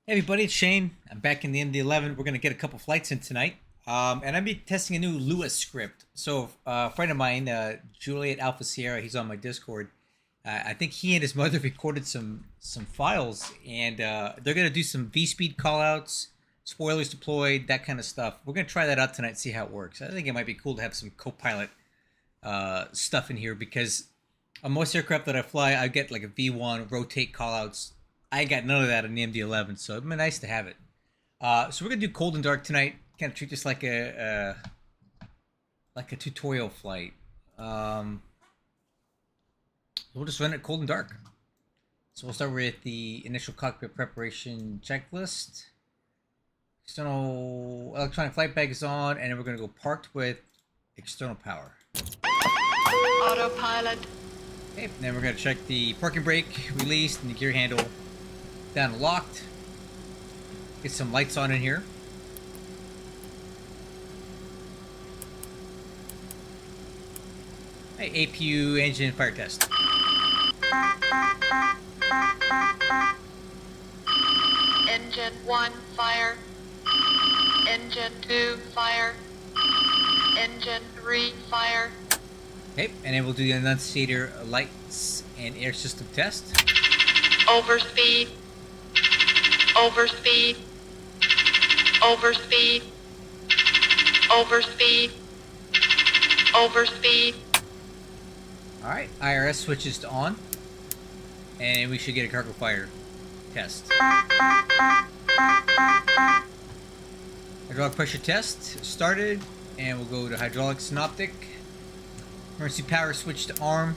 Hey everybody, it's Shane. I'm back in the MD-11. We're going to get a couple flights in tonight. And I'm be testing a new Lewis script. So a friend of mine, Juliet Alpha Sierra, he's on my Discord. I think he and his mother recorded some files, and they're going to do some V-speed callouts, spoilers deployed, that kind of stuff. We're going to try that out tonight, see how it works. I think it might be cool to have some co-pilot stuff in here, because on most aircraft that I fly, I get like a V1 rotate callouts. I got none of that in the MD-11, so it'd be nice to have it. So we're gonna do cold and dark tonight. Kind of treat this like a tutorial flight. We'll just run it cold and dark. So we'll start with the initial cockpit preparation checklist. External electronic flight bag is on, and then we're gonna go parked with external power. Autopilot. Okay, then we're gonna check the parking brake released and the gear handle down locked. Get some lights on in here. Hey, APU engine fire test. Engine 1 fire. Engine 2 fire. Engine 3 fire. Okay, and then we'll do the annunciator lights and air system test. Overspeed. Overspeed. Overspeed. Overspeed. Overspeed. Alright, IRS switches to on. And we should get a cargo fire test. Hydraulic pressure test started, and we'll go to hydraulic synoptic. Emergency power switch to arm.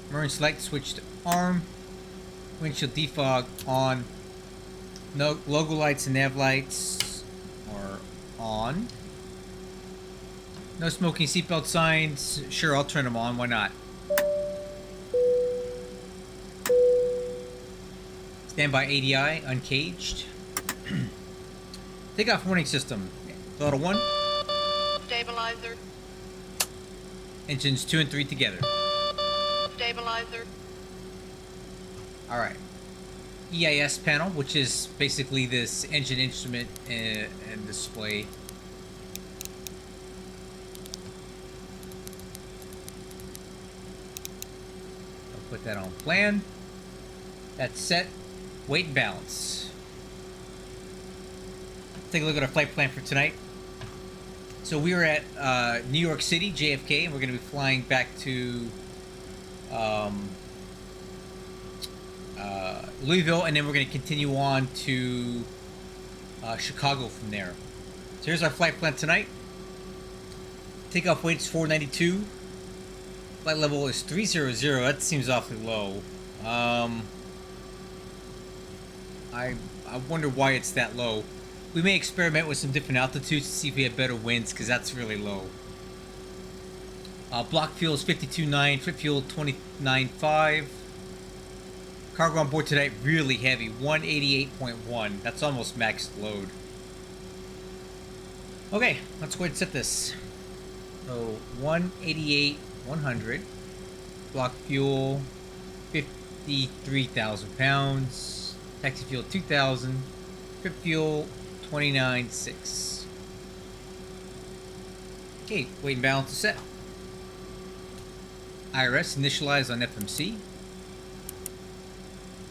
Emergency light switch to arm. Windshield defog on. No logo lights and nav lights are on. No smoking seatbelt signs. Sure, I'll turn them on. Why not? Standby ADI uncaged. Takeoff warning system. Throttle 1. Stabilizer. Engines 2 and 3 together. Stabilizer. Alright. EIS panel, which is basically this engine instrument and display. I'll put that on plan. That's set. Weight and balance. Take a look at our flight plan for tonight. So we were at New York City, JFK, and we're going to be flying back to Louisville, and then we're going to continue on to Chicago from there. So here's our flight plan tonight. Takeoff weight is 492. Flight level is 300. That seems awfully low. I wonder why it's that low. We may experiment with some different altitudes to see if we have better winds, because that's really low. Block fuel is 52.9, trip fuel 29.5. Cargo on board tonight really heavy, 188.1. That's almost max load. Okay, let's go ahead and set this. So 188,100. Block fuel 53,000 pounds. Taxi fuel 2,000. Trip fuel 29.6. Okay, weight and balance is set. IRS initialize on FMC.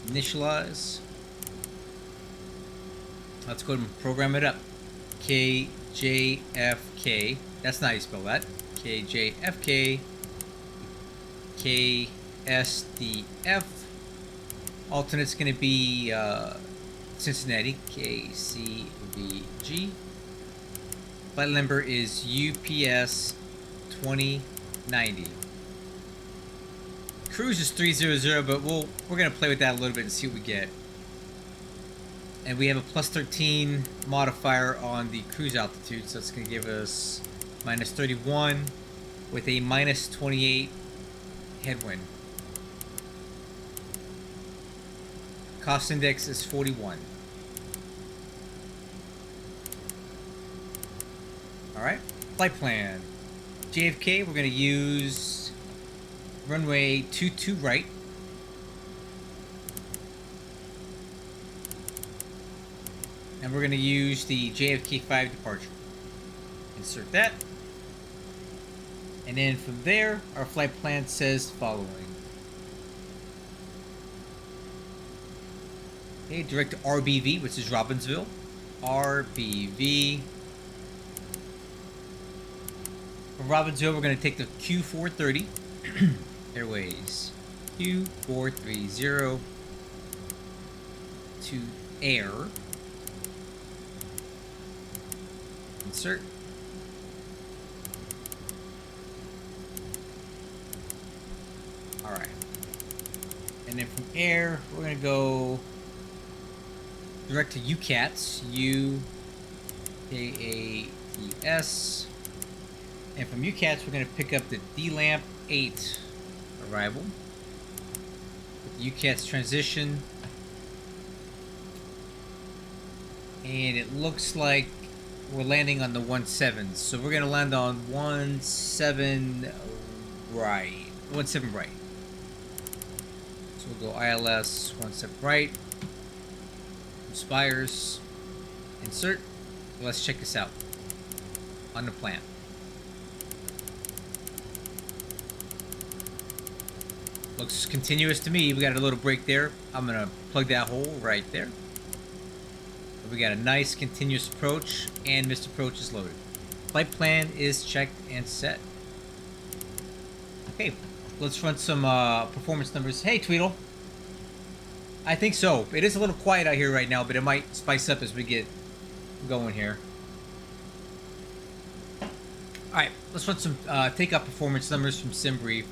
Initialize. Let's go ahead and program it up. KJFK. That's not how you spell that. KJFK. KSDF. Alternate's going to be Cincinnati. KCVG. Flight number is UPS 2090. Cruise is 300, but we're gonna play with that a little bit and see what we get. And we have a plus 13 modifier on the cruise altitude, so it's gonna give us minus 31 with a minus 28 headwind. Cost index is 41. Alright, flight plan. JFK, we're gonna use runway 22 right. And we're going to use the JFK 5 departure. Insert that. And then from there, our flight plan says the following. Okay, direct to RBV, which is Robbinsville. RBV. From Robbinsville, we're going to take the Q430. Airways. Q430 to air. Insert. Alright. And then from air, we're going to go direct to UCATS. UKATS. And from UCATS, we're going to pick up the DLAMP 8 arrival. With the UCATS transition. And it looks like we're landing on the 17. So we're going to land on 17 right. 17 right. So we'll go ILS 17 right. Spires. Insert. Let's check this out on the plan. Looks continuous to me. We got a little break there. I'm gonna plug that hole right there. We got a nice continuous approach, and missed approach is loaded. Flight plan is checked and set. Okay, let's run some performance numbers. Hey, Tweedle. I think so. It is a little quiet out here right now, but it might spice up as we get going here. Alright, let's run some takeoff performance numbers from SimBrief.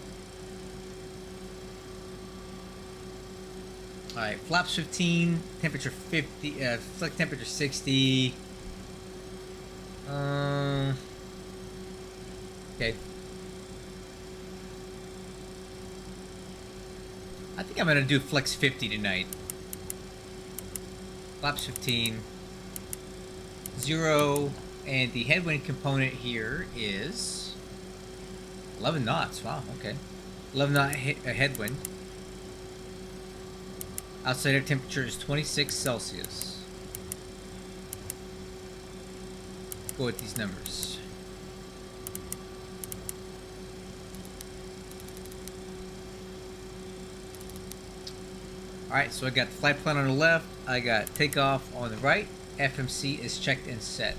Alright, flaps 15, temperature 50, flight temperature 60. Okay. I think I'm gonna do flex 50 tonight. Flaps 15. 0, and the headwind component here is 11 knots. Wow, okay. 11 knot headwind. Outside air temperature is 26 Celsius. Go with these numbers. Alright, so I got the flight plan on the left. I got takeoff on the right. FMC is checked and set.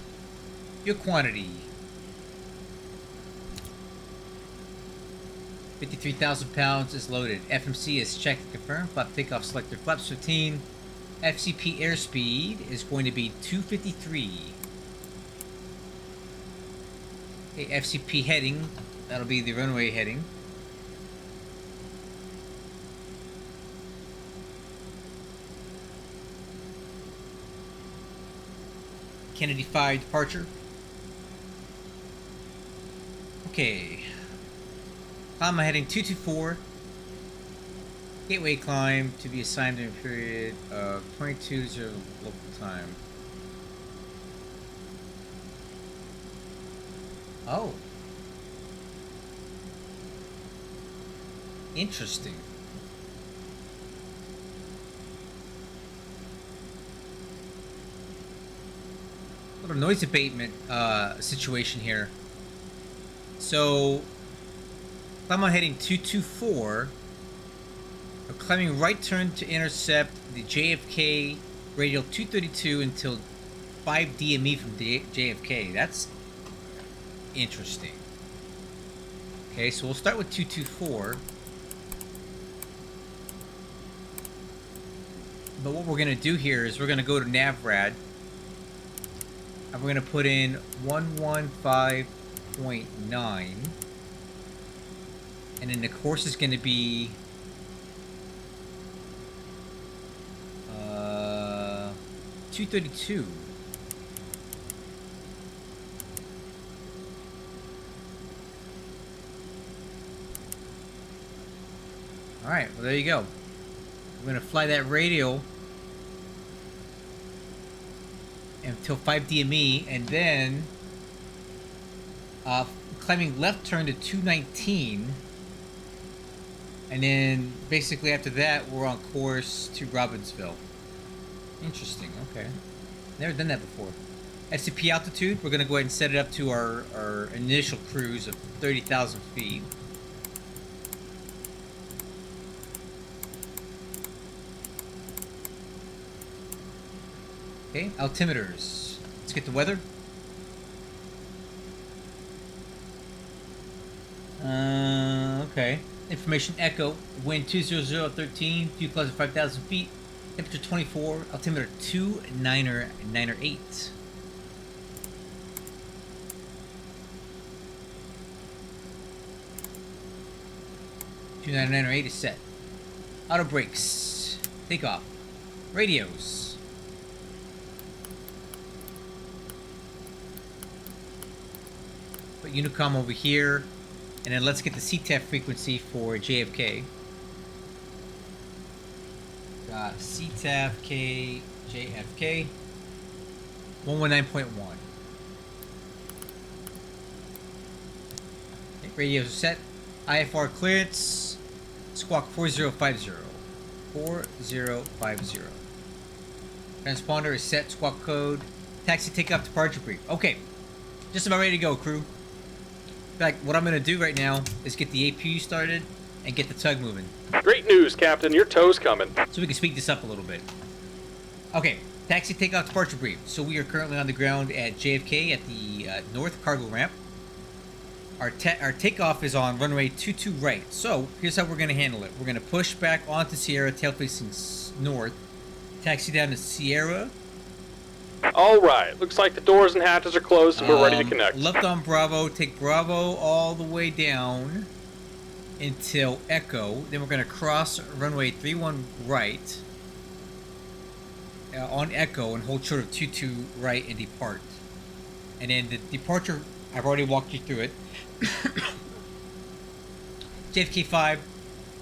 Fuel quantity. 53,000 pounds is loaded. FMC is checked and confirmed. Flap takeoff selector. Flaps 15. FCP airspeed is going to be 253. Okay, FCP heading. That'll be the runway heading. Kennedy 5 departure. Okay. Climb heading 224. Gateway climb to be assigned in a period of 22:00 local time. Oh. Interesting. Little noise abatement situation here. So, I'm heading 224. We're climbing right turn to intercept the JFK radial 232 until 5 DME from JFK. That's interesting. Okay, so we'll start with 224. But what we're going to do here is we're going to go to NavRad. And we're going to put in 115.9. And then the course is going to be 232. Alright, well there you go. We're going to fly that radial until 5 DME, and then climbing left turn to 219, and then basically after that we're on course to Robbinsville. Interesting. Okay. Never done that before. FCP altitude, we're going to go ahead and set it up to our initial cruise of 30,000 feet. Okay, altimeters. Let's get the weather. Okay. Information echo. Wind 20013, dew clouds of 5,000 feet. Temperature 24. Altimeter 2998. (2998) is set. Auto brakes. Takeoff. Radios. Put Unicom over here. And then let's get the CTEF frequency for JFK. Got CTEF K JFK 119.1. Okay, radios are set. IFR clearance. Squawk 4050. 4050. Transponder is set. Squawk code. Taxi takeoff departure brief. Okay. Just about ready to go, crew. In fact, what I'm going to do right now is get the APU started and get the tug moving. Great news, Captain. Your tow's coming. So we can speed this up a little bit. Okay, taxi takeoff departure brief. So we are currently on the ground at JFK at the north cargo ramp. Our takeoff is on runway 22 right. So here's how we're going to handle it. We're going to push back onto Sierra, tail facing north. Taxi down to Sierra. All right. Looks like the doors and hatches are closed and we're ready to connect. Left on Bravo. Take Bravo all the way down until Echo. Then we're going to cross runway 31 right on Echo and hold short of 22 right and depart. And then the departure, I've already walked you through it. JFK 5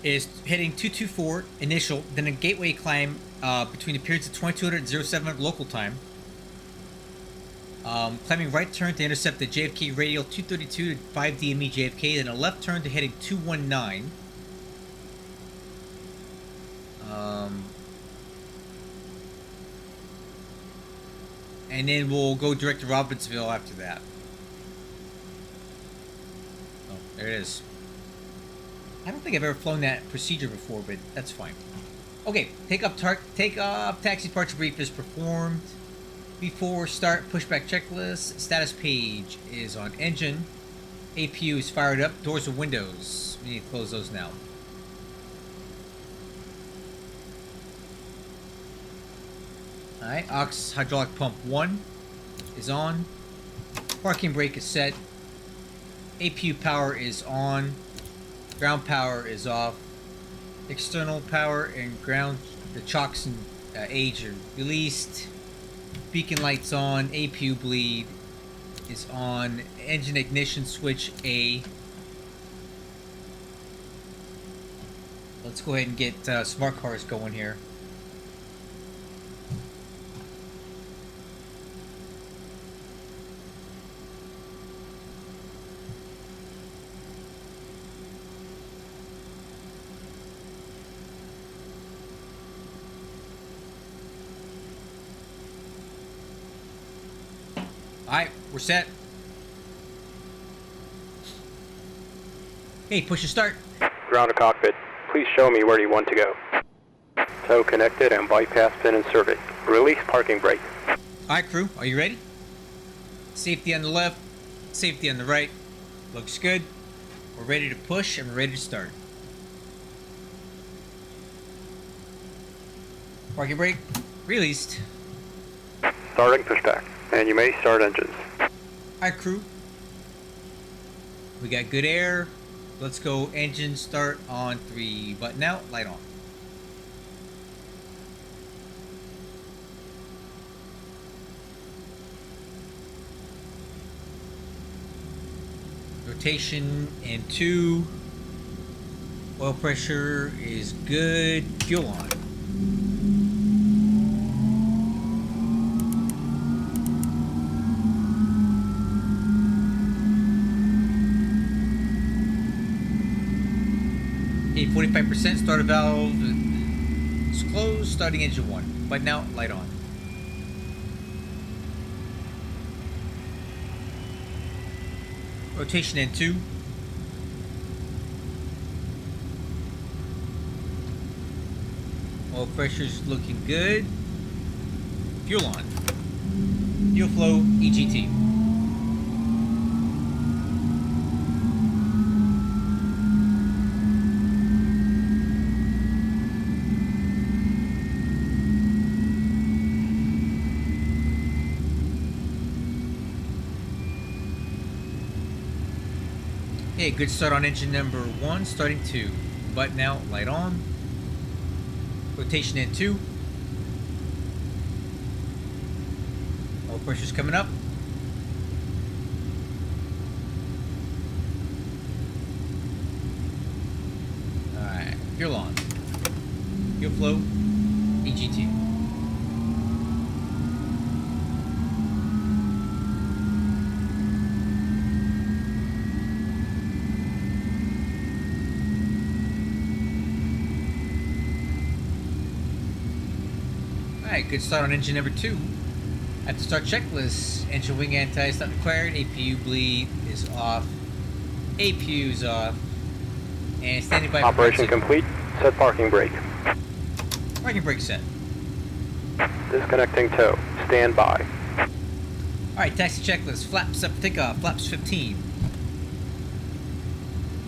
is heading 224 initial, then a gateway climb between the periods of 2200 and 07 local time. Climbing right turn to intercept the JFK radial 232 to 5 DME JFK, then a left turn to heading 219. And then we'll go direct to Robbinsville after that. Oh, there it is. I don't think I've ever flown that procedure before, but that's fine. Okay, takeoff taxi departure brief is performed. Before start, pushback checklist. Status page is on engine. APU is fired up. Doors and windows. We need to close those now. Alright, aux hydraulic pump 1 is on. Parking brake is set. APU power is on. Ground power is off. External power and ground, the chocks and age are released. Beacon lights on. APU bleed is on. Engine ignition switch A. Let's go ahead and get smart cars going here. Alright, we're set. Hey, push to start. Ground to cockpit. Please show me where you want to go. Tow connected and bypass pin inserted. Release parking brake. Alright, crew, are you ready? Safety on the left, safety on the right. Looks good. We're ready to push and we're ready to start. Parking brake released. Starting pushback. And you may start engines. Alright, crew. We got good air. Let's go engine start on 3. Button out, light on. Rotation in 2. Oil pressure is good. Fuel on. Okay, 45% starter valve is closed. Starting engine 1. Button out, light on. Rotation in 2. Oil pressure's looking good. Fuel on. Fuel flow, EGT. Okay, good start on engine number 1, starting 2. Button out, light on. Rotation in 2. Oil pressure's coming up. Alright, fuel on. Fuel flow, EGT. Alright, good start on engine number 2. At the start checklist, engine wing anti-is not required, APU bleed is off, APU is off, and standing by for Operation complete. Set parking brake. parking brake set. Disconnecting tow. Stand by. Alright, taxi checklist, flaps up for takeoff, flaps 15.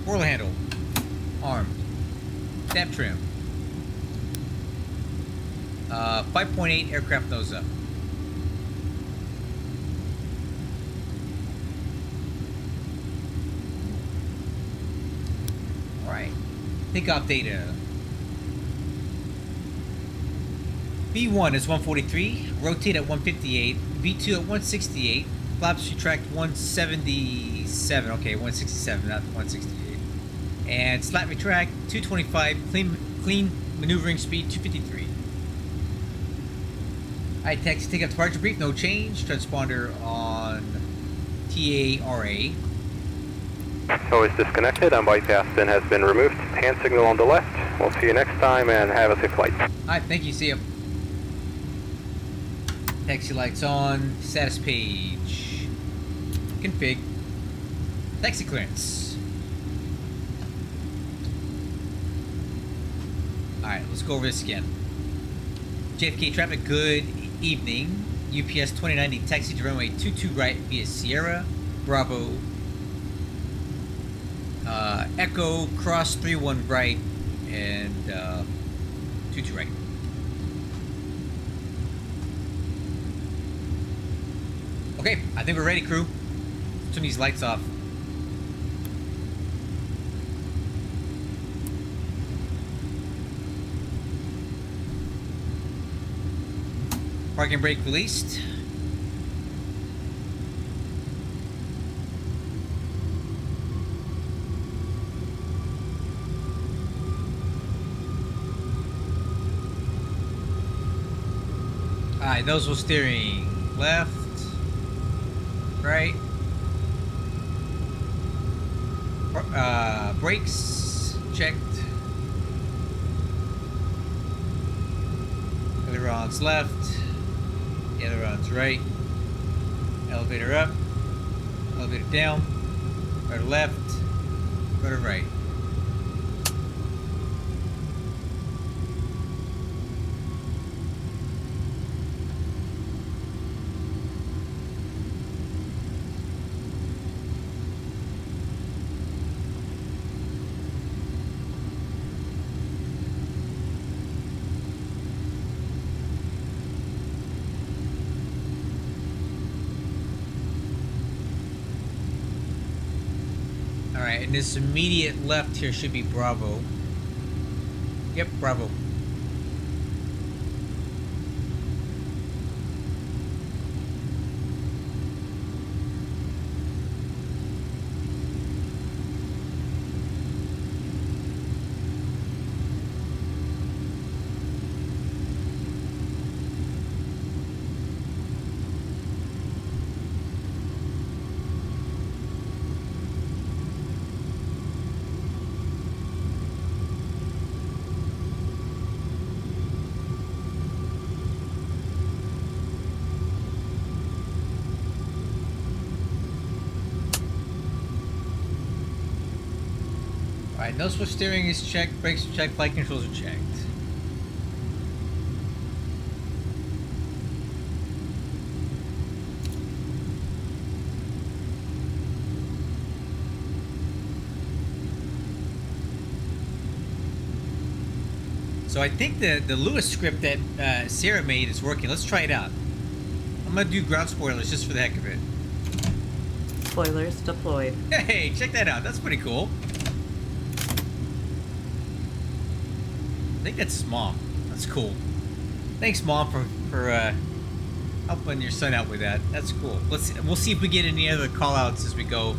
Spoiler handle, armed. Stab trim. 5.8 aircraft nose up. Alright. Takeoff data. V1 is 143, rotate at 158, V2 at 168, flaps retract 177, okay, 167, not 168. And slat retract 225, clean maneuvering speed 253. Alright, taxi takeoff departure brief, no change. Transponder on TARA. Tow is disconnected and bypass pin has been removed. Hand signal on the left. We'll see you next time and have a safe flight. Alright, thank you, see ya. Taxi lights on, status page. Config. Taxi clearance. Alright, let's go over this again. JFK traffic, good evening. UPS 2090 taxi to runway 22 right via Sierra, Bravo, Echo, cross 31 right, and 22 right. Okay, I think we're ready, crew. Turn these lights off. Parking brake released. Alright, nozzle steering left, right. Brakes checked. Ailerons left. Ailerons right. Elevator up. Elevator down. Rudder left. Rudder right. Alright, and this immediate left here should be Bravo. Yep, Bravo. Alright, no switch steering is checked, brakes are checked, flight controls are checked. So I think the Lewis script that Sarah made is working. Let's try it out. I'm gonna do ground spoilers just for the heck of it. Spoilers deployed. Hey, check that out. That's pretty cool. I think that's Mom. That's cool. Thanks, Mom, for helping your son out with that. That's cool. We'll see if we get any other call-outs as we go.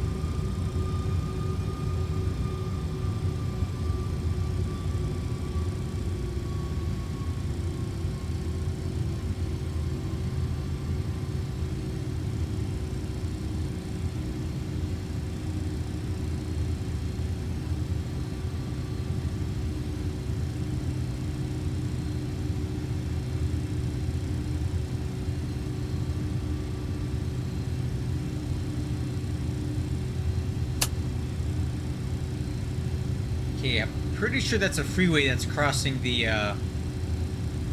Okay, I'm pretty sure that's a freeway that's crossing the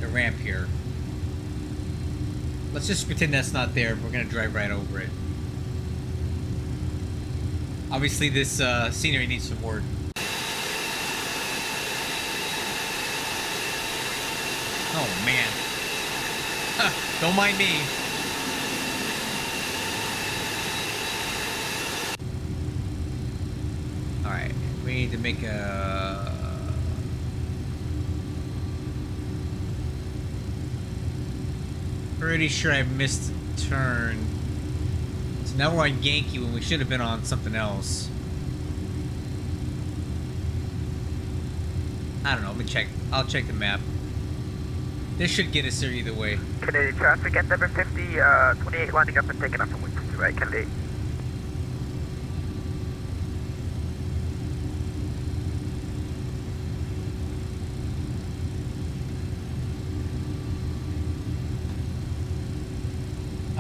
ramp here. Let's just pretend that's not there. We're gonna drive right over it. Obviously, this scenery needs some work. Oh man! Don't mind me. All right. We need to make a... Pretty sure I missed a turn. So now we're on Yankee when we should have been on something else. I don't know, let me check. I'll check the map. This should get us there either way. Kennedy traffic at number 50, 28 lining up and taking up from 150 right, Kennedy.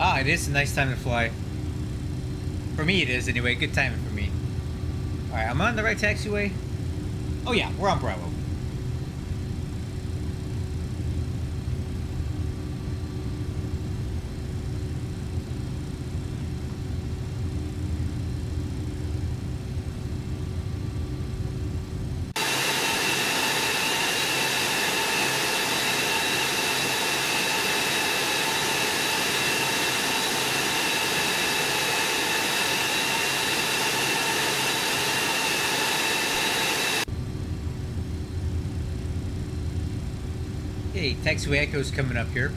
Ah, it is a nice time to fly. For me it is anyway, good timing for me. Alright, I'm on the right taxiway. Oh yeah, we're on Bravo. Hey, taxiway echo's coming up here.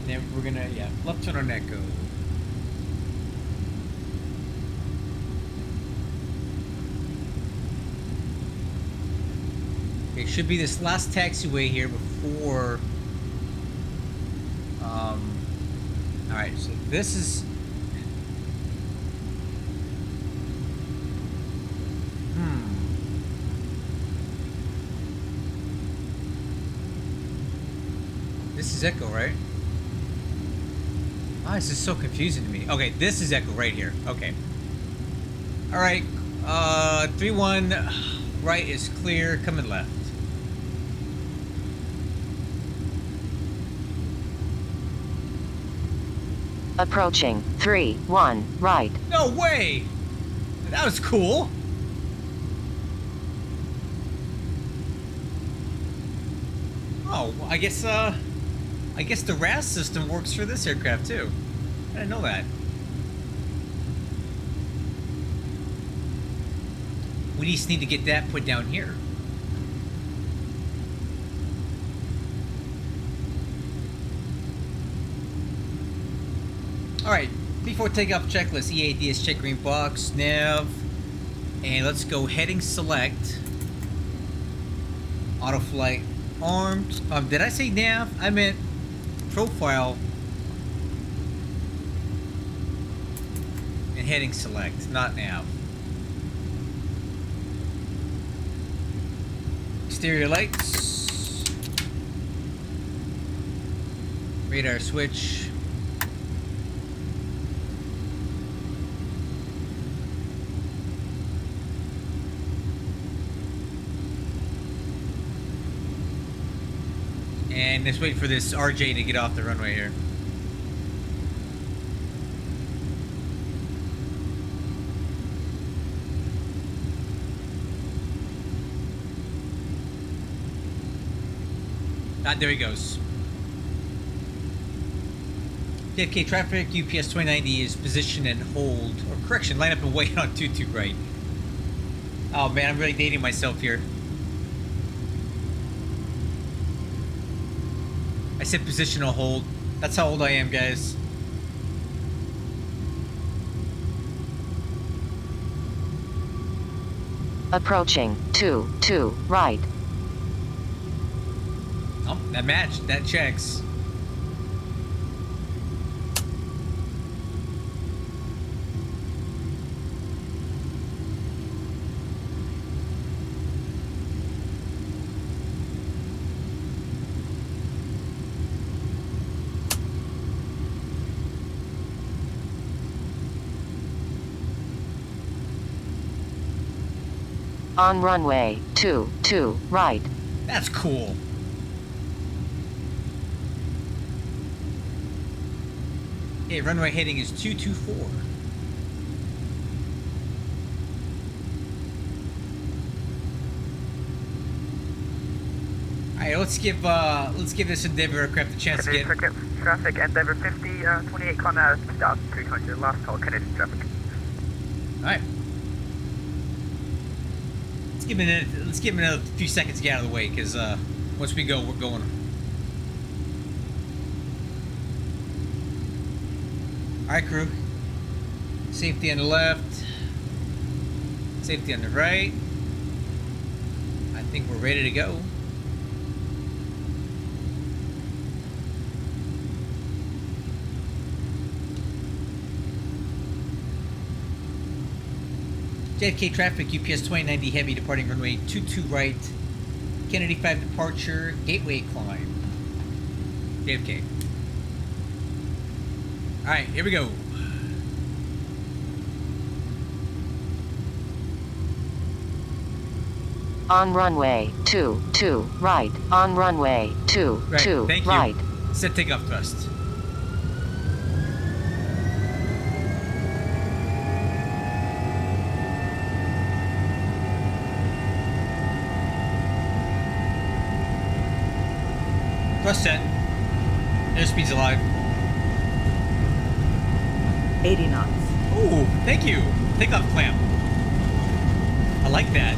Then we're gonna, left turn on echo. It should be this last taxiway here before. Alright, so this is. This is Echo, right? Ah, this is so confusing to me. Okay, this is Echo right here. Okay. Alright, 3-1, right is clear, coming left. Approaching 3-1 right. No way! That was cool. Oh, I guess the RAS system works for this aircraft too. I didn't know that. We just need to get that put down here. Alright, before takeoff checklist, EADS check green box, nav, and let's go heading select, auto flight armed. Did I say nav? I meant profile. And heading select, not nav. Exterior lights. Radar switch. And let's wait for this RJ to get off the runway here. Ah, there he goes. JFK traffic, UPS 2090 is position and hold, or correction, line up and wait on 22 right. Oh man, I'm really dating myself here. I said positional hold. That's how old I am, guys. Approaching. 2 right. Oh, that matched. That checks. On runway. 2 right. That's cool. Okay, runway heading is 224. Alright, let's give this Endeavour aircraft a chance to Kennedy get. circuit traffic, Endeavour 50, 28 Clon 300, last call, Kennedy traffic. Alright. Let's give him another few seconds to get out of the way, because once we go, we're going. Alright, crew. Safety on the left. Safety on the right. I think we're ready to go. JFK traffic, UPS 2090 heavy departing runway 22 right. Kennedy 5 departure, gateway climb. JFK. Alright, here we go. On runway. 2 right. On runway. 2 Thank you. right. Set takeoff thrust. Thrust set. Airspeed's alive. 80 knots. Ooh, thank you. Takeoff clamp. I like that.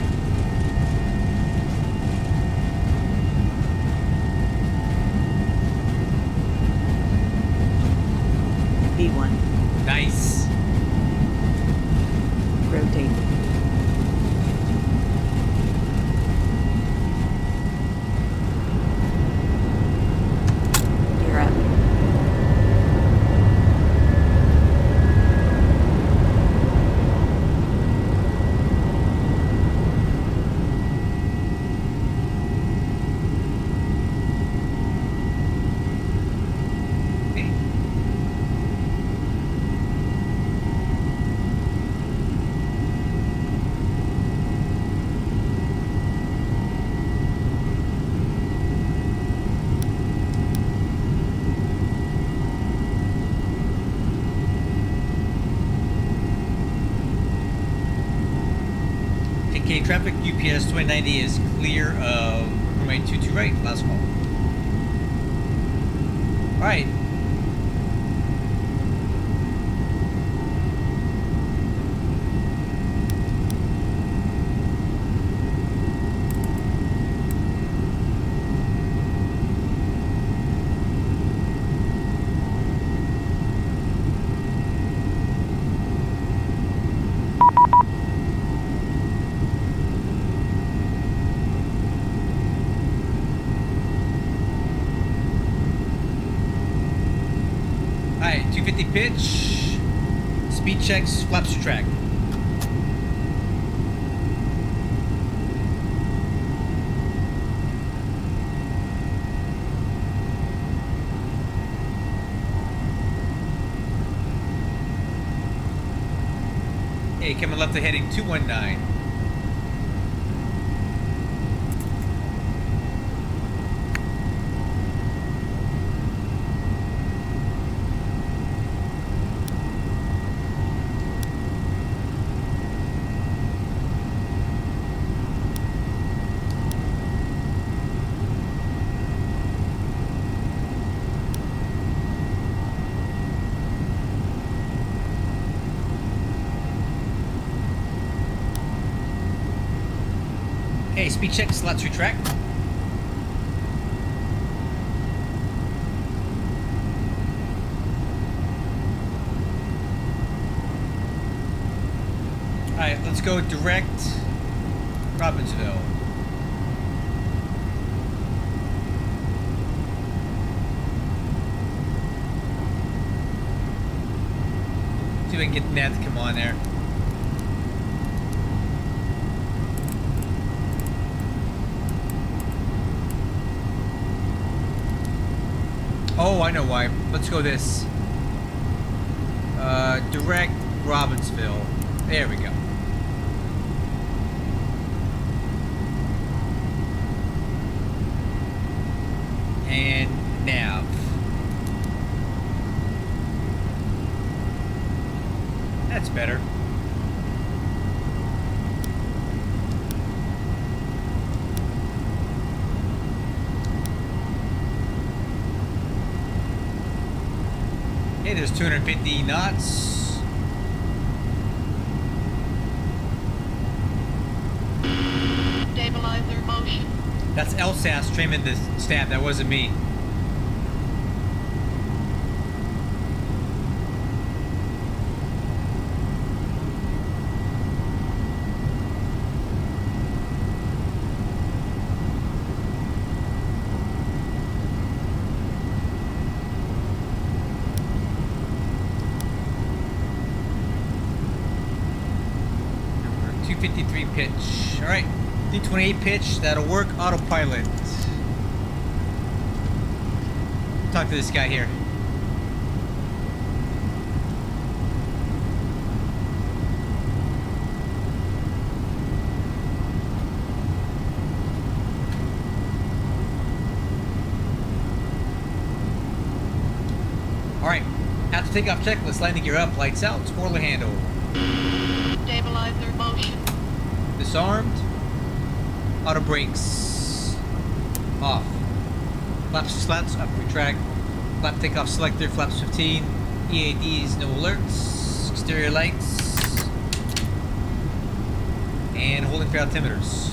B1. Nice. Rotate. Gear up. Hey. JFK traffic, UPS 2090 is clear of runway 22 right. Last call. Alright. Alright, 250 pitch. speed checks, flaps retract. Okay, coming left to heading 219. Okay, speed checks, let's retract. Alright, let's go direct Robbinsville. See if I can get Ned to come on there. Oh, I know why. Let's go this. Direct Robbinsville. There we go. And nav. That's better. Okay, there's 250 knots. Stabilizer motion. That's LSAS streaming the stat. That wasn't me. Number 253 pitch. All right. 328 pitch, that'll work. Autopilot. Talk to this guy here. Alright, after takeoff checklist, landing gear up, lights out, spoiler handle. Stabilizer motion. Disarmed. Auto brakes off. Flaps slats up, retract. Flap takeoff selector, flaps 15. EADs, no alerts. Exterior lights. And holding for altimeters.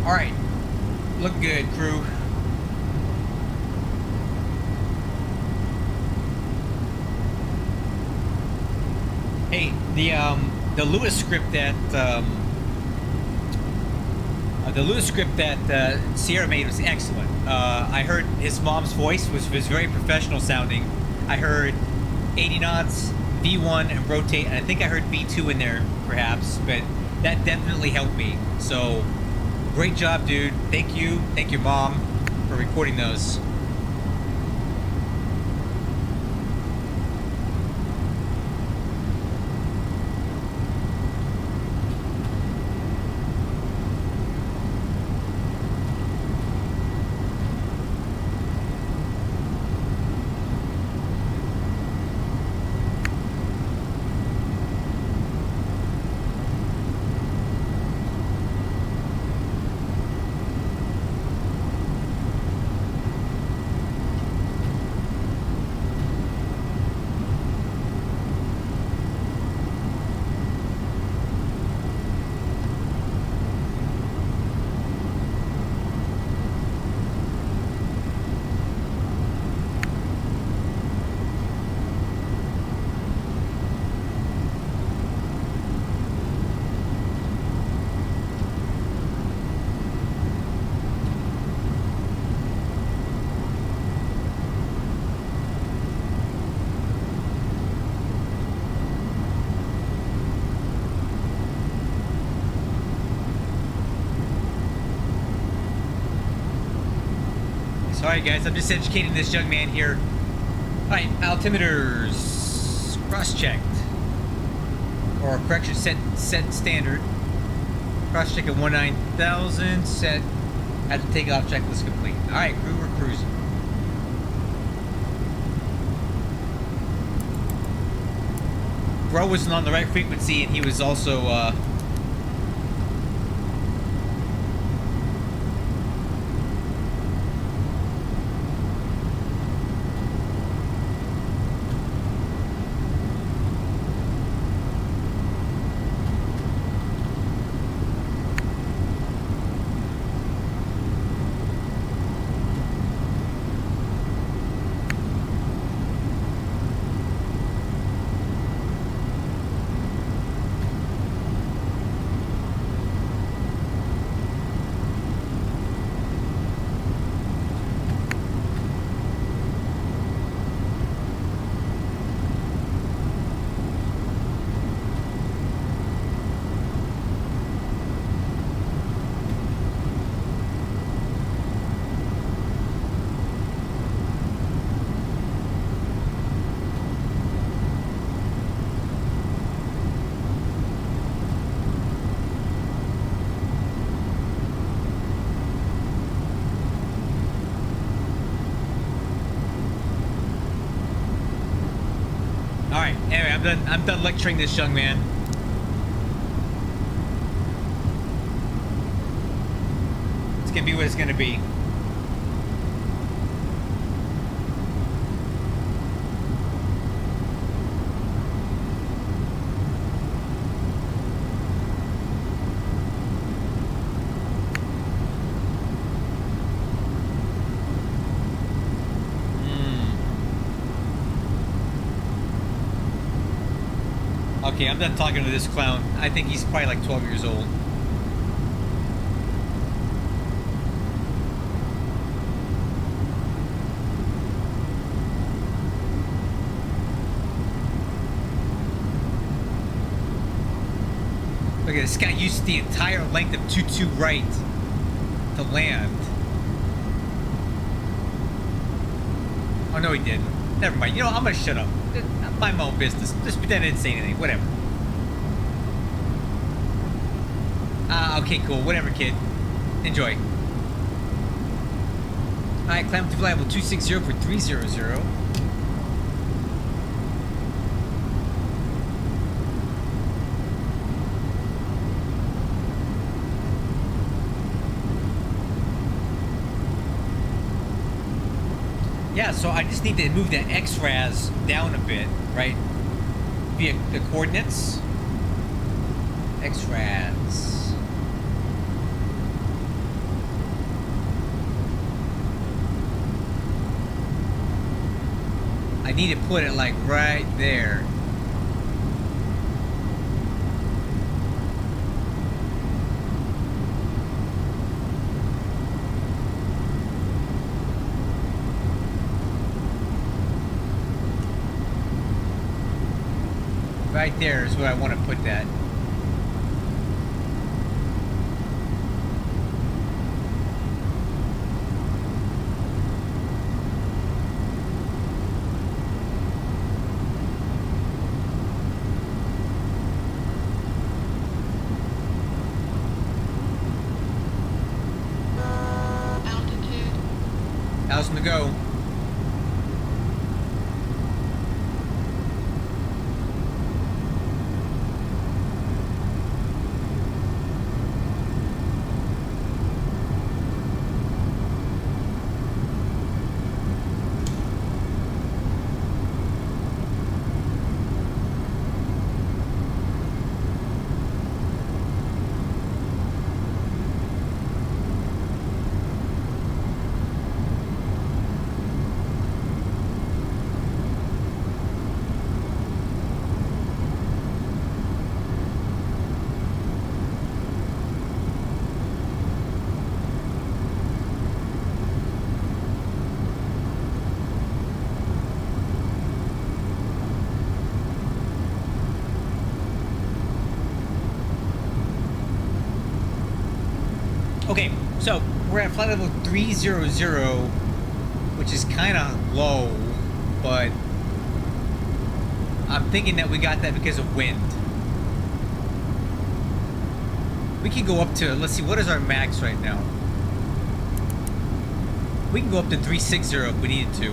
Alright, look good, crew. Hey, the Lewis script that Sierra made was excellent. I heard his mom's voice was very professional sounding. I heard 80 knots, V1, and rotate, and I think I heard V2 in there perhaps, but that definitely helped me. So great job, dude. Thank you. Thank your mom for recording those. Sorry, guys. I'm just educating this young man here. All right, altimeters cross-checked, or correction, set standard. Cross-check at 19,000. Set at the takeoff checklist complete. All right, crew, we're cruising. Bro wasn't on the right frequency, and he was also. Anyway, I'm done lecturing this young man. It's gonna be what it's gonna be. Okay, I'm done talking to this clown. I think he's probably like 12 years old. Look at this guy used the entire length of 22 right to land. Oh no, he didn't. Never mind. You know, I'm gonna shut up. Mind my own business. Just pretend I didn't say anything. Whatever. Okay, cool. Whatever, kid. Enjoy. Alright, climb to level 260 for 300. Yeah, so I just need to move the XRAS down a bit, right? Via the coordinates. XRAS. I need to put it like right there. Right there is where I want to put that. Altitude. How's it to go? Okay, so we're at flight level 300. which is kind of low, but I'm thinking that we got that because of wind. We can go up to, let's see, what is our max right now? We can go up to 360 if we needed to.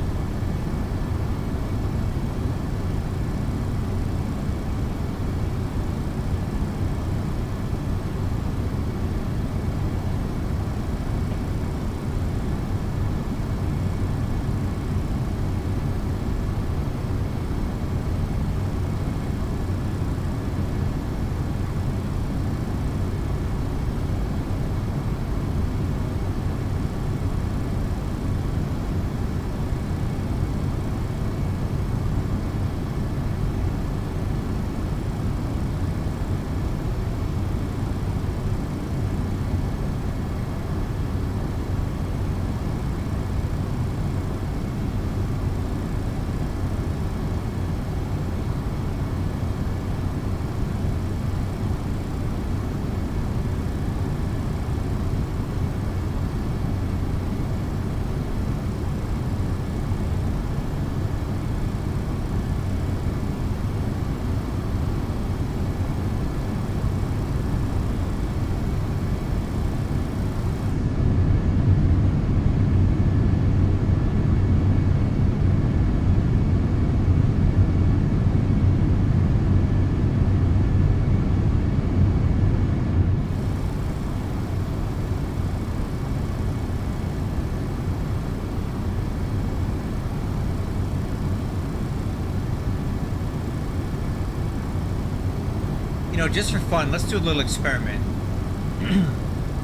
You know, just for fun, let's do a little experiment.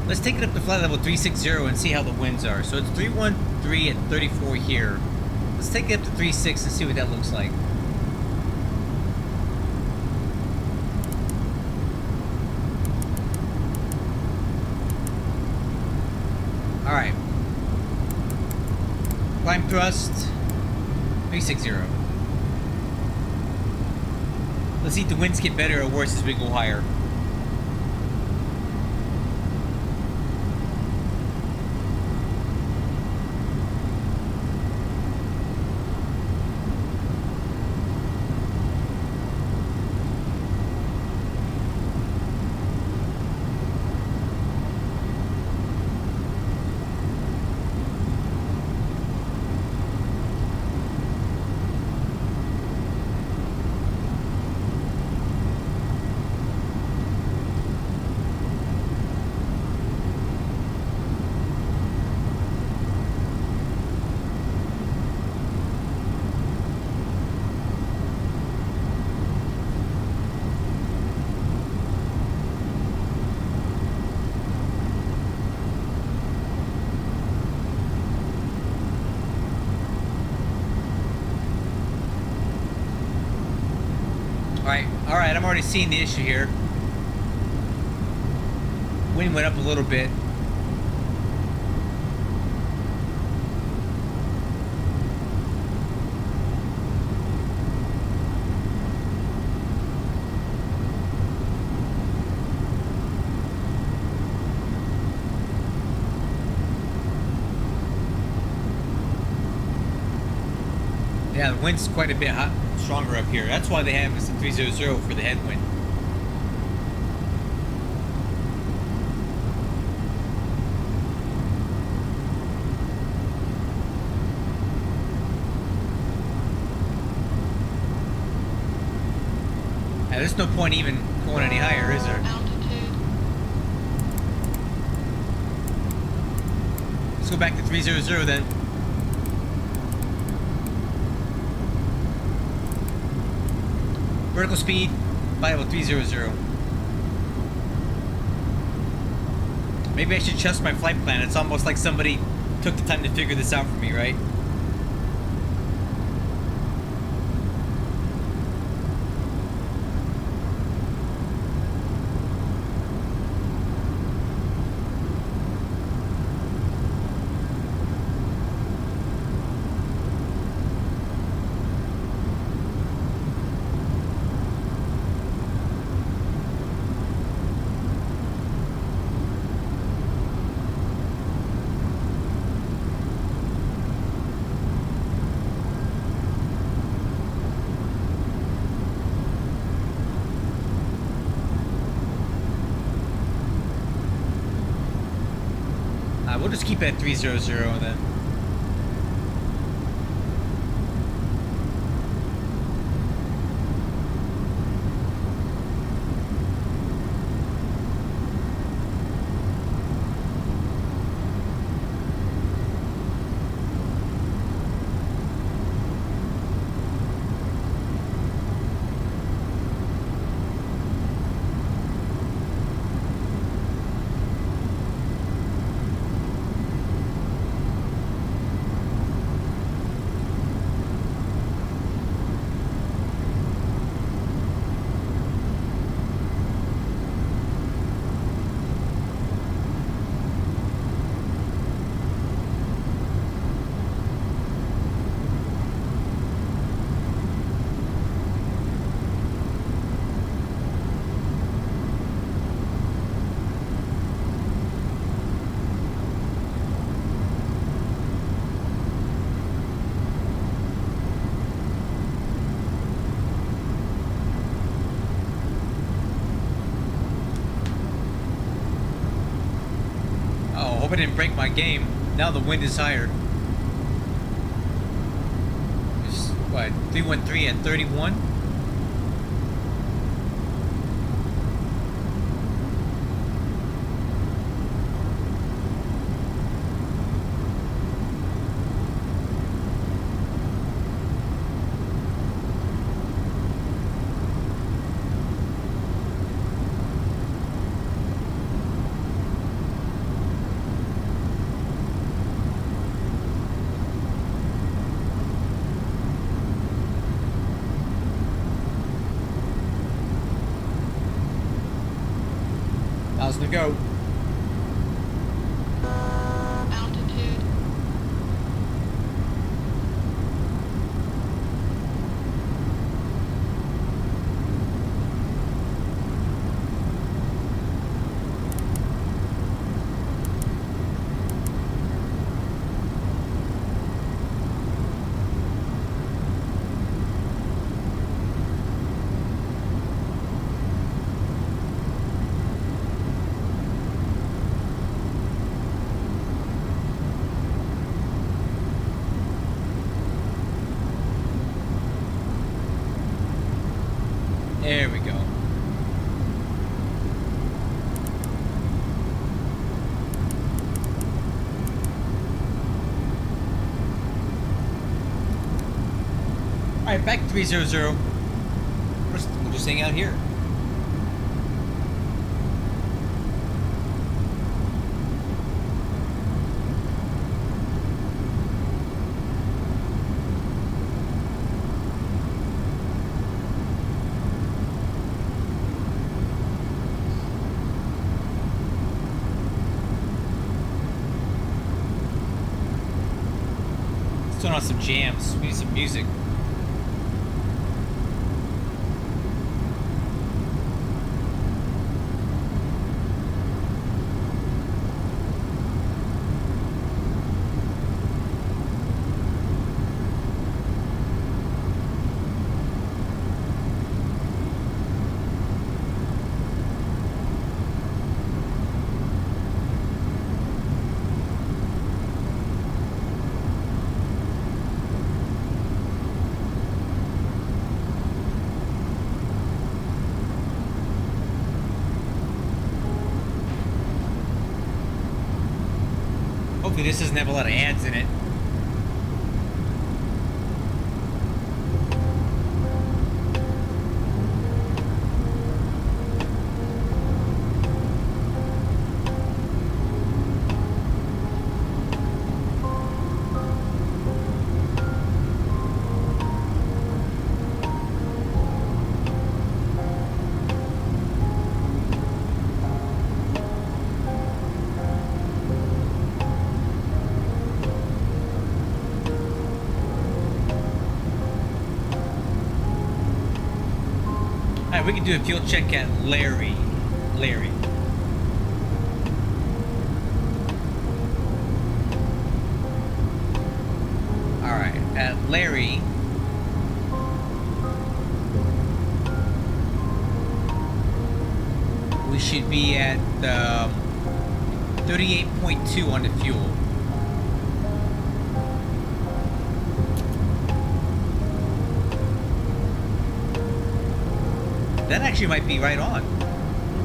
Let's take it up to flight level 360 and see how the winds are. So it's 313 at 34 here. Let's take it up to 36 and see what that looks like. Alright. Climb thrust 360. Let's see if the winds get better or worse as we go higher. Alright, I'm already seeing the issue here. Wind went up a little bit. Yeah, the wind's quite a bit stronger up here. That's why they have us at 300 for the headwind. Yeah, there's no point even going any higher, is there? Altitude. Let's go back to 300 then. Vertical speed, flight level 300. Maybe I should adjust my flight plan. It's almost like somebody took the time to figure this out for me, right? We'll just keep it at 300 then. Hope I didn't break my game. Now the wind is higher. It's, what, 313 at 31? To go. Altitude. There we go. Alright, back 300. We'll just hang out here. Turn on some jams. We need some music. Hopefully this doesn't have a lot of ads in it. We can do a fuel check at Larry. Alright, at Larry. We should be at 38.2 on the fuel. That actually might be right on.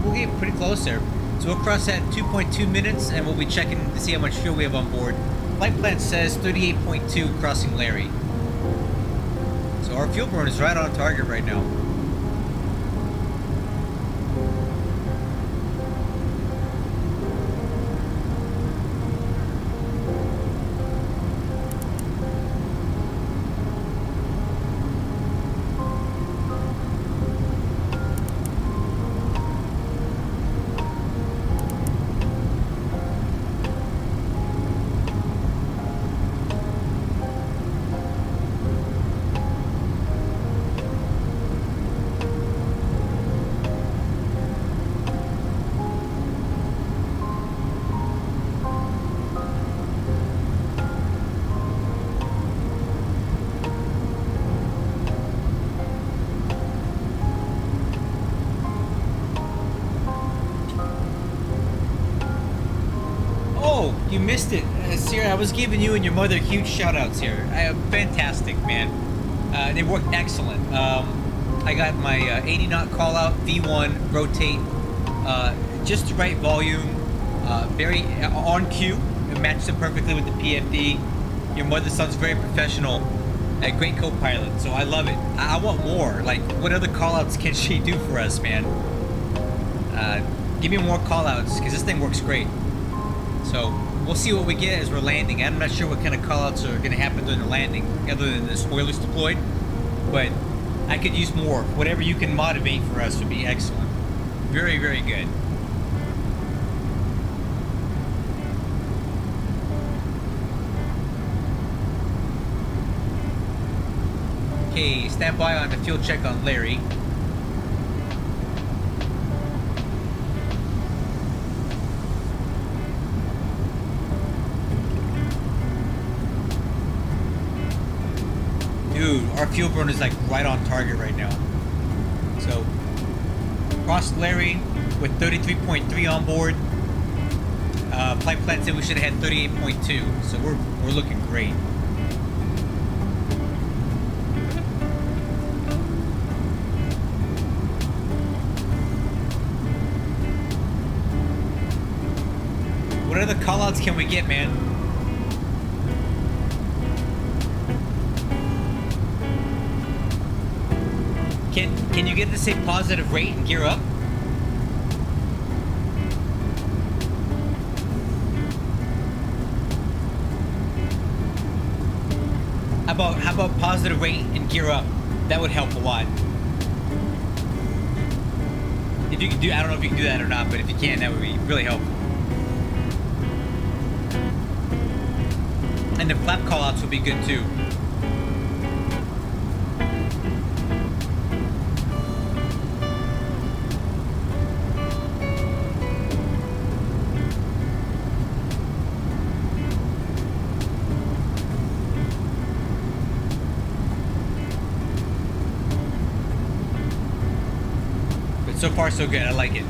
We'll get pretty close there. So we'll cross at 2.2 minutes and we'll be checking to see how much fuel we have on board. Flight plan says 38.2 crossing Larry. So our fuel burn is right on target right now. You missed it, Sierra. I was giving you and your mother huge shout outs here. Fantastic, man. They worked excellent. I got my 80 knot call out, V1, rotate, just the right volume, very on cue. It matched them perfectly with the PFD. Your mother sounds very professional, a great co-pilot, so I love it. I want more. Like, what other call outs can she do for us, man? Give me more call outs, because this thing works great. So we'll see what we get as we're landing. I'm not sure what kind of callouts are going to happen during the landing, other than the spoilers deployed. But I could use more. Whatever you can motivate for us would be excellent. Very, very good. Okay, stand by on the fuel check on Larry. Dude, our fuel burn is like right on target right now. So, crossed Larry with 33.3 on board. Flight plan said we should have had 38.2, so we're looking great. What other callouts can we get, man? Can you get the same positive rate and gear up? How about positive rate and gear up? That would help a lot. If you can do, I don't know if you can do that or not, but if you can, that would be really helpful. And the flap callouts would be good too. So far, so good. I like it.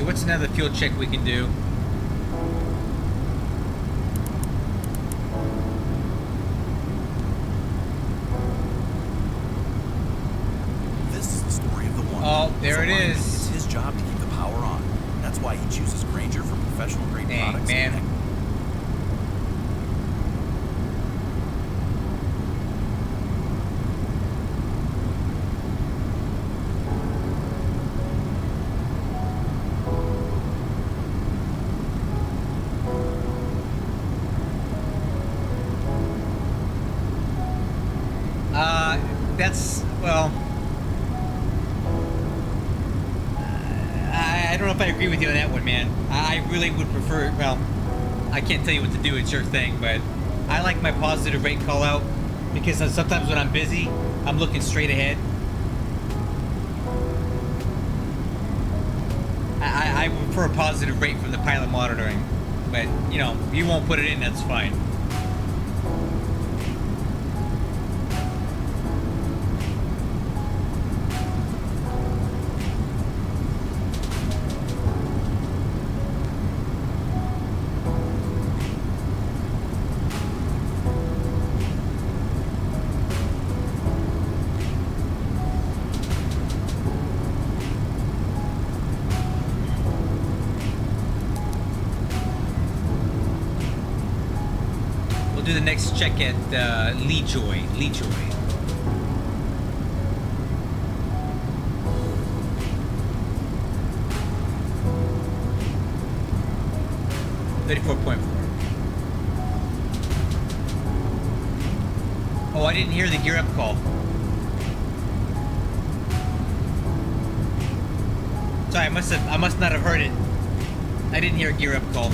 What's another fuel check we can do? This is the story of the one. Oh, there it is. It's his job to keep the power on. That's why he chooses Granger for professional grade products. Man. that's, well, I don't know if I agree with you on that one, man. I really would prefer, well, I can't tell you what to do, it's your thing, but I like my positive rate call out because sometimes when I'm busy, I'm looking straight ahead. I prefer a positive rate from the pilot monitoring, but you know, if you won't put it in, that's fine. Do the next check at Lejoy. 34.4. Oh, I didn't hear the gear up call. Sorry, I must not have heard it. I didn't hear a gear up call.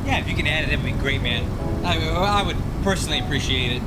Yeah, if you can add it, that'd be great, man. I would personally appreciate it.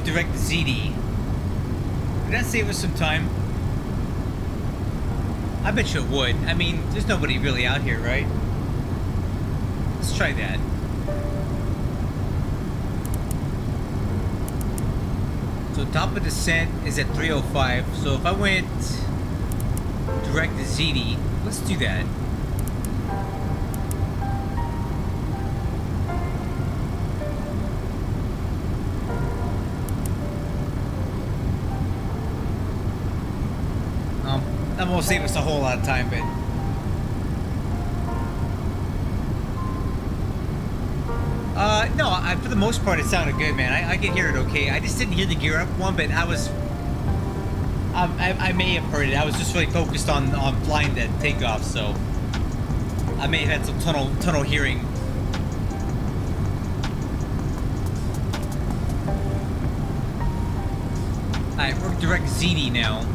Direct to ZD. Would that save us some time? I bet you it would. I mean, there's nobody really out here, right? Let's try that. So top of descent is at 305. So if I went direct to ZD, let's do that. That won't save us a whole lot of time, but no, for the most part it sounded good, man. I can hear it okay. I just didn't hear the gear up one, but I may have heard it. I was just really focused on flying that takeoff, so I may have had some tunnel hearing. Alright, we're direct ZD now.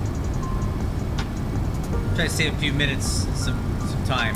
Try to save a few minutes, some time.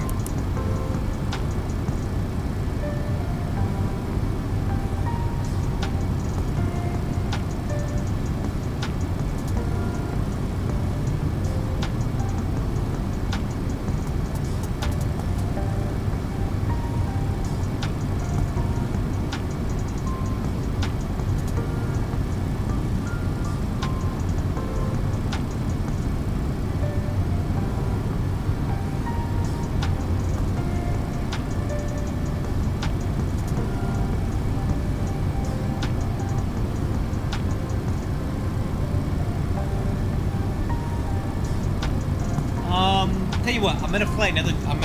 Tell you what, I'm gonna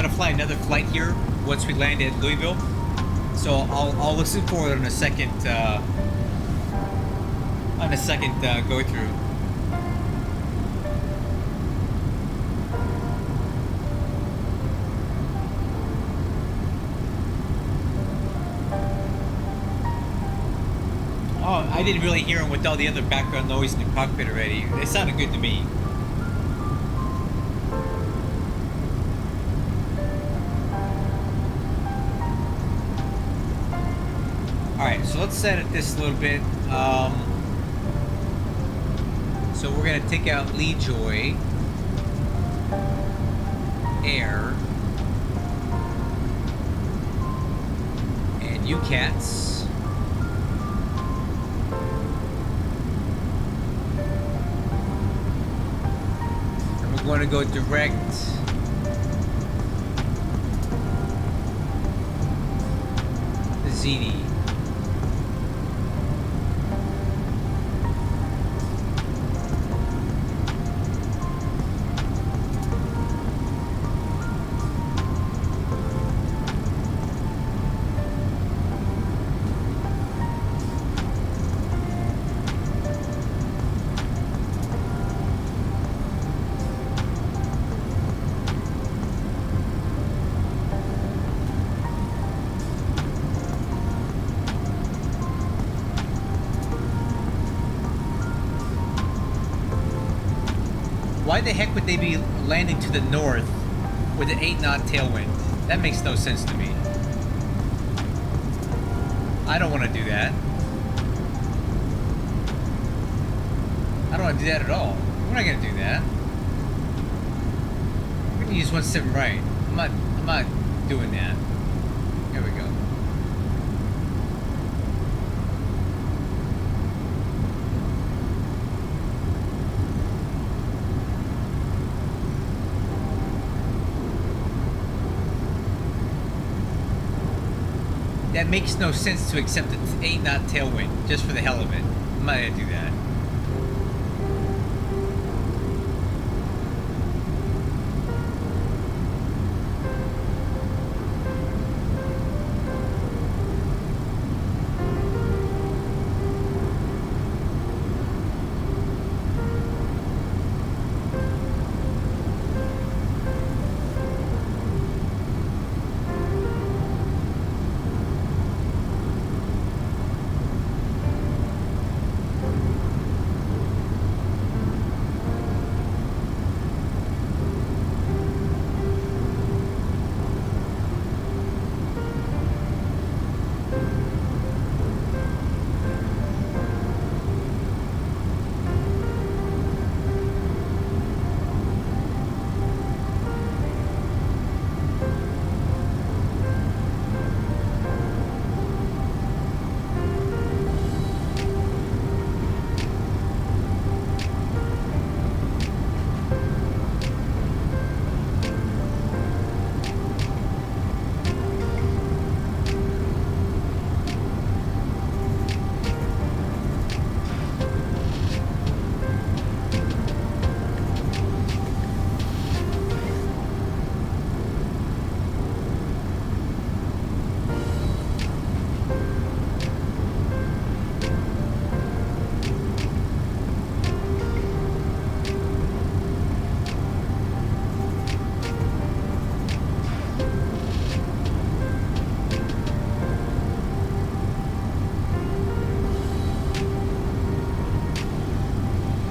fly another flight here once we land at Louisville. So I'll listen for it on a second go through. Oh, I didn't really hear him with all the other background noise in the cockpit already. It sounded good to me. Alright, so let's set it this a little bit. So we're going to take out Lejoy, Air, and UCATS. And we're going to go direct to ZD. Why the heck would they be landing to the north with an 8-knot tailwind? That makes no sense to me. I don't want to do that. I don't want to do that at all. We're not going to do that. We're going to use 17 right. I'm not doing that. Here we go. That makes no sense to accept an 8-knot tailwind just for the hell of it. I'm not gonna do that.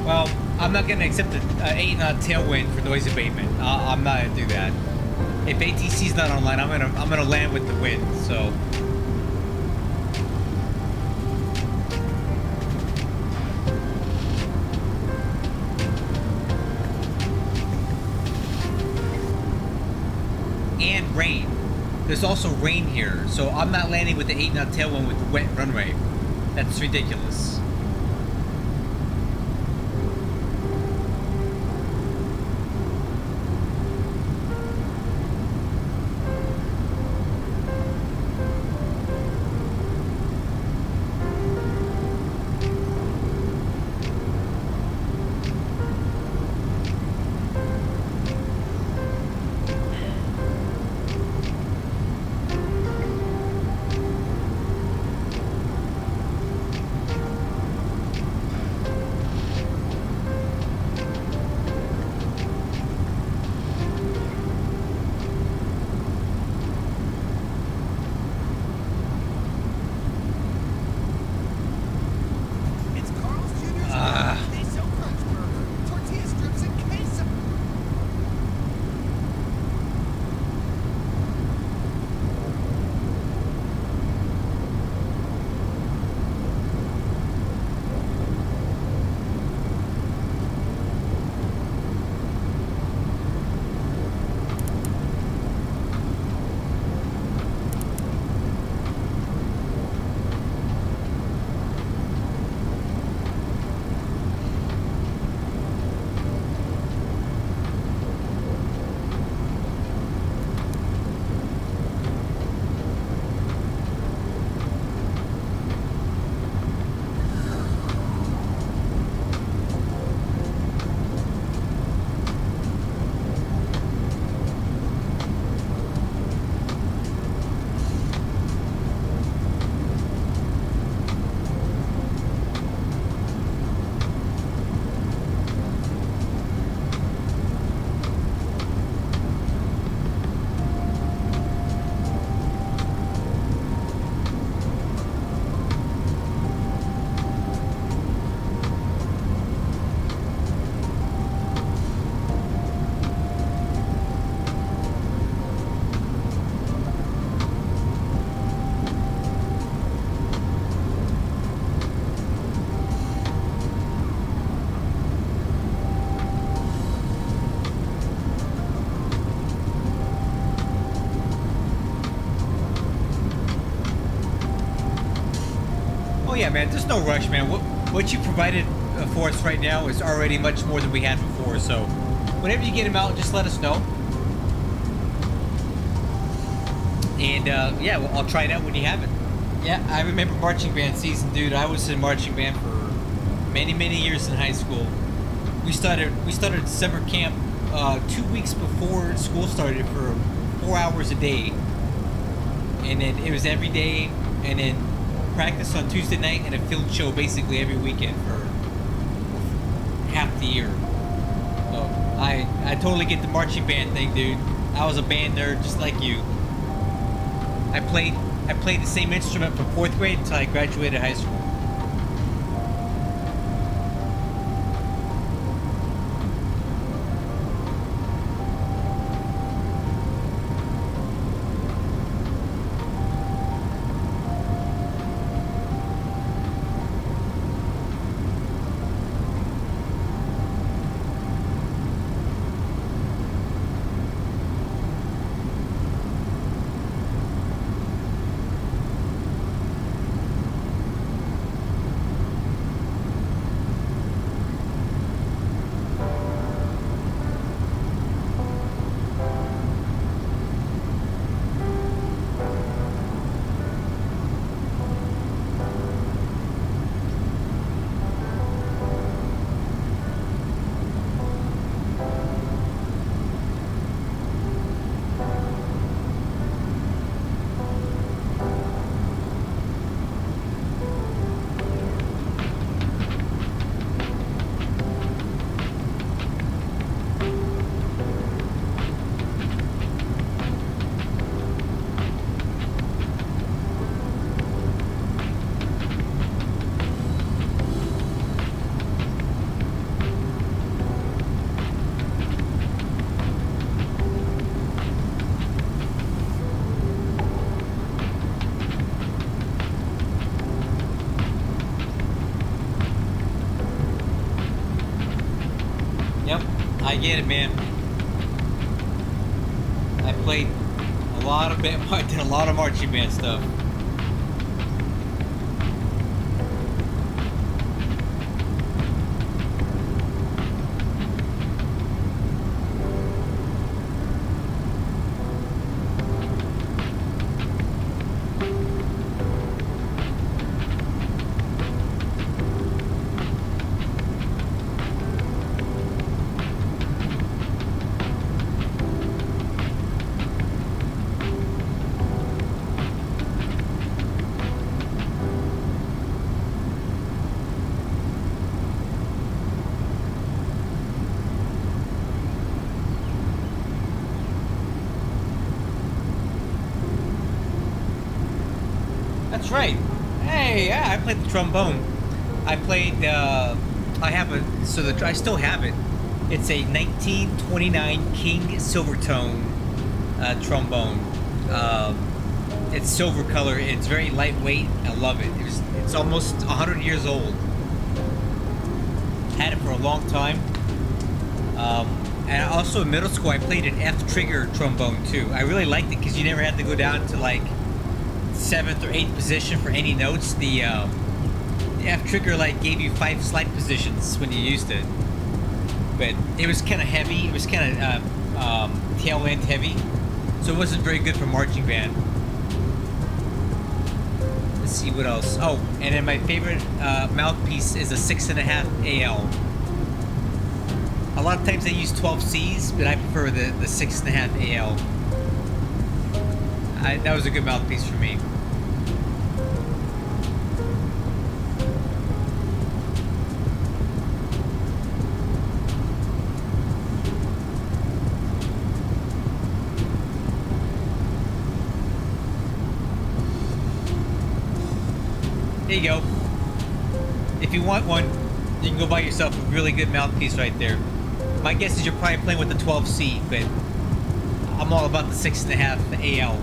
Well, I'm not going to accept an 8-knot tailwind for noise abatement. I'm not going to do that. If ATC's not online, I'm gonna land with the wind. So. And rain. There's also rain here, so I'm not landing with the 8-knot tailwind with the wet runway. That's ridiculous. yeah, man. There's no rush, man. What you provided for us right now is already much more than we had before. So, whenever you get them out, just let us know. And yeah, well, I'll try it out when you have it. Yeah, I remember marching band season, dude. I was in marching band for many years in high school. We started summer camp 2 weeks before school started for 4 hours a day, and then it was every day, and then practice on Tuesday night and a field show basically every weekend for half the year. So I totally get the marching band thing, dude. I was a band nerd just like you. I played the same instrument from 4th grade until I graduated high school. I get it, man. I played a lot of band, I did a lot of marching band stuff. That's right. Hey, yeah, I played the trombone. I played, I still have it. It's a 1929 King Silvertone trombone. It's silver color. It's very lightweight. I love it. It's almost 100 years old. Had it for a long time. And also in middle school, I played an F trigger trombone too. I really liked it because you never had to go down to like 7th or 8th position for any notes. The F trigger like gave you 5 slide positions when you used it, but it was kind of heavy. It was kind of tail end heavy, so it wasn't very good for marching band. Let's see what else. Oh, and then my favorite mouthpiece is a 6.5 AL. A lot of times I use 12Cs, but I prefer the 6.5 AL. That was a good mouthpiece for me. There you go. If you want one, you can go buy yourself a really good mouthpiece right there. My guess is you're probably playing with the 12C, but I'm all about the 6.5 AL.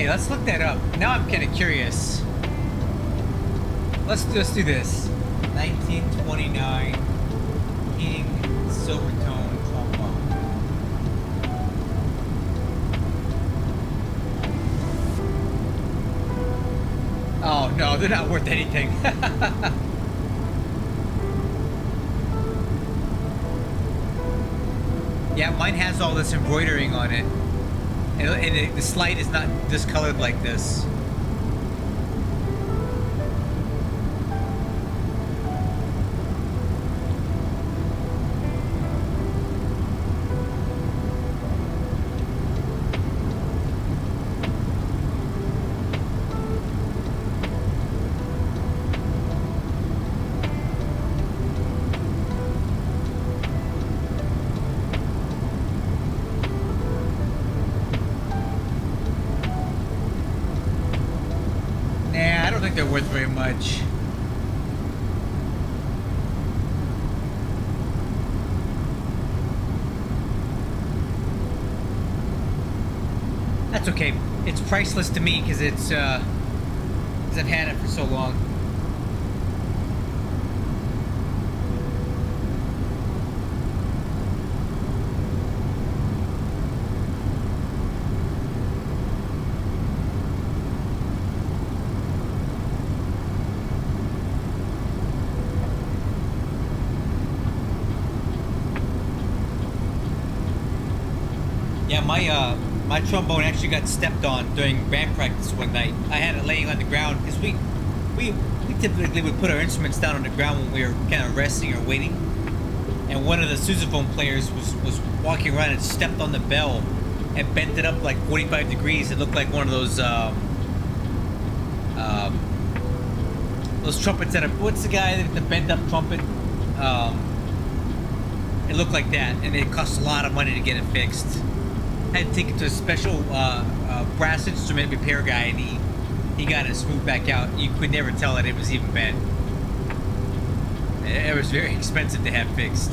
Okay, let's look that up. Now I'm kind of curious. Let's do this. 1929 King Silvertone trombone. Oh no, they're not worth anything. Yeah, mine has all this embroidering on it, and the slide is not discolored like this. They're worth very much. That's okay. It's priceless to me because it's I've had it for so long. Yeah, my trombone actually got stepped on during band practice one night. I had it laying on the ground because we typically would put our instruments down on the ground when we were kind of resting or waiting. And one of the sousaphone players was walking around and stepped on the bell and bent it up like 45 degrees. It looked like one of those trumpets that are, what's the guy, the bent up trumpet? It looked like that, and it cost a lot of money to get it fixed. I had to take it to a special brass instrument repair guy, and he got it smoothed back out. You could never tell that it was even bent. It was very expensive to have fixed.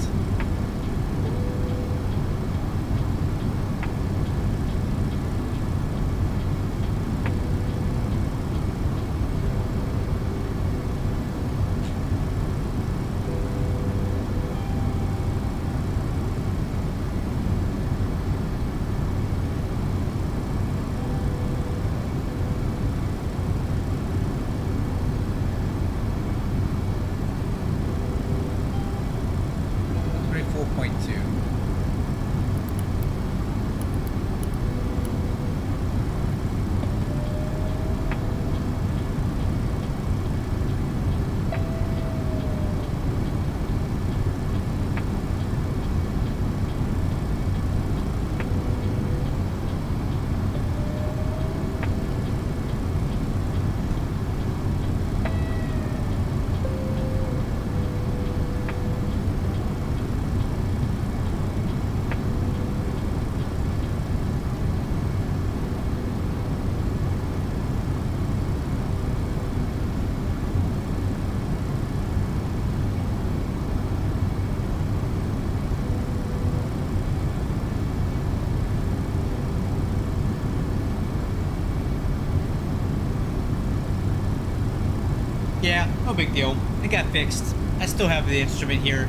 Yeah, no big deal. It got fixed. I still have the instrument here.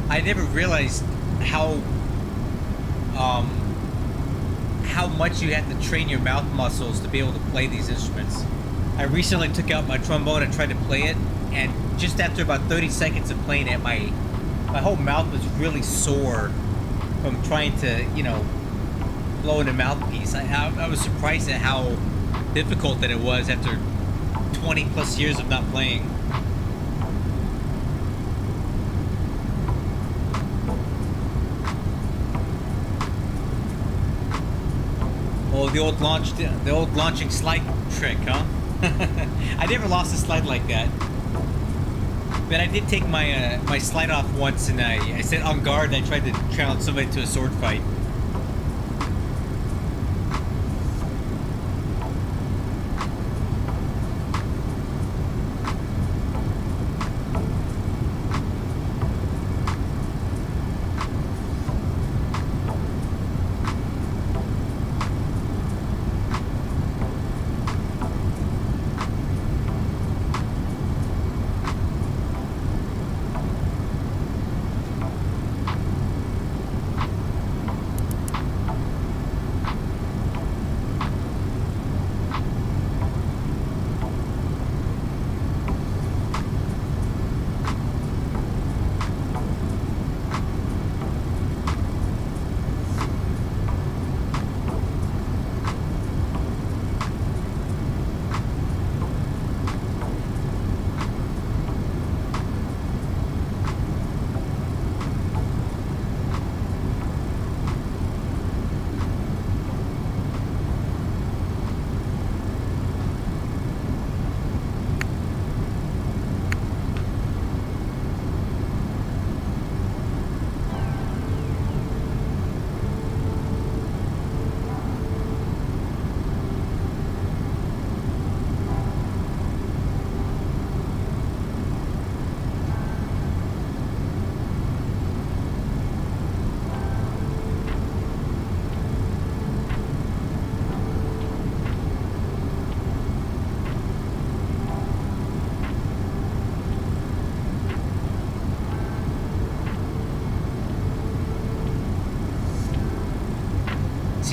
I never realized how much you have to train your mouth muscles to be able to play these instruments. I recently took out my trombone and tried to play it, and just after about 30 seconds of playing it, my whole mouth was really sore from trying to, you know, blow in a mouthpiece. I was surprised at how difficult that it was after 20 plus years of not playing. Oh, the old launching slide trick, huh? I never lost a slide like that. But I did take my my slide off once, and I said on guard. I tried to challenge somebody to a sword fight.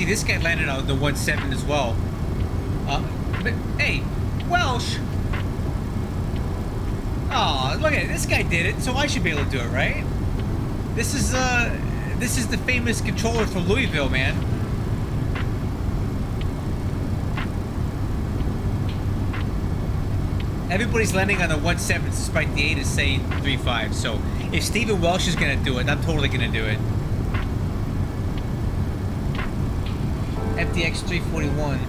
see this guy landed on the 1-7 as well. But hey, Welsh. Oh, look at it. This guy did it, so I should be able to do it, right? This is the famous controller from Louisville, man. Everybody's landing on the 1-7 despite the 8 is saying 3-5. So if Stephen Welsh is gonna do it, I'm totally gonna do it. FDX 341.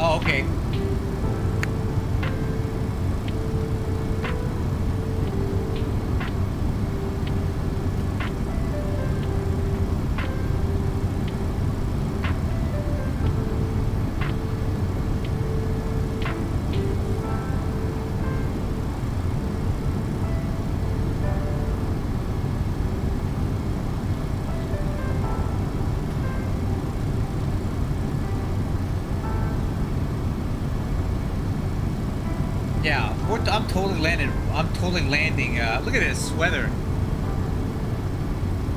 Oh, okay. Yeah, I'm totally landing. I'm totally landing. Look at this weather.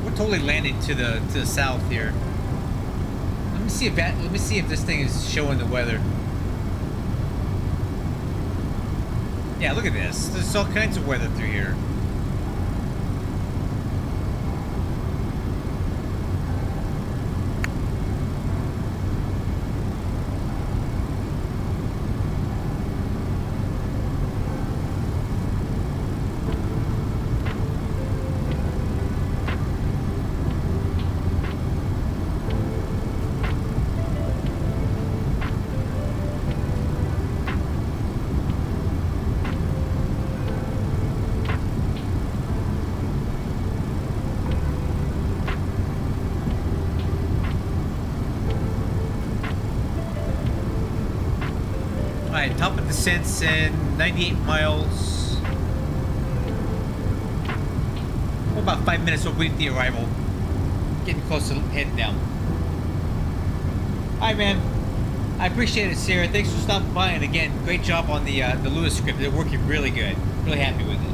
We're totally landing to the south here. Let me see if this thing is showing the weather. Yeah, look at this. There's all kinds of weather through here. Alright, top of descents in 98 miles. Well, about 5 minutes we'll wait the arrival. Getting close to heading down. Alright, man. I appreciate it, Sarah. Thanks for stopping by, and again, great job on the Lewis script. They're working really good. Really happy with it.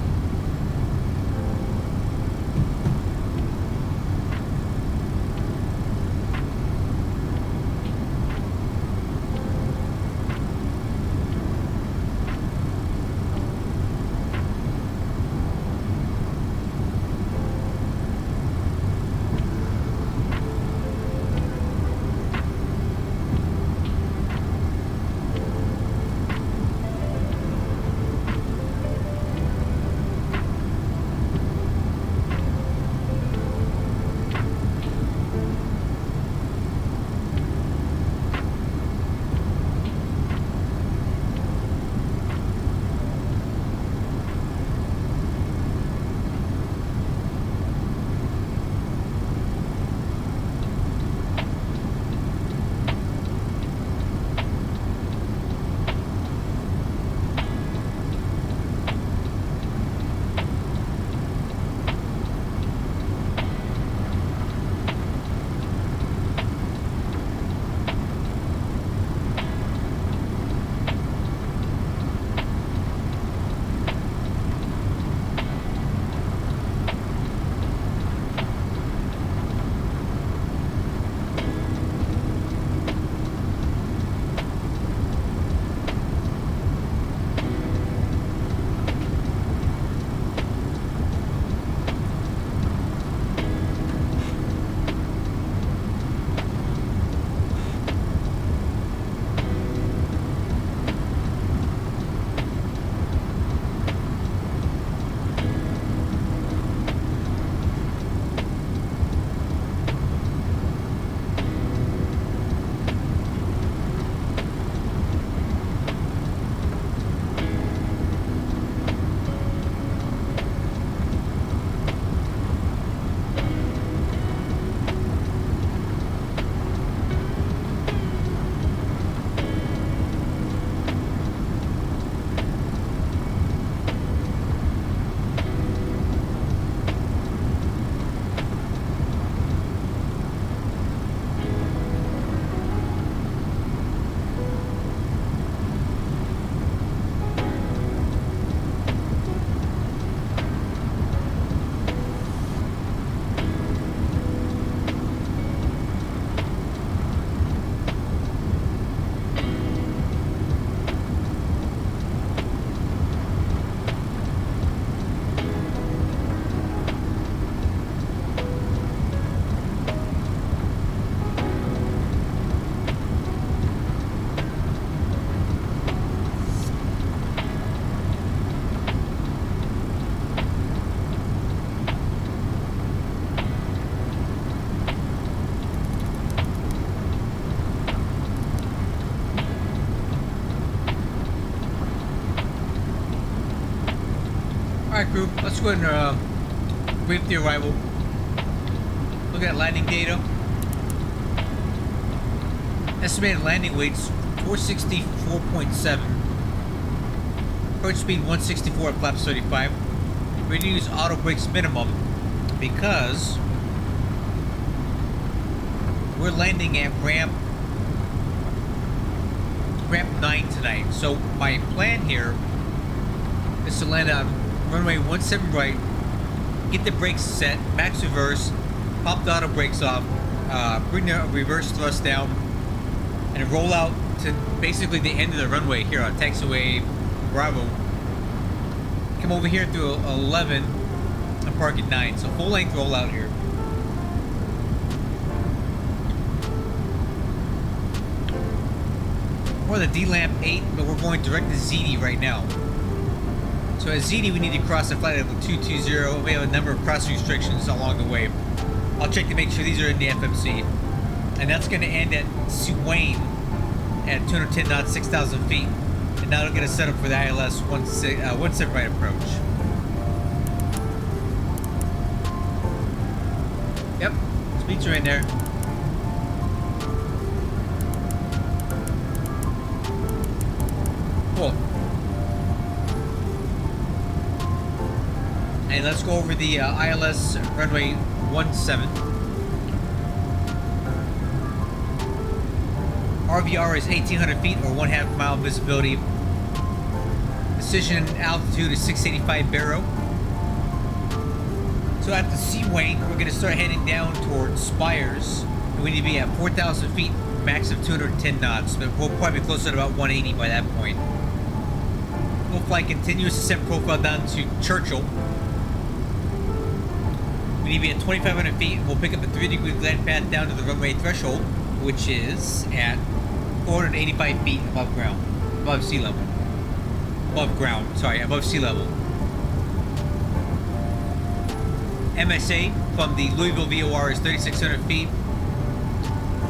Alright, crew, let's go ahead and brief the arrival. Look at landing data. Estimated landing weights 464.7. Approach speed 164 at flaps 35. We're going to use auto brakes minimum because we're landing at ramp 9 tonight. So my plan here is to land on runway 17 right, get the brakes set, max reverse, pop the auto brakes off, bring the reverse thrust down, and roll out to basically the end of the runway here on taxiway Bravo. Come over here through 11 and park at 9. So full length roll out here. We're the D-Lamp 8, but we're going direct to ZD right now. So at ZD we need to cross the flight level 220. We have a number of crossing restrictions along the way. I'll check to make sure these are in the FMC. And that's going to end at Swain at 210 knots, 6,000 feet. And that'll get us set up for the ILS 17 right approach. Yep, speeds are in there. Cool. And let's go over the ILS runway 17. RVR is 1,800 feet or 1/2 mile visibility. Decision altitude is 685 baro. So at the Seawain, we're going to start heading down towards Spires. And we need to be at 4,000 feet, max of 210 knots. But we'll probably be closer to about 180 by that point. We'll fly continuous ascent profile down to Churchill. We need to be at 2,500 feet. We'll pick up a 3-degree glide path down to the runway threshold, which is at 485 feet above ground, above sea level. Above sea level. MSA from the Louisville VOR is 3,600 feet.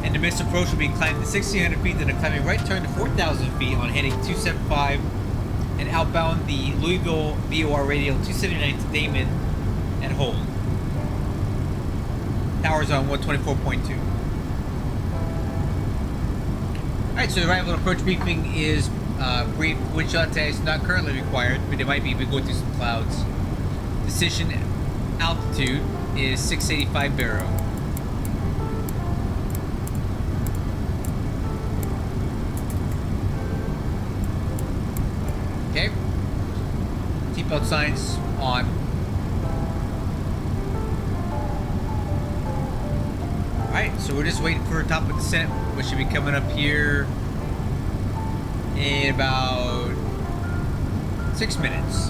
And the missed approach will be climbing to 1,600 feet, then a climbing right turn to 4,000 feet on heading 275. And outbound the Louisville VOR radial 279 to Damon and hold. Towers on 124.2. Alright, so the arrival and approach briefing is brief. Wind tag is not currently required, but it might be if we go through some clouds. Decision altitude is 685 baro. Okay. Seatbelt signs on. Alright, so we're just waiting for a top of descent, which should be coming up here in about 6 minutes.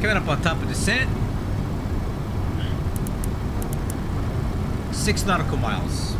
Coming up on top of descent. 6 nautical miles.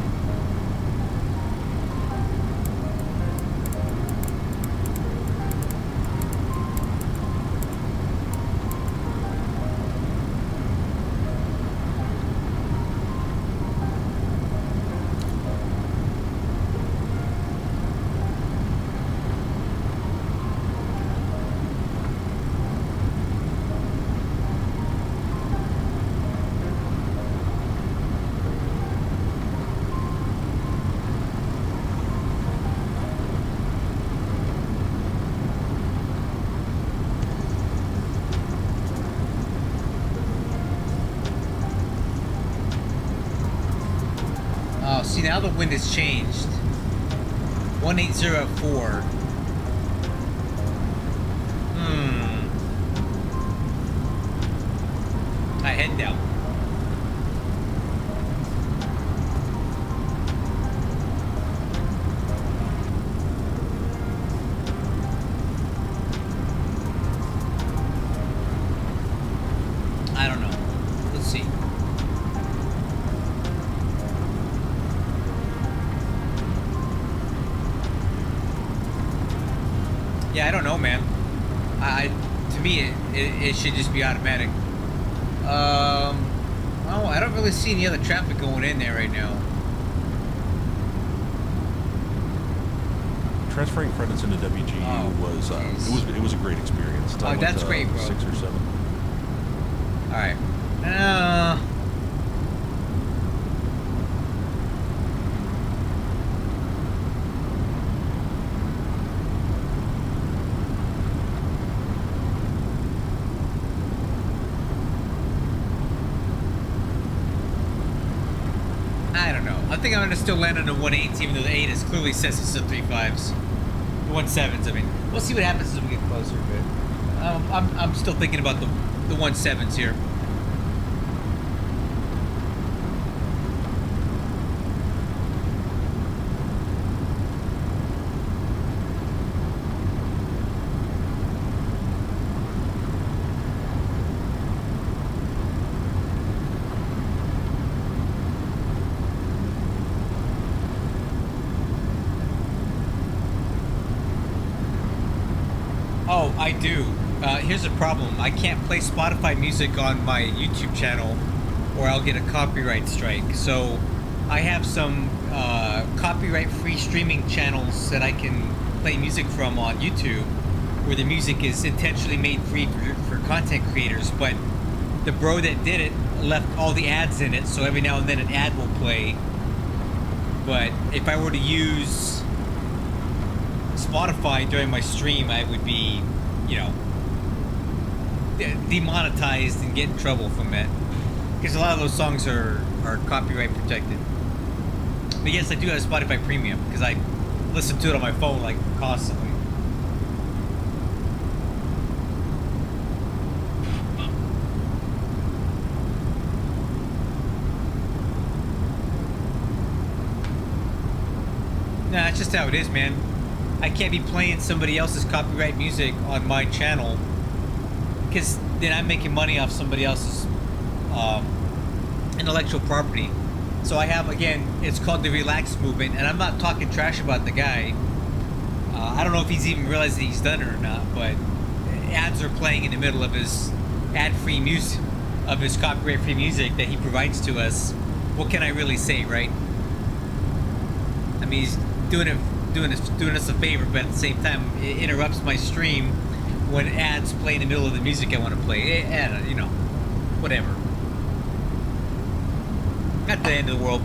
Oh, see, now the wind has changed. 1804. Alright, head down. I don't know. Let's see. Yeah, I don't know, man. To me, it should just be automatic. Well, I don't really see any other traffic going in there right now. Transferring credits into WGU it was a great experience. Oh, that's great, bro. 6 or 7. All right. I don't know. I think I'm gonna still land on the 1.8s, even though the 8 is clearly says it's the 3.5s. The 1.7s. I mean, we'll see what happens as we get closer. But I'm still thinking about the 1.7s here. Oh, I do. Here's a problem. I can't play Spotify music on my YouTube channel or I'll get a copyright strike. So I have some copyright-free streaming channels that I can play music from on YouTube where the music is intentionally made free for content creators, but the bro that did it left all the ads in it, so every now and then an ad will play. But if I were to use Spotify during my stream, I would be, you know, demonetized and get in trouble from it, because a lot of those songs are copyright protected. But yes, I do have Spotify Premium because I listen to it on my phone like constantly. Nah, it's just how it is, man. I can't be playing somebody else's copyright music on my channel because then I'm making money off somebody else's intellectual property. So I have, again, it's called the Relax Movement, and I'm not talking trash about the guy. I don't know if he's even realized that he's done it or not, but ads are playing in the middle of his ad-free music, of his copyright-free music that he provides to us. What can I really say, right? I mean, he's doing us a favor, but at the same time, it interrupts my stream when ads play in the middle of the music I want to play. You know, whatever. Not the end of the world.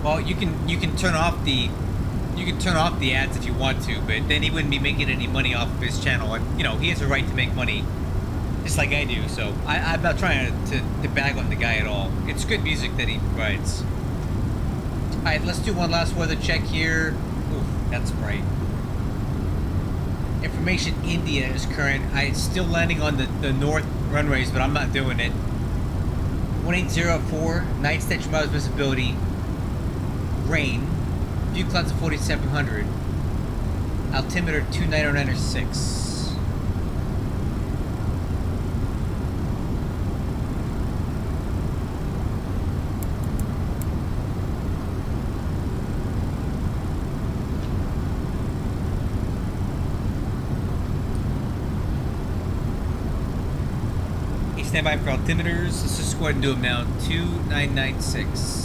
Well, you can turn off the ads if you want to, but then he wouldn't be making any money off of his channel, and you know he has a right to make money, just like I do. So I'm not trying to bag on the guy at all. It's good music that he provides. All right, let's do one last weather check here. Oof, that's bright. Information India is current. It's still landing on the north runways, but I'm not doing it. 1804, 9 statute miles visibility. Rain. View clouds of 4700. Altimeter 2909.6. Stand by for altimeters. Let's just go ahead and do them now. 2996.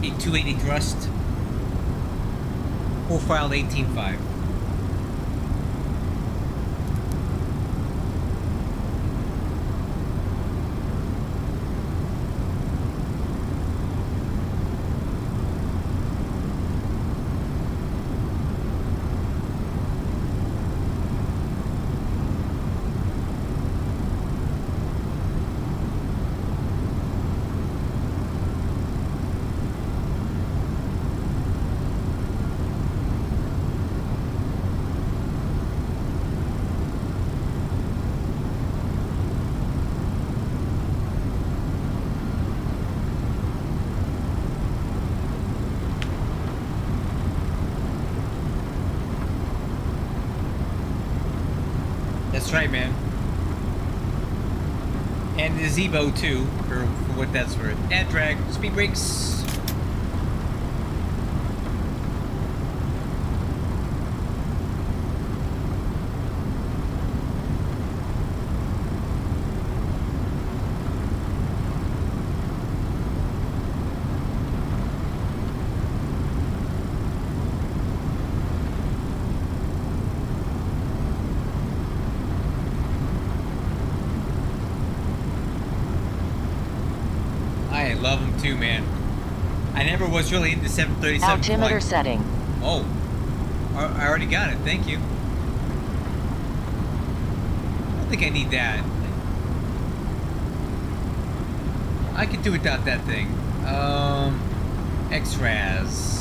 A 280 thrust. Profiled 18.5. That's right, man. And the Zebo too, for what that's worth. Ad drag, speed brakes. I love them too, man. I never was really into 737. Altimeter setting. Oh, I already got it. Thank you. I don't think I need that. I could do without that thing. X-Raz.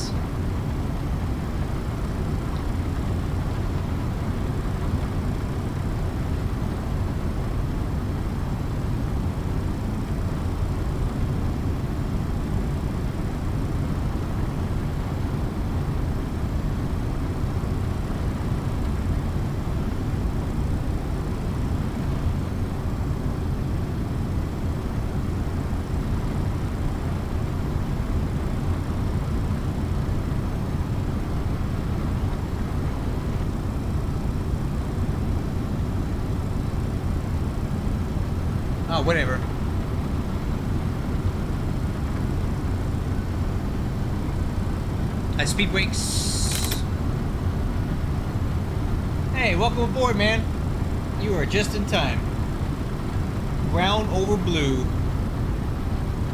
Oh, whatever. Speed brakes. Hey, welcome aboard, man. You are just in time. Brown over blue.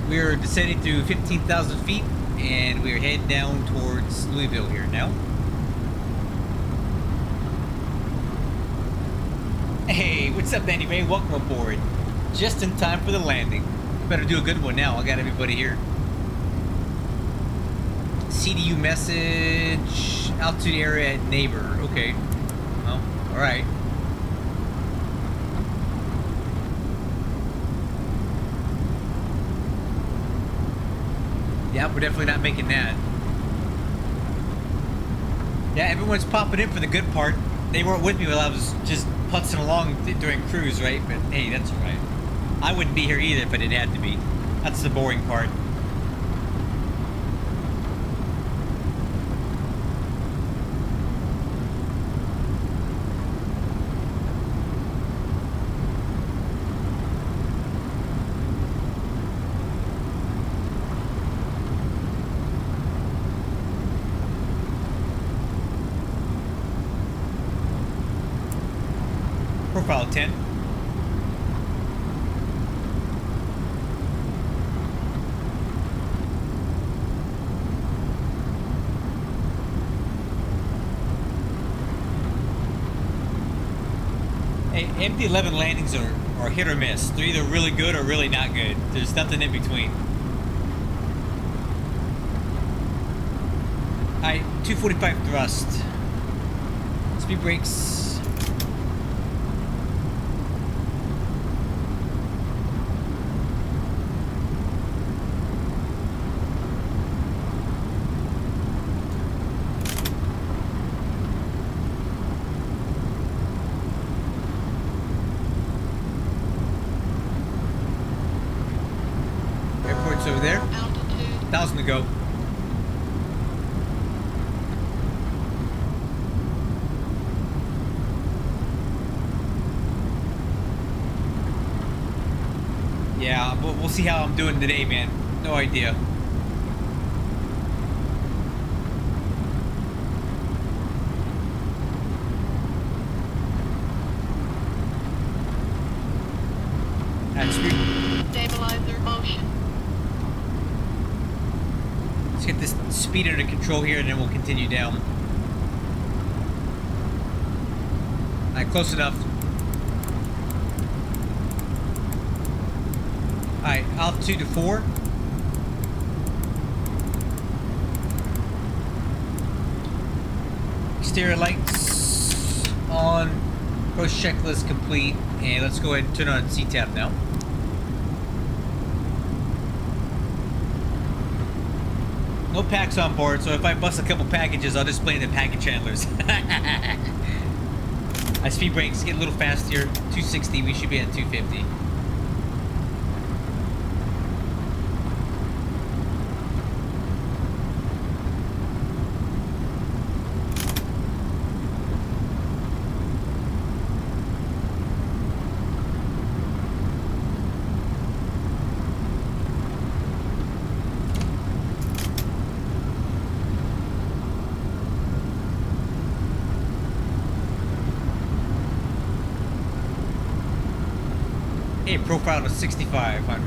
We are descending to 15,000 feet, and we are heading down towards Louisville here now. Hey, what's up, Danny Ray? Welcome aboard. Just in time for the landing. Better do a good one now. I got everybody here. CDU message. Altitude area at neighbor. Okay. Well, alright. Yeah, we're definitely not making that. Yeah, everyone's popping in for the good part. They weren't with me while I was just putzing along during cruise, right? But hey, that's alright. I wouldn't be here either if I didn't have to be. That's the boring part. profile of 10. Hey, MD-11 landings are hit or miss. They're either really good or really not good. There's nothing in between. Alright, 245 thrust. Speed brakes. Airport's over there. Altitude. 1,000 to go. Yeah, we'll see how I'm doing today, man. No idea. That's Stabilizer motion. Let's get this speed under control here, and then we'll continue down. Alright, close enough. Alright, altitude to 4. Exterior lights on. Approach checklist complete. And let's go ahead and turn on CTAP now. No packs on board, so if I bust a couple packages, I'll just blame the package handlers. My speed brakes get a little faster. 260, we should be at 250. Hey, profile to 6,500.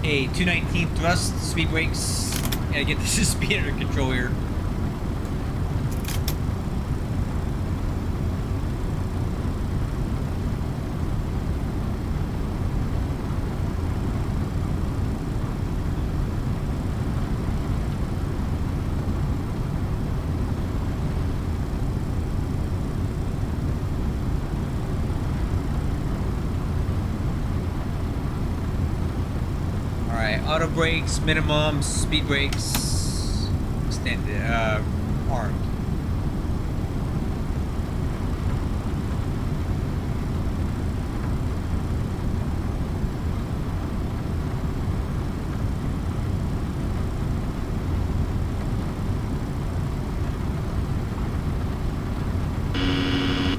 Hey, 219 thrust, speed brakes. Gotta get this speed under control here. Auto brakes, minimum, speed brakes, extended, armed.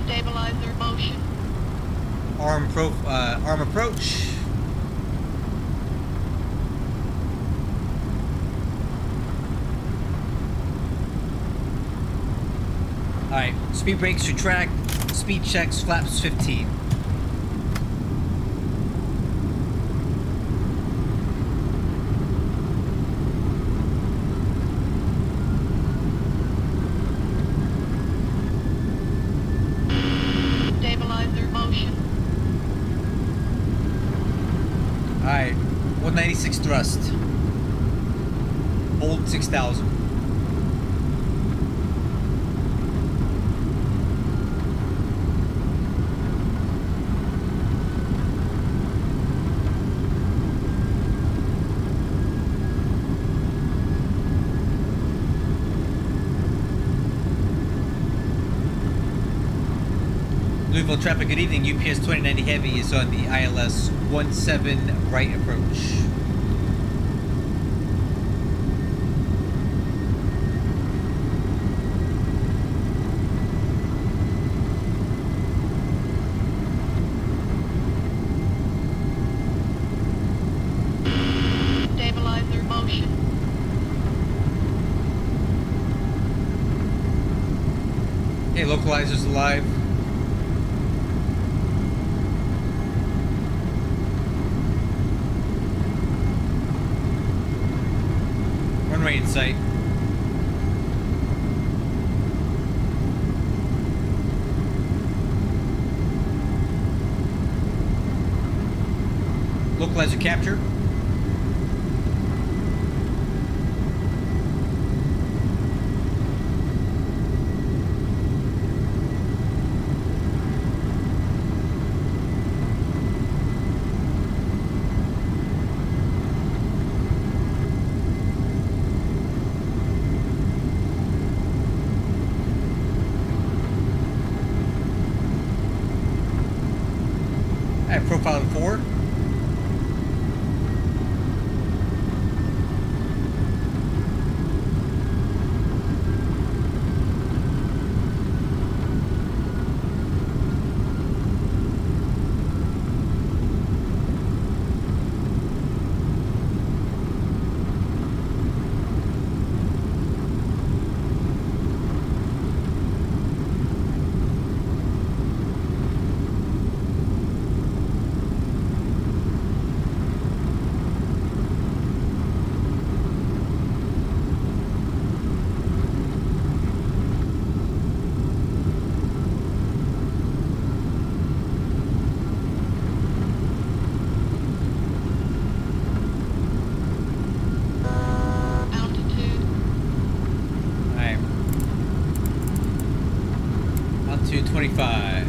Stabilizer motion. Arm approach. Alright, speed brakes retract, speed checks, flaps 15. Stabilizer motion. Alright, 196 thrust. Hold 6,000. Louisville traffic, good evening. UPS 2090 Heavy is on the ILS 17 right approach. localizer's alive. Runway in sight. Localizer capture. Alright, profile in 4. Altitude. Alright. Altitude 25.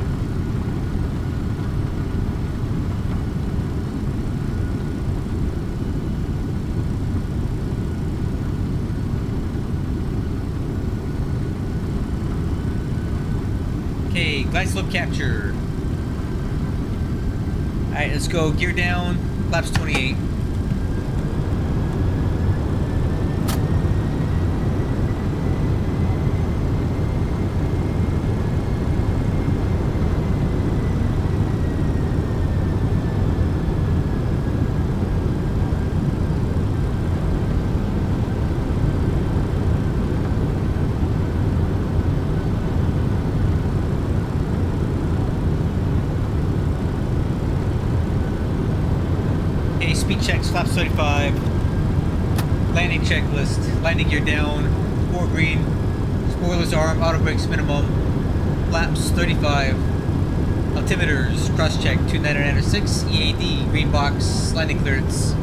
Okay, glide slope capture. Alright, let's go gear down, flaps 28. Okay, speed checks, flaps 35. Landing checklist, landing gear down, 4 green, spoilers arm, auto brakes minimum, flaps 35. Altimeters, cross check, 2996, EAD, green box, landing clearance,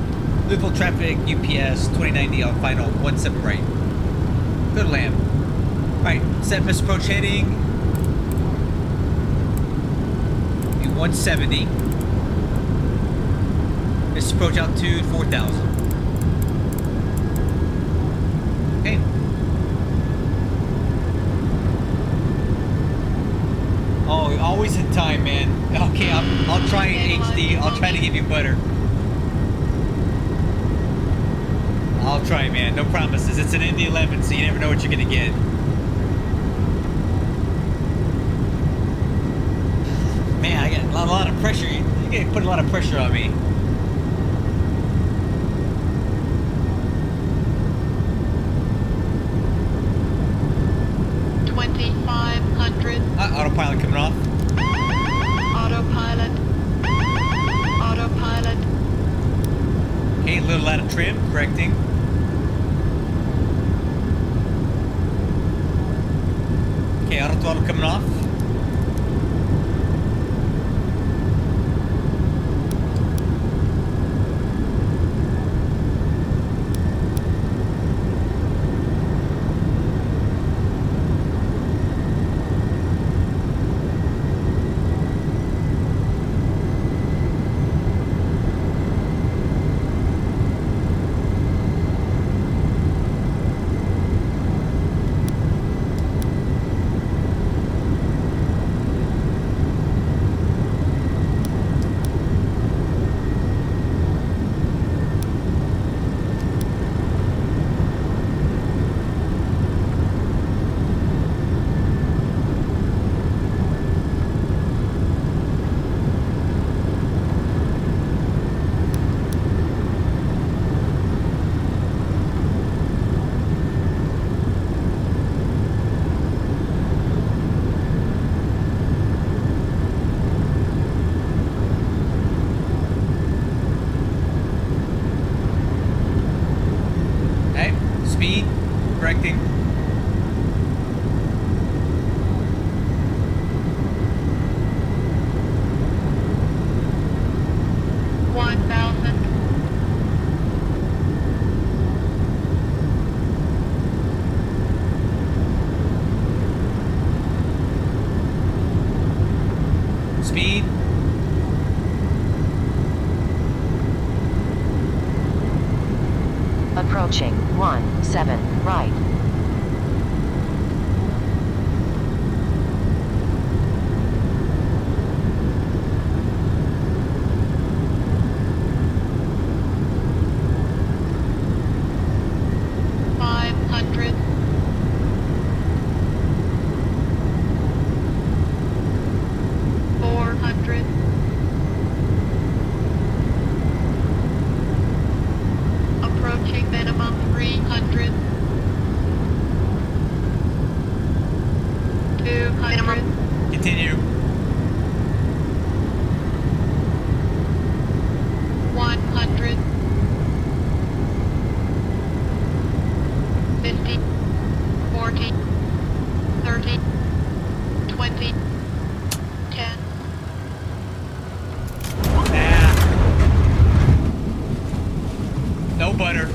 Louisville traffic, UPS, 2090 on final, 17 right. Go to land. Alright, set miss approach heading, be 170. Miss approach altitude, 4,000. Okay. Oh, always in time, man. Okay, I'll try in HD. I'll try to give you butter. I'll try, man. No promises. It's an MD-11, so you never know what you're gonna get. Man, I got a lot of pressure. You gotta put a lot of pressure on me. Autopilot coming off. Autopilot. Autopilot. Okay, a little out of trim, correcting. Okay, auto throttle coming off. approaching 17 right. Approaching minimum 300. 200. Continue. 100. 50. 40. 30. 20. 10. Nah. No butter.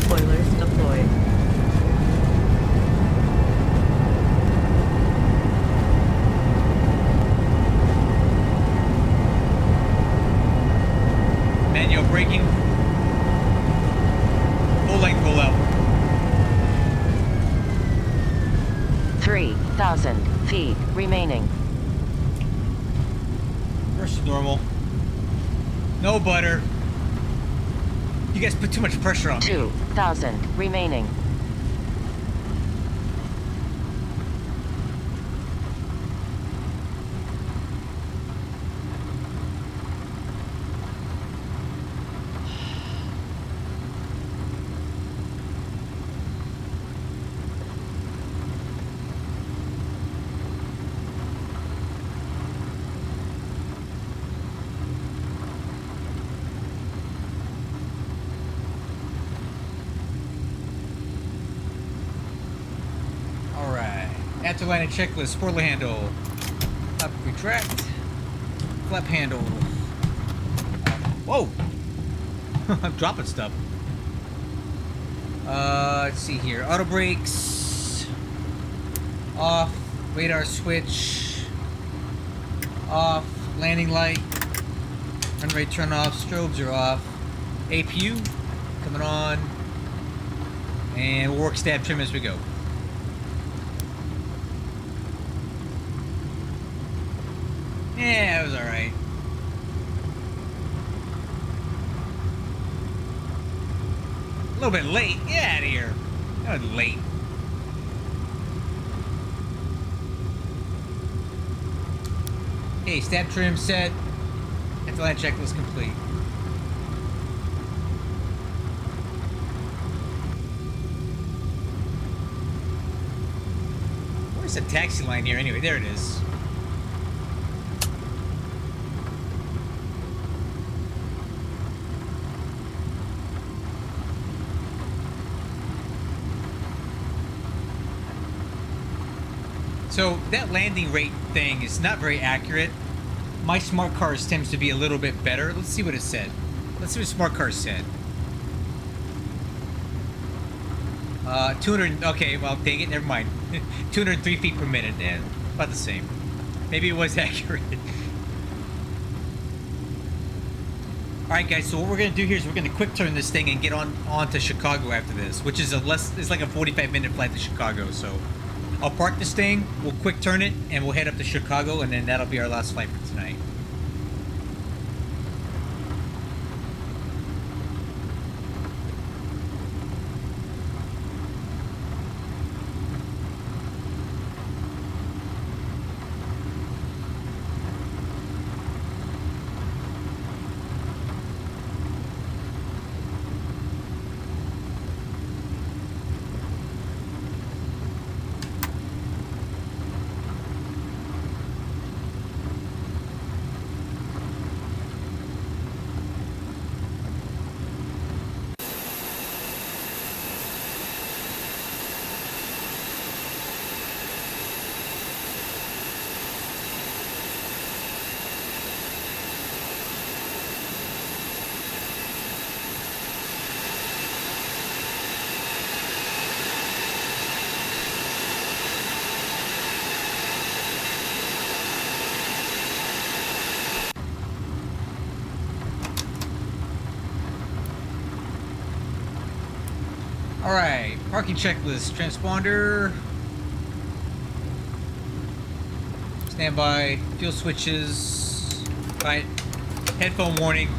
Spoilers deployed. Manual braking. Full length, full out. 3,000 feet remaining. Versus normal. No butter. You guys put too much pressure on me. 2,000 remaining. Alright. After landing checklist, spoiler handle. Up retract. Flap handle. Whoa! I'm dropping stuff. Let's see here. Auto brakes. Off. Radar switch. Off. Landing light. Run rate turn off. Strobes are off. APU coming on. And we'll work stab trim as we go. Yeah, it was alright. A little bit late. Get out of here. That was late. Okay, stab trim set. After land checklist complete. Where's the taxi line here anyway? There it is. So that landing rate thing is not very accurate. My smart cars tends to be a little bit better. Let's see what it said. Let's see what smart cars said. 200. Okay, well, dang it, never mind. 203 feet per minute, and about the same. Maybe it was accurate. All right, guys. So what we're gonna do here is we're gonna quick turn this thing and get on to Chicago after this, which is it's like a 45-minute flight to Chicago. So I'll park this thing, we'll quick turn it, and we'll head up to Chicago, and then that'll be our last flight for tonight. Alright, parking checklist. Transponder. Standby. Fuel switches. Alright. Headphone warning.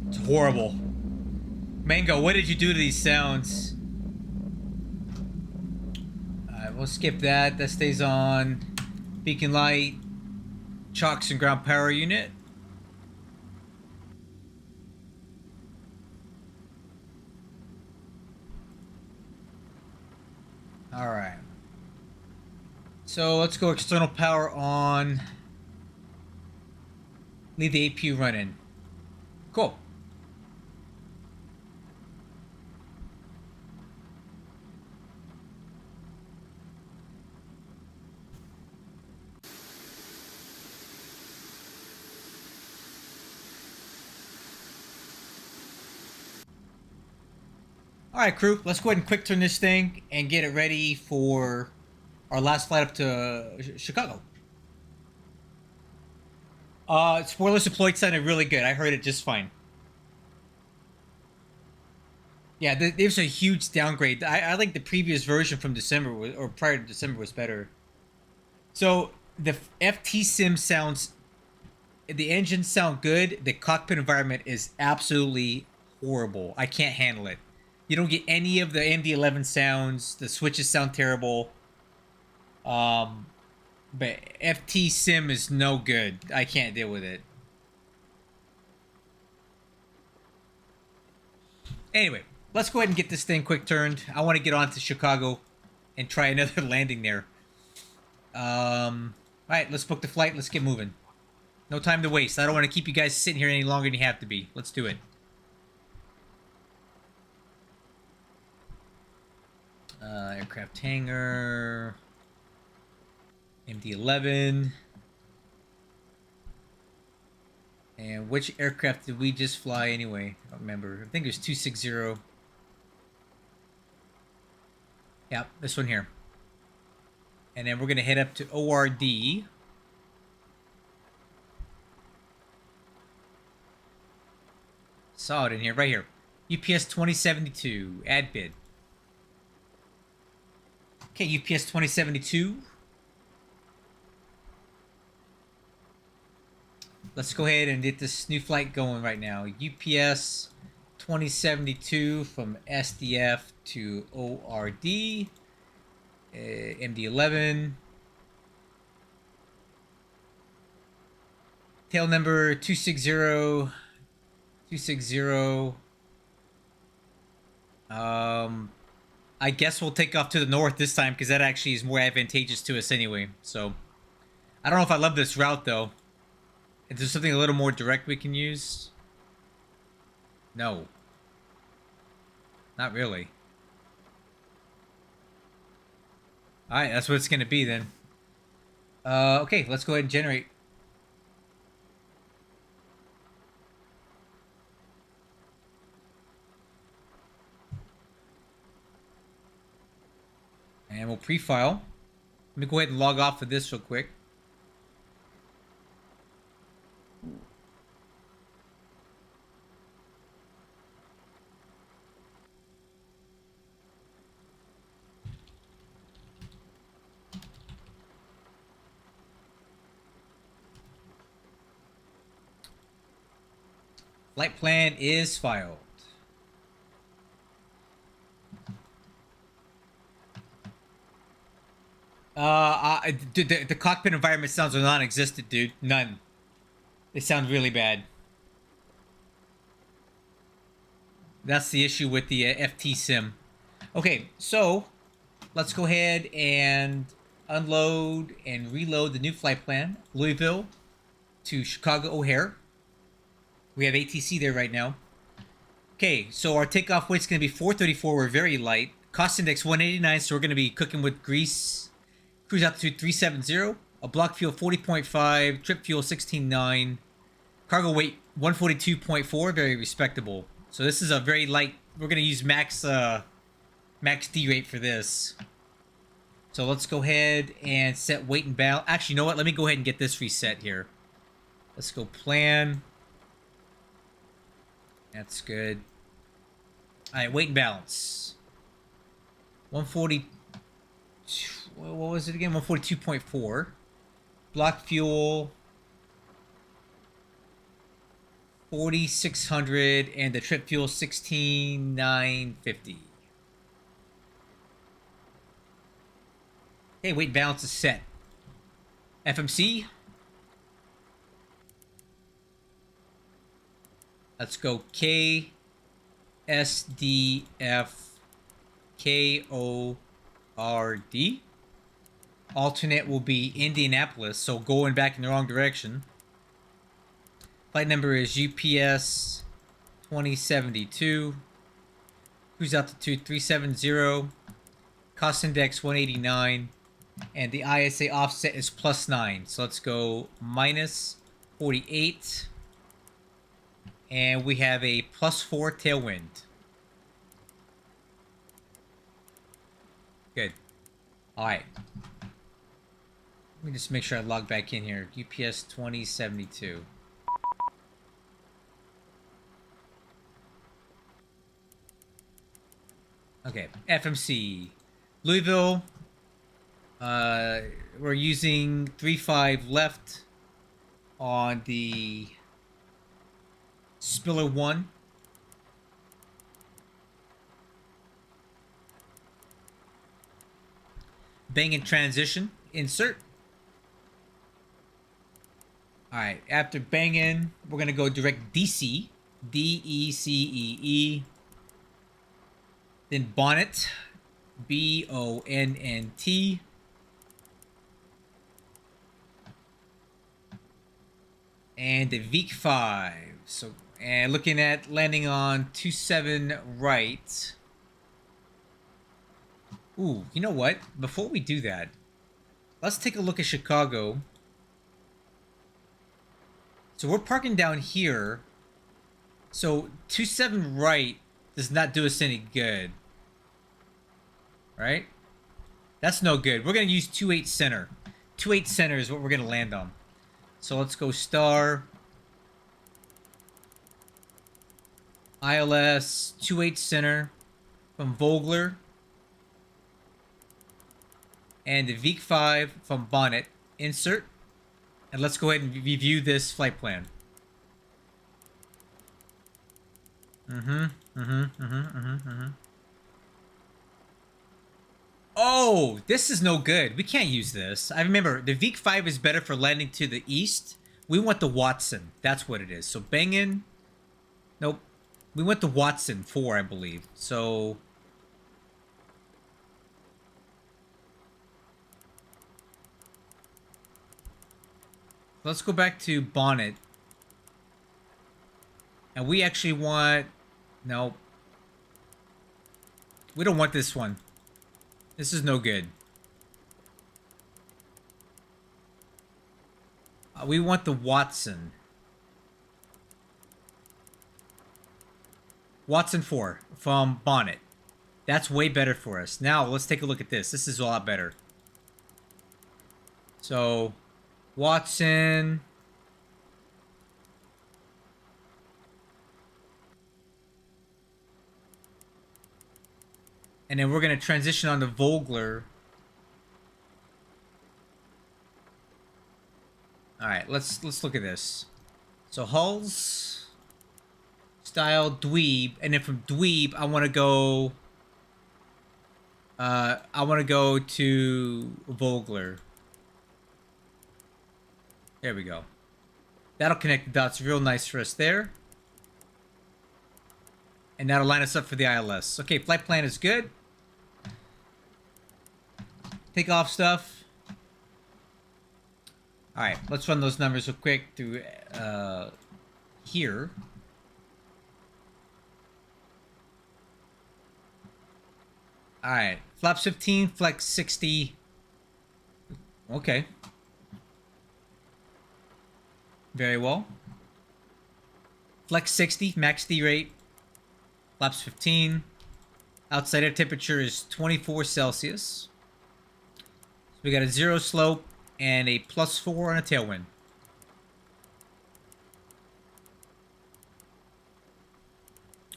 It's horrible. Mango, what did you do to these sounds? Alright, we'll skip that. That stays on. Beacon light. Chocks and ground power unit. Alright. So let's go external power on. Leave the APU running. Cool. Alright, crew, let's go ahead and quick turn this thing and get it ready for our last flight up to Chicago. Spoilers deployed sounded really good. I heard it just fine. Yeah, there's a huge downgrade. I think the previous version from December, or prior to December, was better. So, the FT sim sounds... The engines sound good. The cockpit environment is absolutely horrible. I can't handle it. You don't get any of the MD-11 sounds. The switches sound terrible. But FT Sim is no good. I can't deal with it. Anyway, let's go ahead and get this thing quick turned. I want to get on to Chicago and try another landing there. Alright, let's book the flight. Let's get moving. No time to waste. I don't want to keep you guys sitting here any longer than you have to be. Let's do it. Aircraft hangar, MD-11, and which aircraft did we just fly anyway? I don't remember. I think it was 260. Yeah, this one here. And then we're gonna head up to ORD. Saw it in here, right here. UPS 2072, add bid. Okay, UPS 2072. Let's go ahead and get this new flight going right now. UPS 2072 from SDF to ORD. MD-11. Tail number 260. 260. I guess we'll take off to the north this time because that actually is more advantageous to us anyway. So, I don't know if I love this route though. Is there something a little more direct we can use? No. Not really. Alright, that's what it's going to be then. Okay, let's go ahead and generate. And we'll pre-file. Let me go ahead and log off of this real quick. Flight plan is filed. The cockpit environment sounds are non-existent, dude. None. They sound really bad. That's the issue with the FT Sim. Okay, so let's go ahead and unload and reload the new flight plan. Louisville to Chicago O'Hare. We have ATC there right now. Okay, so our takeoff weight's going to be 434. We're very light. Cost index 189, so we're going to be cooking with grease. Cruise altitude 370. A block fuel 40.5. Trip fuel 16.9. Cargo weight 142.4. Very respectable. So this is a very light. We're going to use max D rate for this. So let's go ahead and set weight and balance. Actually, you know what? Let me go ahead and get this reset here. Let's go plan. That's good. All right, weight and balance. 140. What was it again? 142.4. Block fuel. 4,600, and the trip fuel 16,950. Okay, weight balance is set. FMC. Let's go K SDF KORD. Alternate will be Indianapolis, so going back in the wrong direction. Flight number is UPS 2072. Cruise altitude 370. Cost index 189. And the ISA offset is +9. So let's go -48. And we have a +4 tailwind. Good. Alright. Let me just make sure I log back in here. UPS 2072. Okay, FMC. Louisville. We're using 3.5 left on the Spiller 1. Bang in transition. Insert. Alright, after banging, we're going to go direct DC. DECEE. Then bonnet. BONNT. And the VEEC 5. So, and looking at landing on 27 right. Ooh, you know what? Before we do that, let's take a look at Chicago. So we're parking down here. So 27 right does not do us any good. Right? That's no good. We're going to use 28 center. 28 center is what we're going to land on. So let's go star. ILS 28 center from Vogler. And the VEEC 5 from Bonnet. Insert. And let's go ahead and review this flight plan. Oh, this is no good. We can't use this. I remember the VEEC 5 is better for landing to the east. We want the Watson. That's what it is. So bang in. Nope. We went to Watson 4, I believe. So let's go back to Bonnet. And we actually want... No. We don't want this one. This is no good. We want the Watson. Watson 4 from Bonnet. That's way better for us. Now, let's take a look at this. This is a lot better. So, Watson... And then we're going to transition on to Vogler. Alright, let's look at this. So hulls, style, dweeb, and then from dweeb I want to go to Vogler. There we go. That'll connect the dots real nice for us there. And that'll line us up for the ILS. Okay, flight plan is good. Take off stuff. Alright, let's run those numbers real quick through here. Alright, flaps 15, flex 60. Okay. Very well. Flex 60, max D rate. Flaps 15. Outside air temperature is 24 Celsius. So we got a 0 slope and a +4 on a tailwind.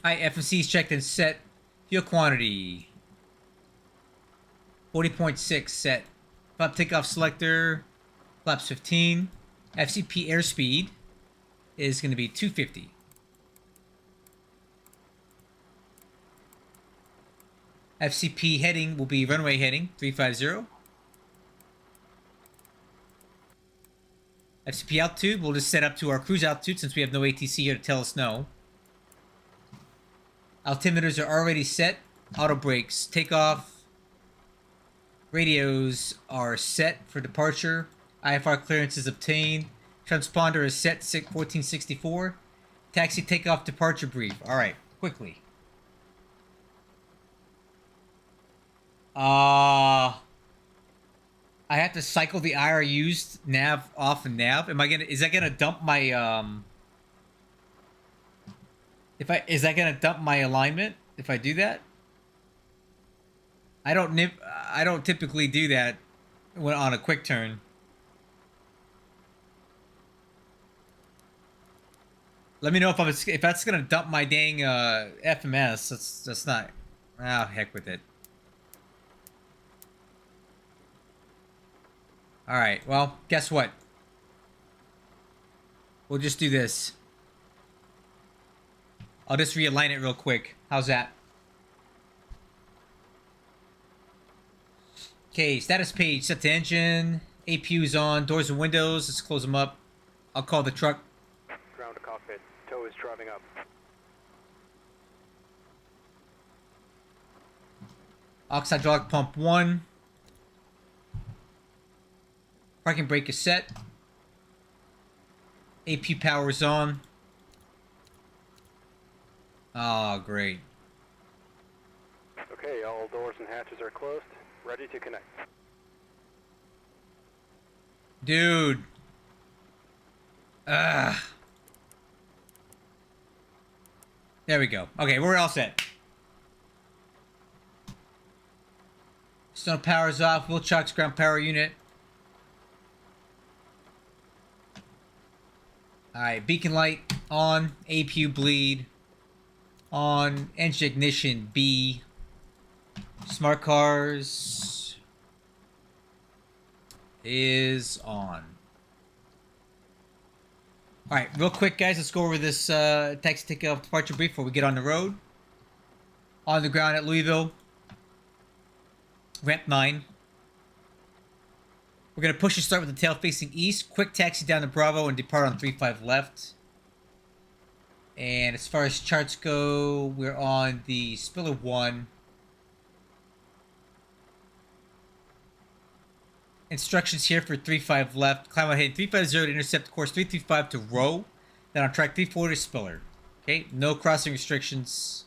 Alright, FMC is checked and set. Fuel quantity. 40.6 set. Flap takeoff selector. Flaps 15. FCP airspeed is going to be 250. FCP heading will be runway heading 350. FCP altitude, we'll just set up to our cruise altitude since we have no ATC here to tell us no. Altimeters are already set. Auto brakes, takeoff. Radios are set for departure. IFR clearance is obtained. Transponder is set 1464. Taxi takeoff departure brief. Alright, quickly. I have to cycle the IRUs nav off and nav. Is that gonna dump my is that gonna dump my alignment if I do that? I don't typically do that when on a quick turn. Let me know if that's gonna dump my dang FMS. That's not. Ah, heck with it. All right. Well, guess what? We'll just do this. I'll just realign it real quick. How's that? Okay, status page. Set to engine. APU's on. Doors and windows. Let's close them up. I'll call the truck. Ground to cockpit. Tow is driving up. Aux hydraulic pump 1. Parking brake is set. AP power is on. Oh, great. Okay, all doors and hatches are closed. Ready to connect. Dude. Ugh. There we go. Okay, we're all set. Stone power's off. Wheel chocks, ground power unit. Alright, beacon light on. APU bleed on. Engine ignition B. Smart cars is on. Alright, real quick guys, let's go over this taxi takeoff departure brief before we get on the road. On the ground at Louisville. Ramp 9. We're going to push and start with the tail facing east. Quick taxi down to Bravo and depart on 35 left. And as far as charts go, we're on the Spiller 1. Instructions here for 35 left. Climb out heading 350 to intercept course 335 to row. Then on track 340 to Spiller. Okay, no crossing restrictions.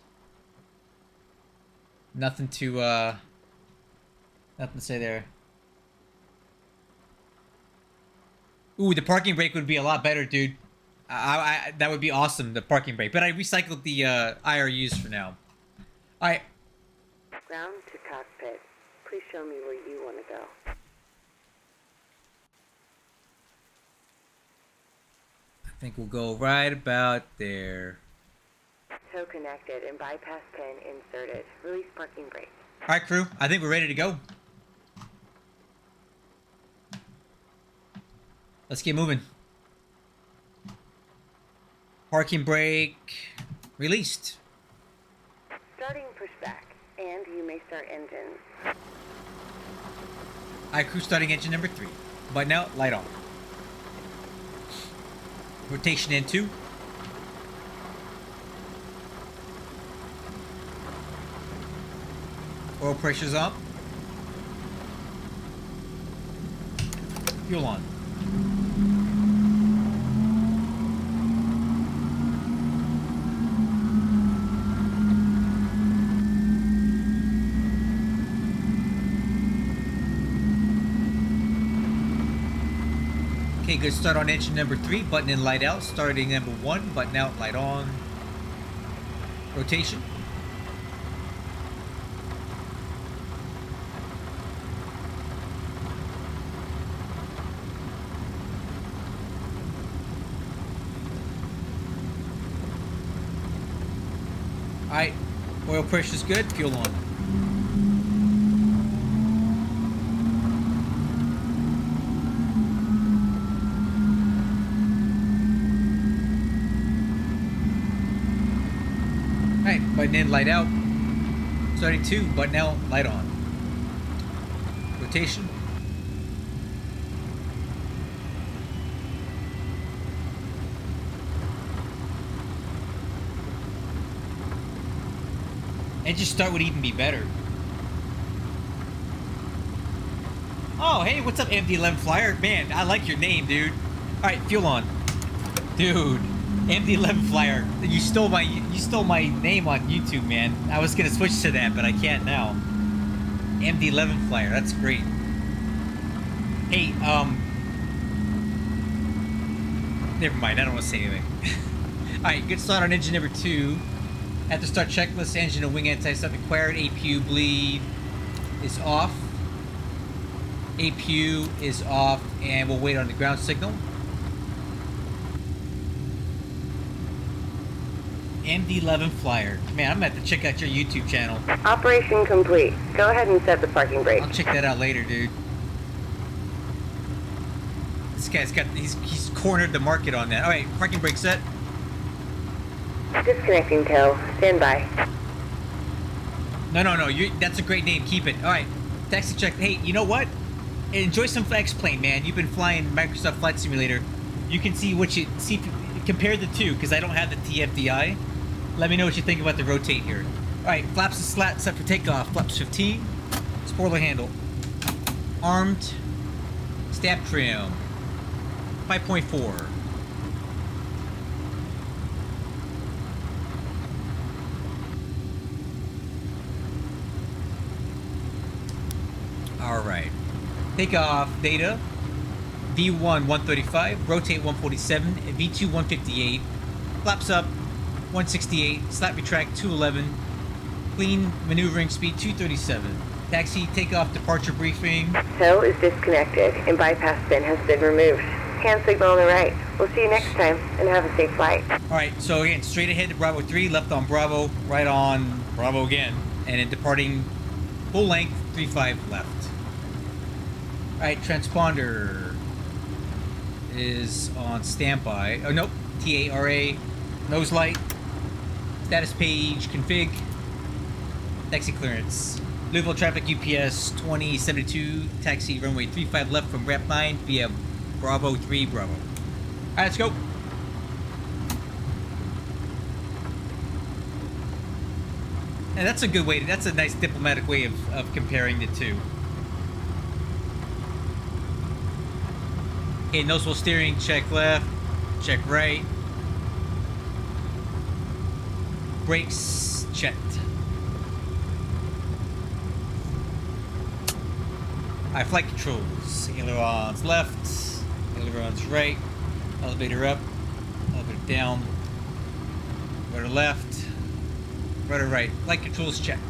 Nothing to say there. Ooh, the parking brake would be a lot better, dude. That would be awesome, the parking brake. But I recycled the IRUs for now. Alright. Ground to cockpit. Please show me where you want to go. I think we'll go right about there. Tow connected and bypass pin inserted. Release parking brake. Alright, crew. I think we're ready to go. Let's get moving. Parking brake released. Starting pushback, and you may start engines. Alright, crew, starting engine number 3. Button out, light on. Rotation N2. Oil pressure's up. Fuel on. Okay, good start on engine number 3, button in, light out. Starting number 1, button out, light on. Rotation. Alright, oil pressure's good, fuel on. Alright, button in, light out. Starting 2, button out, light on. Rotation. Engine start would even be better. Oh, hey, what's up, MD-11 Flyer? Man, I like your name, dude. Alright, fuel on. Dude, MD-11 Flyer. You stole my name on YouTube, man. I was gonna switch to that, but I can't now. MD-11 Flyer, that's great. Hey, never mind, I don't want to say anything. Alright, good start on engine number 2. At the start checklist, engine and wing anti-stuff required. APU bleed is off. APU is off, and we'll wait on the ground signal. MD-11 Flyer. Man, I'm gonna have to check out your YouTube channel. Operation complete. Go ahead and set the parking brake. I'll check that out later, dude. This guy's got, he's cornered the market on that. Alright, parking brake set. Disconnecting tow. Stand by. No, that's a great name. Keep it. Alright, taxi check. Hey, you know what? Enjoy some X-Plane, man. You've been flying Microsoft Flight Simulator. You can see what you see. Compare the two, because I don't have the TFDI. Let me know what you think about the rotate here. Alright, flaps and slat set for takeoff. Flaps 15. Spoiler handle. Armed. Stab trim. 5.4. Alright. Takeoff data. V1 135, rotate 147, V2 158, flaps up 168, slat retract 211, clean maneuvering speed 237. Taxi takeoff departure briefing. Tow is disconnected and bypass pin has been removed. Hand signal on the right. We'll see you next time and have a safe flight. Alright, so again, straight ahead to Bravo 3, left on Bravo, right on Bravo again, and then departing full length 35 left. Alright, transponder is on standby. Oh, nope. TARA. Nose light. Status page. Config. Taxi clearance. Louisville traffic UPS 2072. Taxi runway 35 left from Rep 9 via Bravo 3 Bravo. Alright, let's go. And that's a good way. That's a nice diplomatic way of comparing the two. Okay, nose wheel steering, check left, check right. Brakes, checked. Alright, flight controls. Ailerons left, ailerons right, elevator up, elevator down, rudder left, rudder right. Flight controls checked.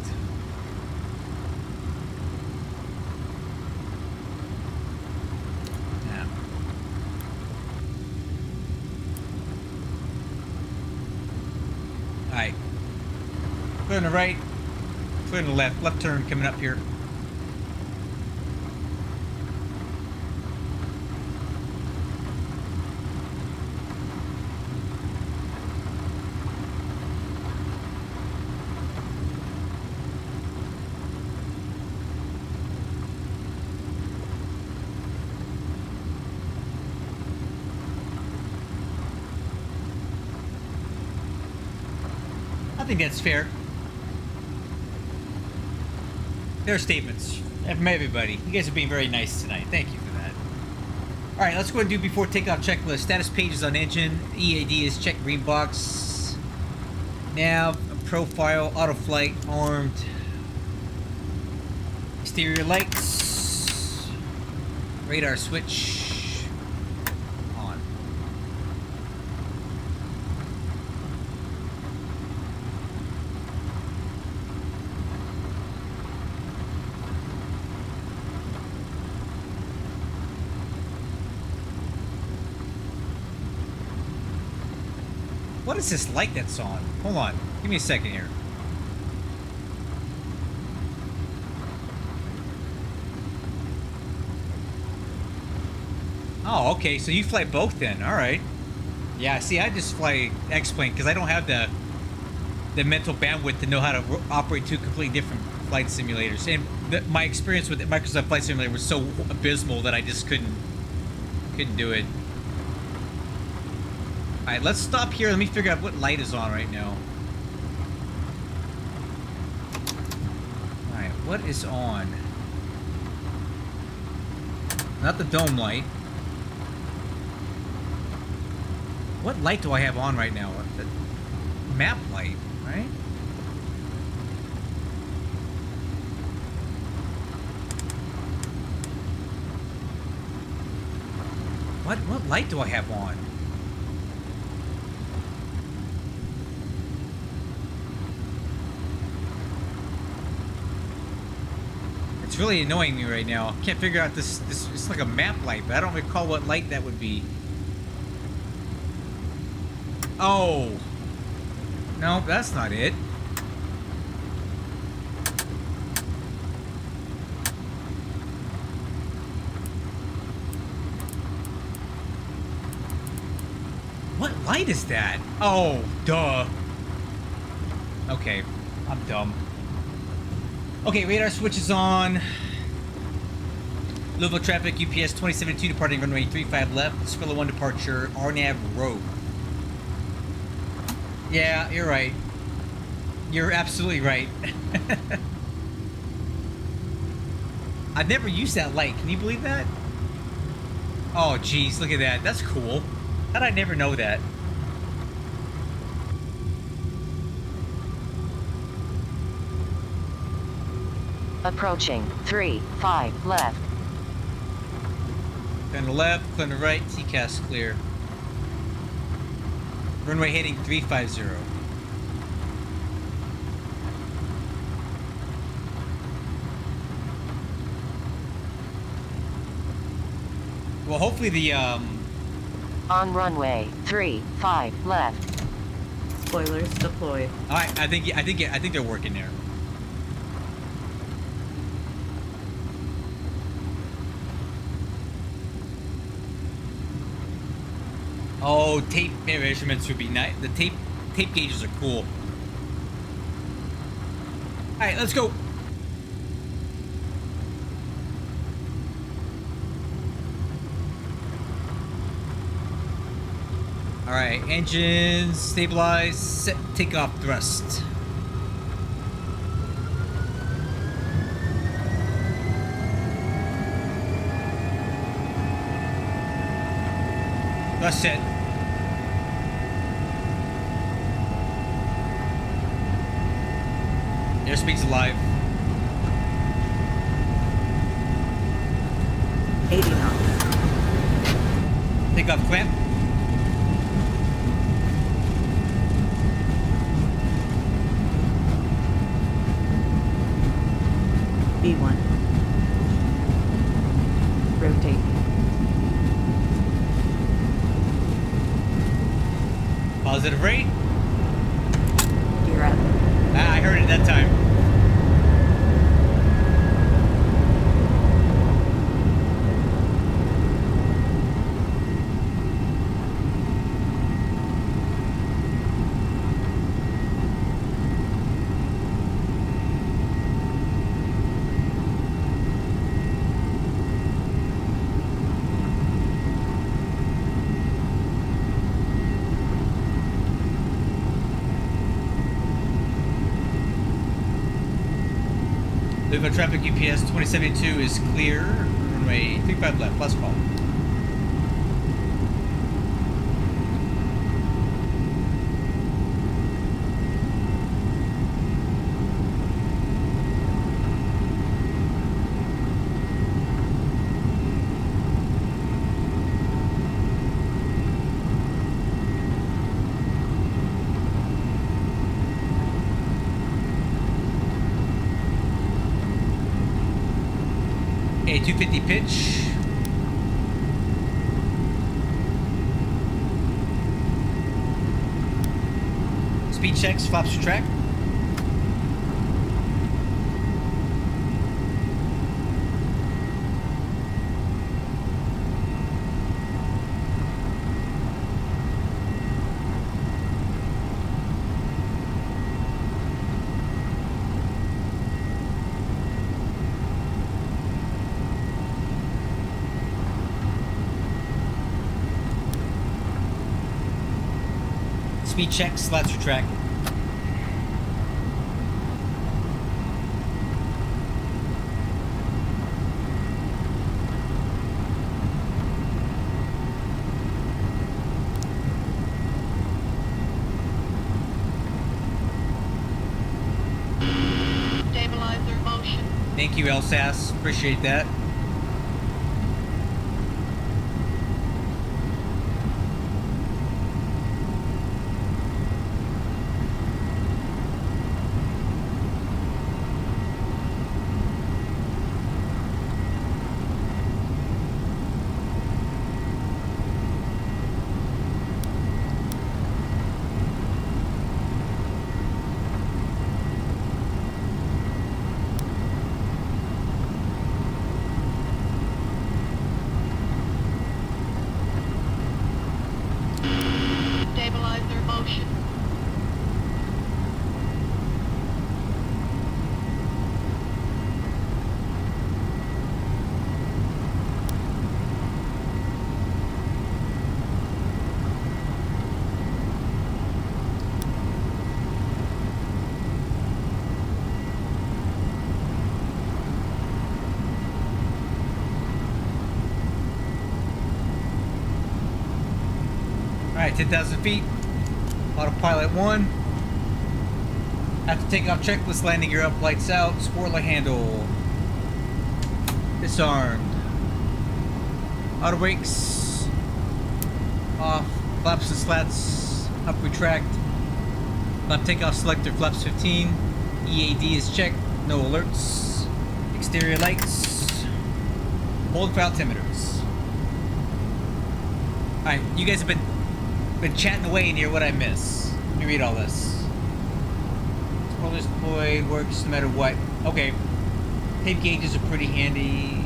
Alright. Clear on the right. Clear on the left. Left turn coming up here. I think that's fair. Fair statements from everybody. You guys are being very nice tonight. Thank you for that. Alright, let's go and do before takeoff checklist. Status pages on engine. EAD is checked. Green box. Nav. Profile. Auto flight. Armed. Exterior lights. Radar switch. What is this light that's on? Hold on. Give me a second here. Oh, okay. So you fly both then. All right. Yeah. See, I just fly X-plane because I don't have the mental bandwidth to know how to operate two completely different flight simulators. And my experience with Microsoft Flight Simulator was so abysmal that I just couldn't do it. All right, let's stop here. Let me figure out what light is on right now. All right, what is on? Not the dome light. What light do I have on right now? The map light, right? What light do I have on? It's really annoying me right now. I can't figure out this. It's like a map light, but I don't recall what light that would be. Oh. No, that's not it. What light is that? Oh, duh. Okay, I'm dumb. Okay, radar switch is on. Louisville traffic, UPS 2072 departing runway 35 left. Skrilla 1 departure, RNAV road. Yeah, you're right. You're absolutely right. I've never used that light. Can you believe that? Oh, geez, look at that. That's cool. How did I never know that? Approaching 3-5 left. Clear on the left, clear on the right, TCAS clear. Runway heading 350. Well, hopefully the On runway 35 left. Spoilers deployed. All right, I think they're working there. Oh, tape measurements would be nice. The tape gauges are cool. All right, let's go. All right, engines stabilized, set takeoff thrust. Thrust set. Airspeed's alive. 80 knots. Takeoff clamp. B1. Rotate. Positive rate. Gear up. Ah, I heard it that time. Louisville traffic UPS 2072 is clear. Runway 35 left. Last call. A 250 pitch. Speed checks, flaps to track. Speed check, slats are track. Stabilizer motion. Thank you, LSAS. Appreciate that. Stabilizer motion. Alright, 10,000 feet. Autopilot 1. After takeoff checklist, landing gear up, lights out, spoiler handle. Disarmed. Auto brakes. Off. Flaps and slats. Up retract. Flap takeoff selector, flaps 15. EAD is checked. No alerts. Exterior lights. Hold for altimeters. Alright, you guys have been chatting away in here. What I miss? Let me read all this. Spoilers deployed, works no matter what. Okay. Tape gauges are pretty handy.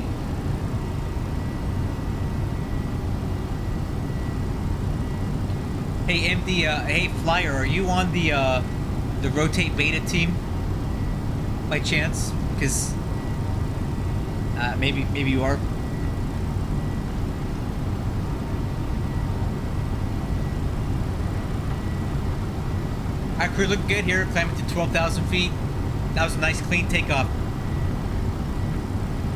Hey MD, hey Flyer, are you on the rotate beta team by chance? Because maybe you are. Our crew looked good here, climbing to 12,000 feet. That was a nice clean takeoff.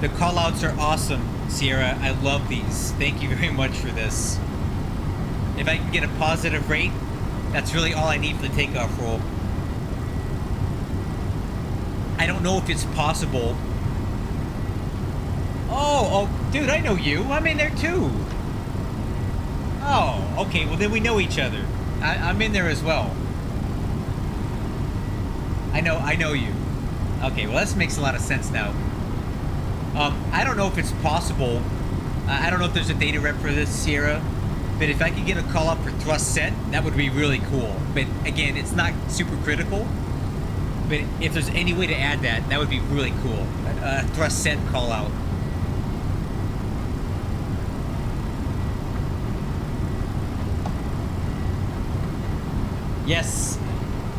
The callouts are awesome, Sierra. I love these. Thank you very much for this. If I can get a positive rate, that's really all I need for the takeoff roll. I don't know if it's possible. Oh, dude, I know you. I'm in there too. Oh, okay, well then we know each other. I'm in there as well. I know you. Okay, well this makes a lot of sense now. I don't know if it's possible. I don't know if there's a data rep for this, Sierra. But if I could get a call up for thrust set, that would be really cool. But again, it's not super critical. But if there's any way to add that, that would be really cool. Thrust set call out. Yes,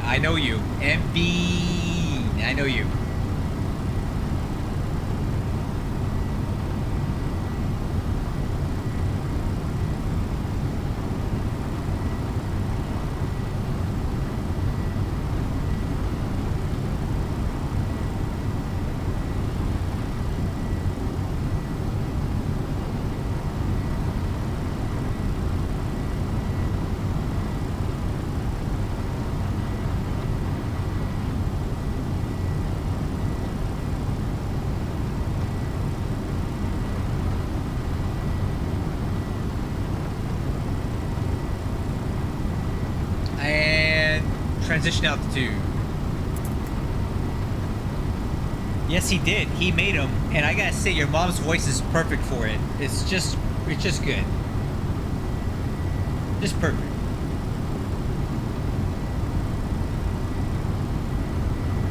I know you. MB, I know you. Transition altitude. Yes, he did. He made them, and I gotta say, your mom's voice is perfect for it. It's just good. Just perfect.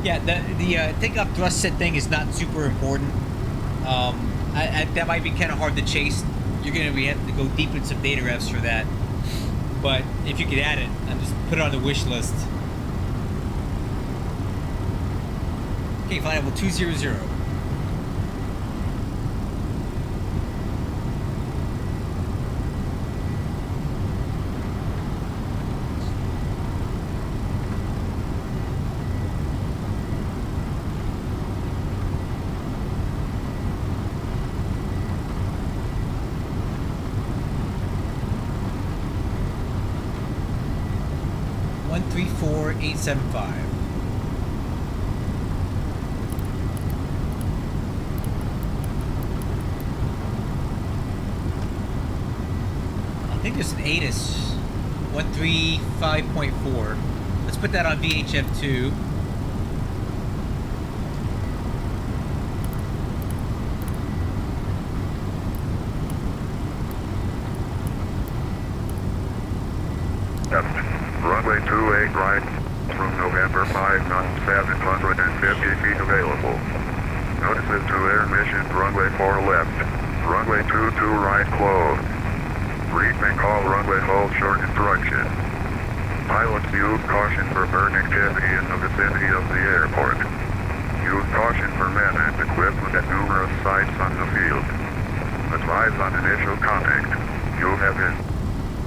Yeah, the takeoff thrust set thing is not super important. That might be kind of hard to chase. You're gonna have to go deep in some data refs for that. But if you could add it, I'm just put it on the wish list. Okay, flight level 200. 134875. I think there's an ATIS 135.4. Let's put that on VHF2. Runway 28 right from November 5 knots 750 feet available. Notices to air mission runway 4 left. Runway 22 right closed. Read may call runway hold short instruction. Pilots use caution for burn activity in the vicinity of the airport. Use caution for men and equipment at numerous sites on the field. Advise on initial contact. You have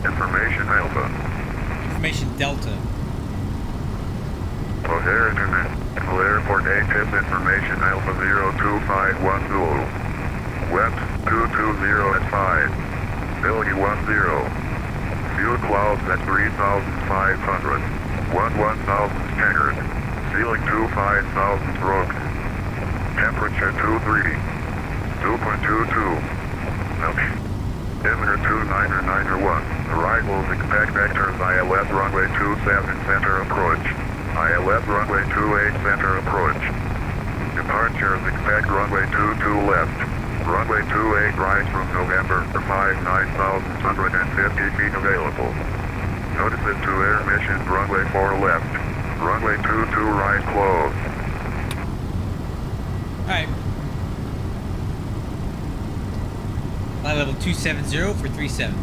information Alpha. Information Delta. O'Hare International Airport ATIS information Alpha 02510. West 220 at 5. Ability 10. Fuel clouds at 3,500. 11,000 staggered. Ceiling 25,000 brooks. Temperature 23. 2.22. Altimeter 29901. Arrivals expect vectors ILS runway 27 center approach. ILS runway 28 center approach. Departures expect runway 22 left. Runway 28 right from November 5 9,150 feet available. Notices to air mission runway 4 left. Runway 22 right closed. Alright. Flight level 270 for 37.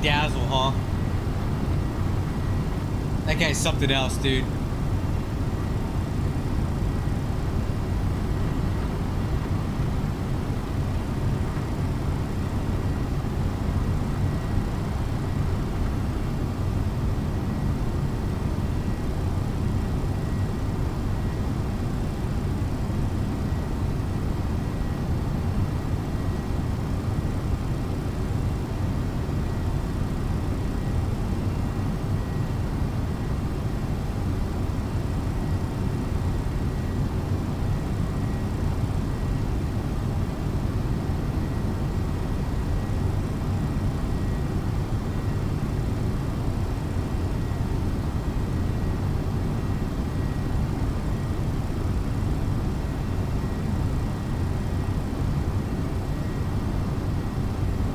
Dazzle, huh? That guy's something else, dude.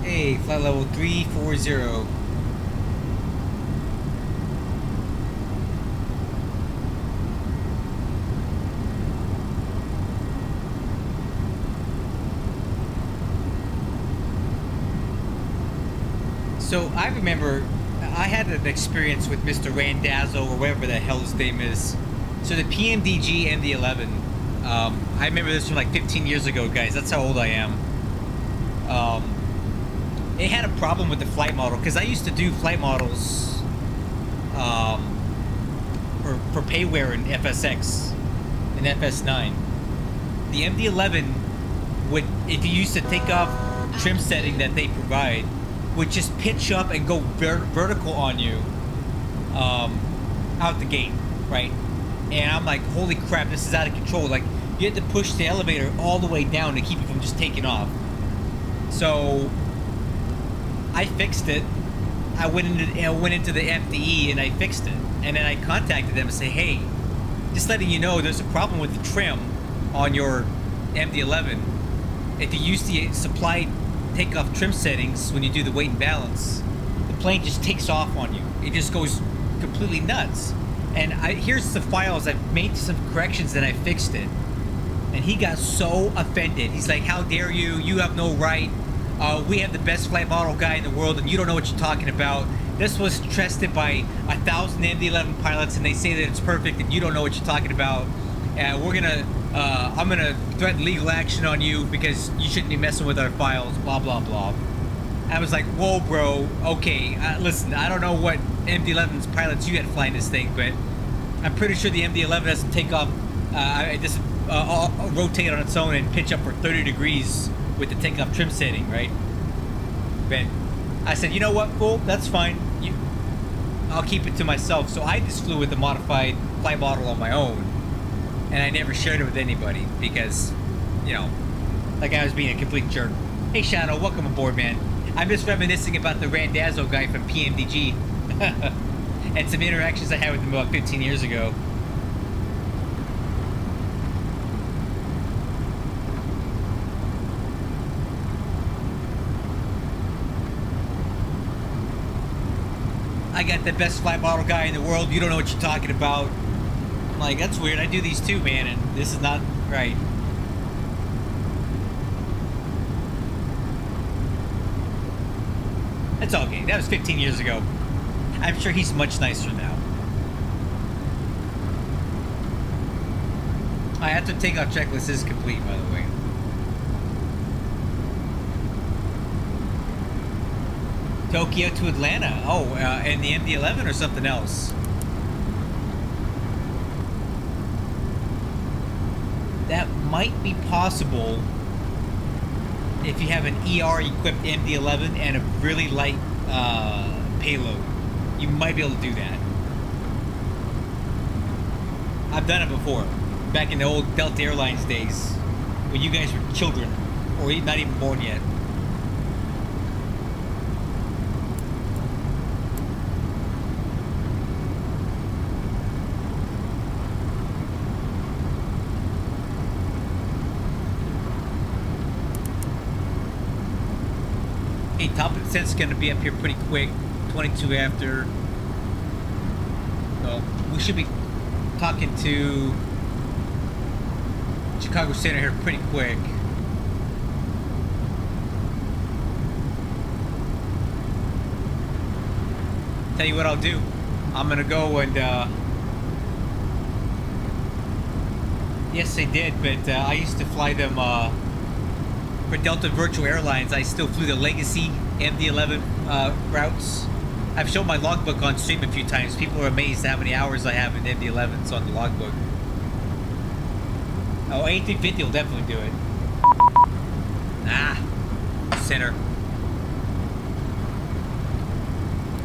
Hey, flight level 340. So I remember I had an experience with Mr. Randazzo or whatever the hell his name is. So the PMDG MD-11. I remember this from like 15 years ago, guys. That's how old I am. It had a problem with the flight model because I used to do flight models for payware in FSX and FS9. The MD-11 would, if you used to take off trim setting that they provide, would just pitch up and go vertical on you out the gate, right? And I'm like, holy crap, this is out of control. Like, you had to push the elevator all the way down to keep it from just taking off. So I fixed it. I went into the FDE and I fixed it. And then I contacted them and say, hey, just letting you know, there's a problem with the trim on your MD-11. If you use the supplied takeoff trim settings when you do the weight and balance, the plane just takes off on you. It just goes completely nuts. And here's the files. I've made some corrections and I fixed it. And he got so offended. He's like, how dare you? You have no right. We have the best flight model guy in the world and you don't know what you're talking about. This was tested by 1,000 MD-11 pilots and they say that it's perfect and you don't know what you're talking about. I'm gonna threaten legal action on you because you shouldn't be messing with our files, blah, blah, blah. I was like, whoa, bro, okay, listen, I don't know what MD-11's pilots you had flying this thing, but I'm pretty sure the MD-11 doesn't take off, just rotate on its own and pitch up for 30 degrees with the takeoff trim setting, right? But I said, you know what, fool, that's fine. I'll keep it to myself. So I just flew with the modified flight model on my own, and I never shared it with anybody because, you know, like I was being a complete jerk. Hey, Shadow, welcome aboard, man. I'm just reminiscing about the Randazzo guy from PMDG and some interactions I had with him about 15 years ago. I got the best flight model guy in the world. You don't know what you're talking about. I'm like, that's weird. I do these too, man, and this is not right. It's okay. That was 15 years ago. I'm sure he's much nicer now. I have to take off checklist is complete, by the way. Tokyo to Atlanta. Oh, and the MD-11 or something else? That might be possible if you have an ER-equipped MD-11 and a really light payload. You might be able to do that. I've done it before. Back in the old Delta Airlines days, when you guys were children, or not even born yet. Top of the descent's going to be up here pretty quick, 22 after. So we should be talking to Chicago Center here pretty quick. Tell you what I'll do. I'm going to go and yes, they did, but I used to fly them for Delta Virtual Airlines. I still flew the Legacy MD-11 routes. I've shown my logbook on stream a few times. People are amazed how many hours I have in MD-11s on the logbook. Oh, A350 will definitely do it. Center.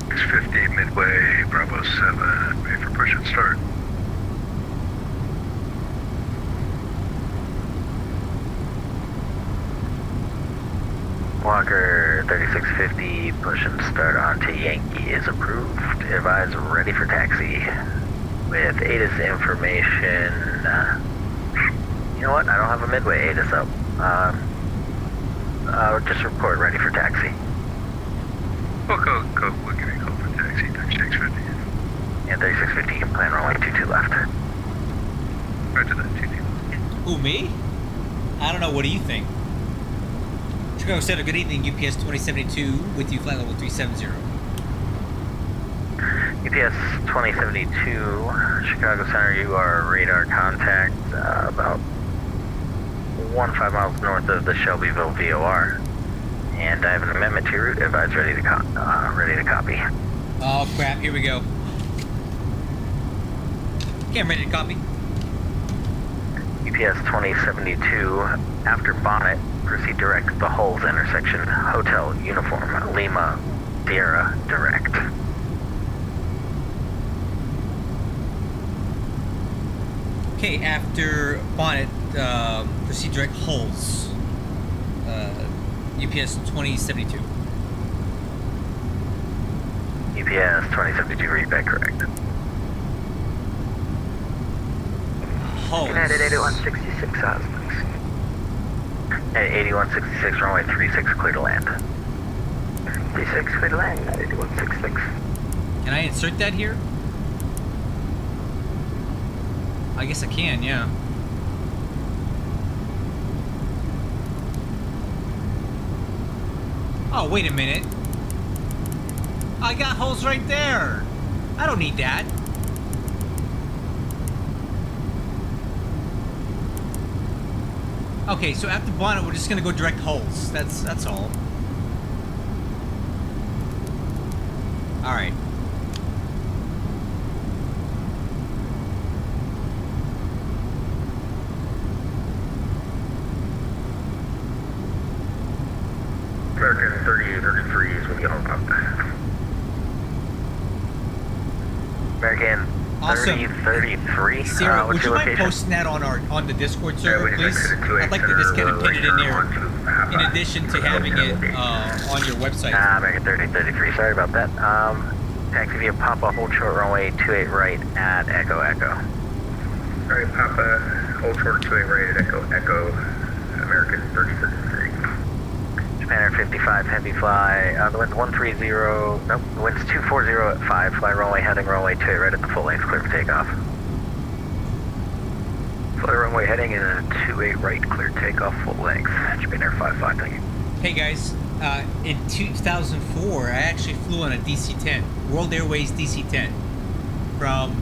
650 midway, Bravo 7, ready for push and start. Walker 3650, push and start onto Yankee is approved. Advise ready for taxi. With ATIS information, you know what, I don't have a midway ATIS up. Just report ready for taxi. We'll go give me a call for taxi, 3650. Yeah, 3650, plan runway 22 left. Roger that, 22. Who, me? I don't know, what do you think? Chicago Center, good evening, UPS 2072 with you, flight level 370. UPS 2072, Chicago Center, you are radar contact about 15 miles north of the Shelbyville VOR. And I have an amendment to your route, advise ready to copy. Oh crap, here we go. Okay, I'm ready to copy. UPS 2072, after bonnet, proceed direct to the Hulls intersection, Hotel Uniform, Lima, Sierra, direct. Okay, after bonnet, proceed direct Hulls. UPS 2072. UPS 2072, read back correct. 8166 aspects. At 8166, runway 36, clear to land. 36, clear to land at 8166. Can I insert that here? I guess I can, yeah. Oh, wait a minute. I got holes right there. I don't need that. Okay, so after bonnet, we're just gonna go direct holes. That's all. All right. American 3833 is when you hung up. American Awesome. 3033. Sarah, would you mind location? posting that on the Discord server, we please? just exited I'd like to just kind of pin it in there, half in addition to having it on your website. American 3033, sorry about that. Taxi via Papa, hold short runway 28 right at Echo Echo. Alright, Papa, hold short 28 right at Echo Echo, American 3033. Japan Air 55, heavy fly, the wind's 130, nope, the wind's 240 at 5, fly runway heading runway 28 right at the full length, clear for takeoff. Fly runway heading in a 28 right, clear takeoff, full length, Japan Air 55, thank you. Hey guys, in 2004, I actually flew on a DC-10, World Airways DC-10, from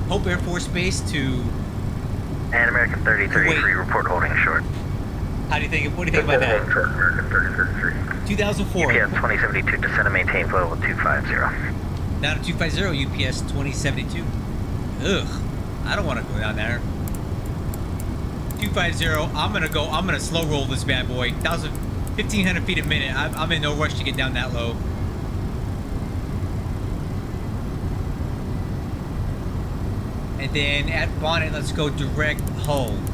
Hope Air Force Base to... And American 3033, report holding short. How do you think? What do you think about that? Holding short, American 3033. 2004. UPS 2072, descend and maintain flow level 250. Down to 250, UPS 2072. Ugh, I don't want to go down there. 250, I'm gonna slow roll this bad boy. 1,500 feet a minute. I'm in no rush to get down that low. And then at bonnet, let's go direct hulls.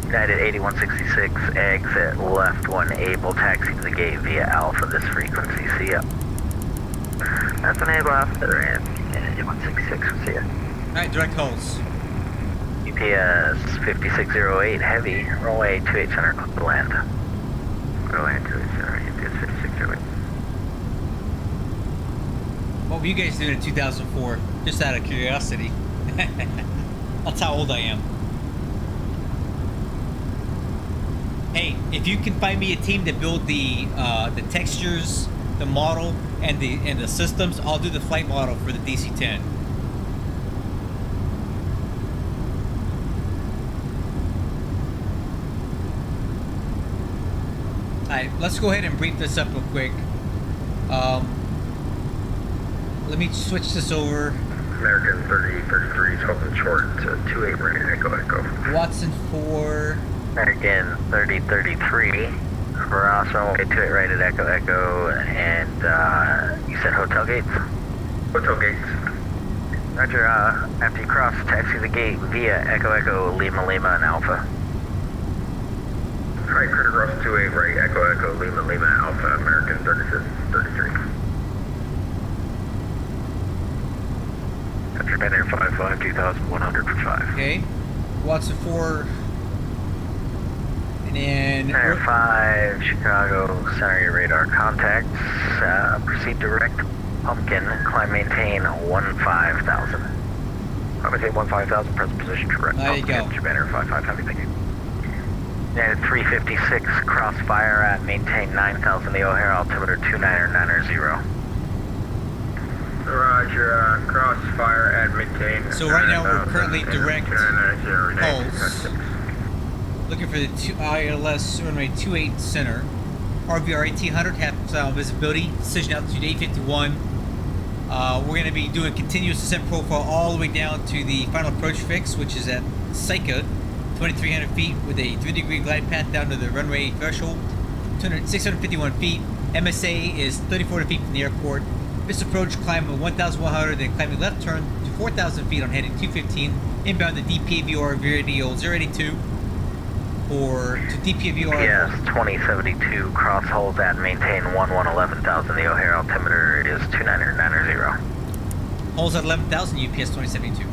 United 8166, exit left 1, able, taxi to the gate via Alpha, this frequency, see ya. That's an able after, and 8166, we'll see ya. Alright, direct hulls. UPS 5608, heavy, runway 28 center, clear to land. Runway 28 center, UPS 5608. What were you guys doing in 2004? Just out of curiosity. That's how old I am. Hey, if you can find me a team to build the textures, the model, and the systems, I'll do the flight model for the DC-10. Alright, let's go ahead and brief this up real quick. Let me switch this over. American 3033 is holding short to 28 right, Echo Echo. Watson 4. American 3033, cross runway 28 right at Echo Echo, and you said hotel gates? Hotel gates. Roger, after you cross, taxi the gate via Echo Echo, Lima Lima and Alpha. Alright, clear cross 28 right, Echo Echo, Lima Lima Alpha, American 3033. After Japan Air 55, 2100 for 5. Okay. Watson 4. And Air 5, Chicago, center your radar contacts, proceed direct, Pumpkin, climb maintain 15,000. Climb maintain 15,000, present position direct, there you Pumpkin, go. Japan Air 55, heavy, thank you. United 356, crossfire at maintain 9,000, the O'Hare altimeter 29990. Roger, crossfire at maintain. So right now we're currently direct hulls. Looking for the ILS runway 28 center. RVR 1800, half visibility, decision altitude 851. We're going to be doing continuous descent profile all the way down to the final approach fix, which is at Psycha, 2,300 feet with a 3-degree glide path down to the runway threshold, 651 feet. MSA is 3,400 feet from the airport. This approach, climb of 1,100, then climbing left turn to 4,000 feet on heading 215. Inbound to DPAVR Viridial 082. Or to DPAVR. Yes, 2072, cross holds at maintain 11,000. The O'Hare altimeter is 29990. Holes at 11,000, UPS 2072.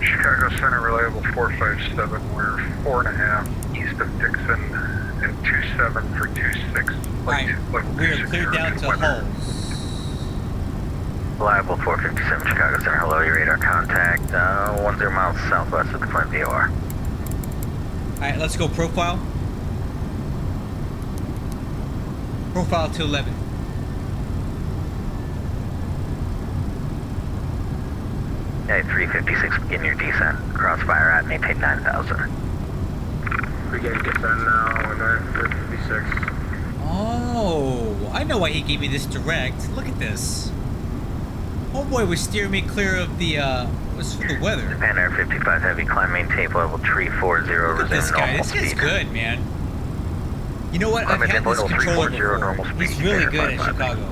Chicago Center, reliable 457. We're 4.5 east of Dixon and 27 for 26. Alright, we're cleared down to Hulls. Reliable 457 Chicago Center, hello, your radar contact, 10 miles southwest of the Flint VOR. Alright, let's go profile. Profile to 11. Yeah, 356, begin your descent. Crossfire at maintain 9,000. Beginning descent now, 956. Oh, I know why he gave me this direct. Look at this. Homeboy was steering me clear of the, what's for the weather? Japan Air 55 Heavy, climb maintain level 340, Look at this resume guy. normal This guy's speed. good, man. You know what? I've Climb had maintain this level controller 340, normal before. speed. He's really Japan good Air at 55. Chicago.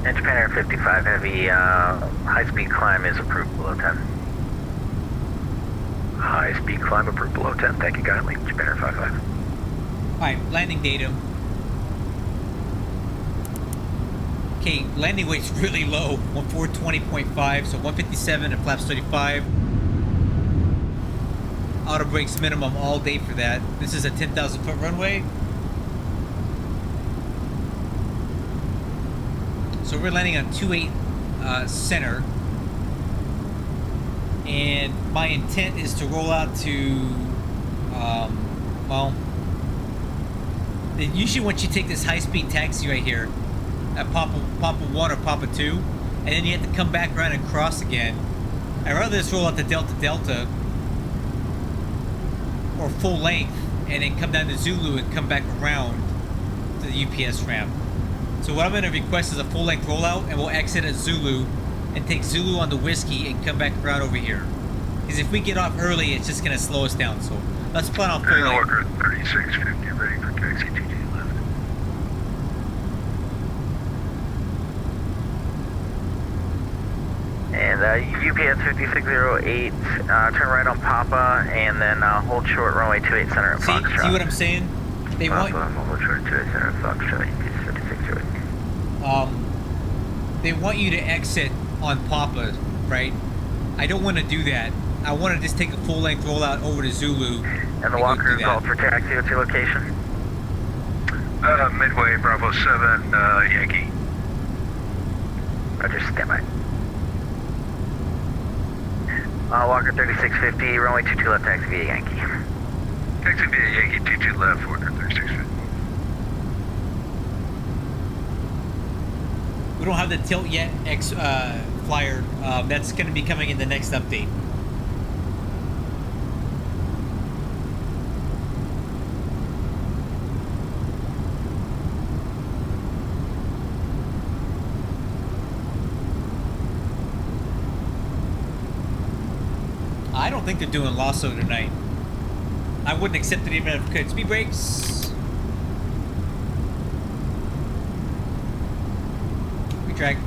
And Japan Air 55 Heavy, high-speed climb is approved below 10. High-speed climb approved below 10. Thank you kindly, Japan Air 55. Alright, landing data. Okay, landing weight's really low. 1420.5, so 157 at flaps 35. Auto brakes minimum all day for that. This is a 10,000 foot runway. So we're landing on 28 center. And my intent is to roll out to, well, usually once you take this high-speed taxi right here, at Papa 1 or Papa 2, and then you have to come back around and cross again. I'd rather just roll out to Delta Delta, or full length, and then come down to Zulu and come back around to the UPS ramp. So what I'm going to request is a full length rollout, and we'll exit at Zulu, and take Zulu on the Whiskey and come back around over here. Because if we get off early, it's just going to slow us down. So let's plan on full length. Walker 3650, ready for taxi TJ11. And UPS 5608, turn right on Papa, and then hold short runway 28 center at Foxtrot. See what I'm saying? They want Hold short 28 center at Foxtrot, UPS 5608. they want you to exit on Papa, right? I don't want to do that. I want to just take a full length rollout over to Zulu. And the Walker called for taxi. What's your location? Midway, Bravo 7, Yankee. Roger, stand by. Walker 3650, runway 22 left, taxi via Yankee. Taxi via Yankee, 22 left, Walker 3650. We don't have the tilt yet, flyer. That's going to be coming in the next update. I don't think they're doing Lasso tonight. I wouldn't accept it even if I could. Speed brakes. Retrack.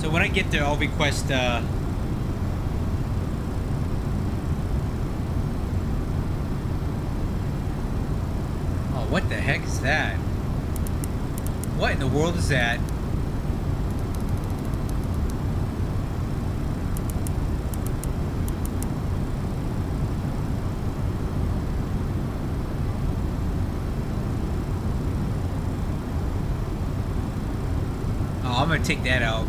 So when I get there, I'll request oh, what the heck is that? What in the world is that? Oh, I'm gonna take that out.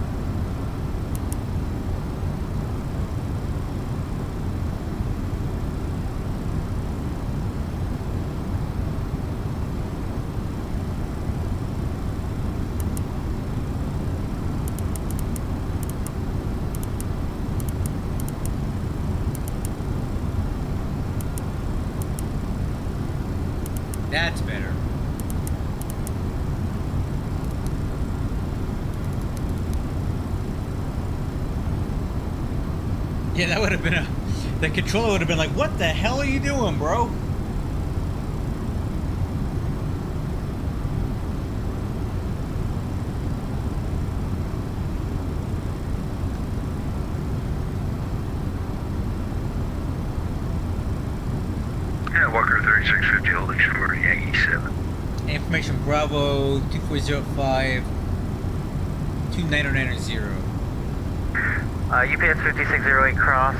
That's better. Yeah, that would have been the controller would have been like, what the hell are you doing, bro? Yeah, Walker 3650, holding short, Yankee 7. Information Bravo 2405 29090. UPS 5608 cross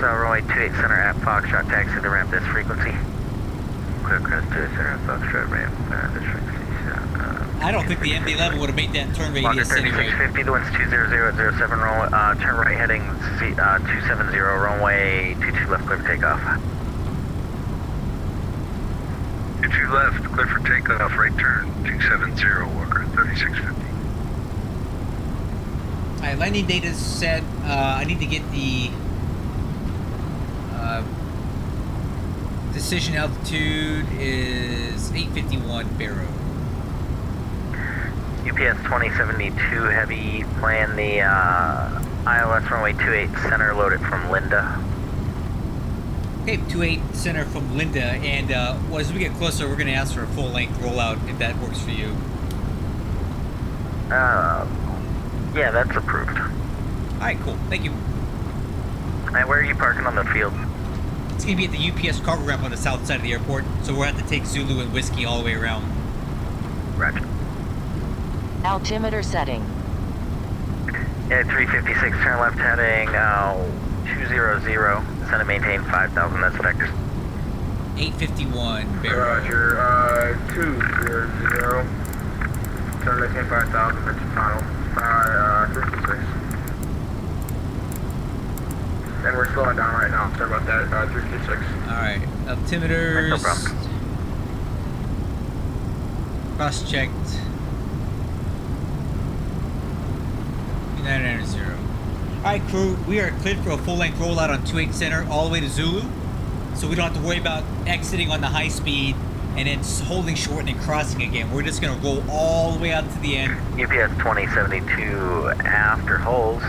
runway 28 center at Foxtrot, taxi to ramp this frequency. Clear cross 28 center at Foxtrot ramp this frequency. I don't think the MD-11 would have made that turn radius anyway. 3650, the wind's 200 at 07 runway, turn right heading 270, runway 22 left, clear for takeoff. 22 left, clear for takeoff, right turn, 270, Walker, 3650. Alright, landing data set. I need to get the decision altitude is 851 Barrow. UPS 2072 heavy, plan the ILS runway 28 center, loaded from Linda. Okay, 28 center from Linda, and well, as we get closer, we're going to ask for a full-length rollout if that works for you. Yeah, that's approved. Alright, cool. Thank you. And where are you parking on the field? It's going to be at the UPS cargo ramp on the south side of the airport, so we'll have to take Zulu and Whiskey all the way around. Roger. Altimeter setting. Yeah, 356, turn left heading 200, send and maintain 5,000, that's vectors. 851 Barrow. Roger, 200, turn maintain 5,000, that's your final. 56. And we're slowing down right now, sorry about that, 356. Alright, altimeters. No problem. Cross-checked. 990. Alright, crew, we are cleared for a full-length rollout on 28 center all the way to Zulu, so we don't have to worry about exiting on the high speed and then holding short and then crossing again. We're just going to roll all the way out to the end. UPS 2072 after holes,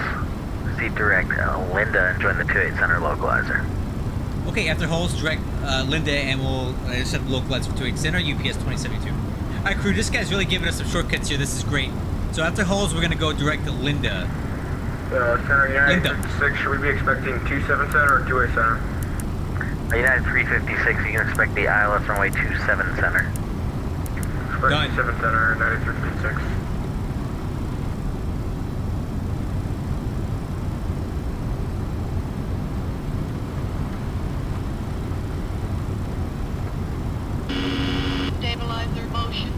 receive direct Linda and join the 28 center localizer. Okay, after holes, direct Linda, and we'll set the localizer for 28 center, UPS 2072. Alright, crew, this guy's really giving us some shortcuts here. This is great. So after holes, we're going to go direct to Linda. Center United 56, should we be expecting 27 center or 28 center? United 356, you can expect the ILS runway 27 center. Done. 27 center, United 356. Stabilizer motion.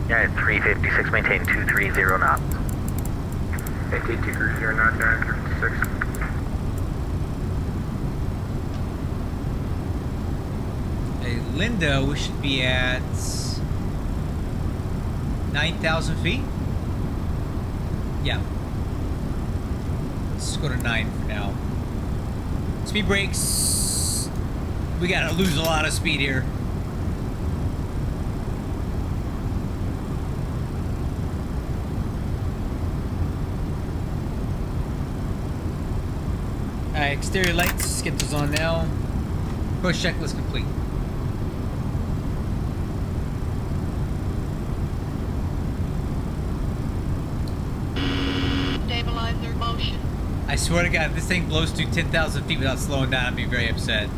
United 356, maintain 230 knots. Maintain 230 knots, United 356. Hey, Linda, we should be at 9,000 feet? Yeah. Let's go to 9 for now. Speed brakes. We gotta lose a lot of speed here. Alright, exterior lights, skip those on now. Push checklist complete. Stabilizer motion. I swear to God, if this thing blows through 10,000 feet without slowing down, I'd be very upset.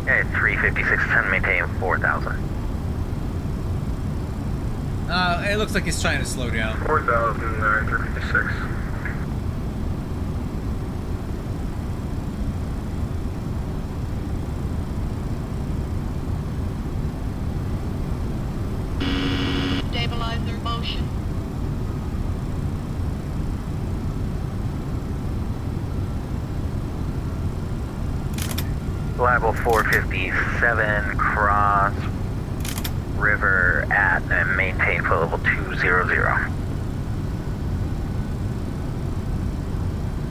United 356, 10, maintain 4,000. It looks like it's trying to slow down. 4,000, 356. Stabilizer motion. Reliable 457, cross river at and maintain flow level 200.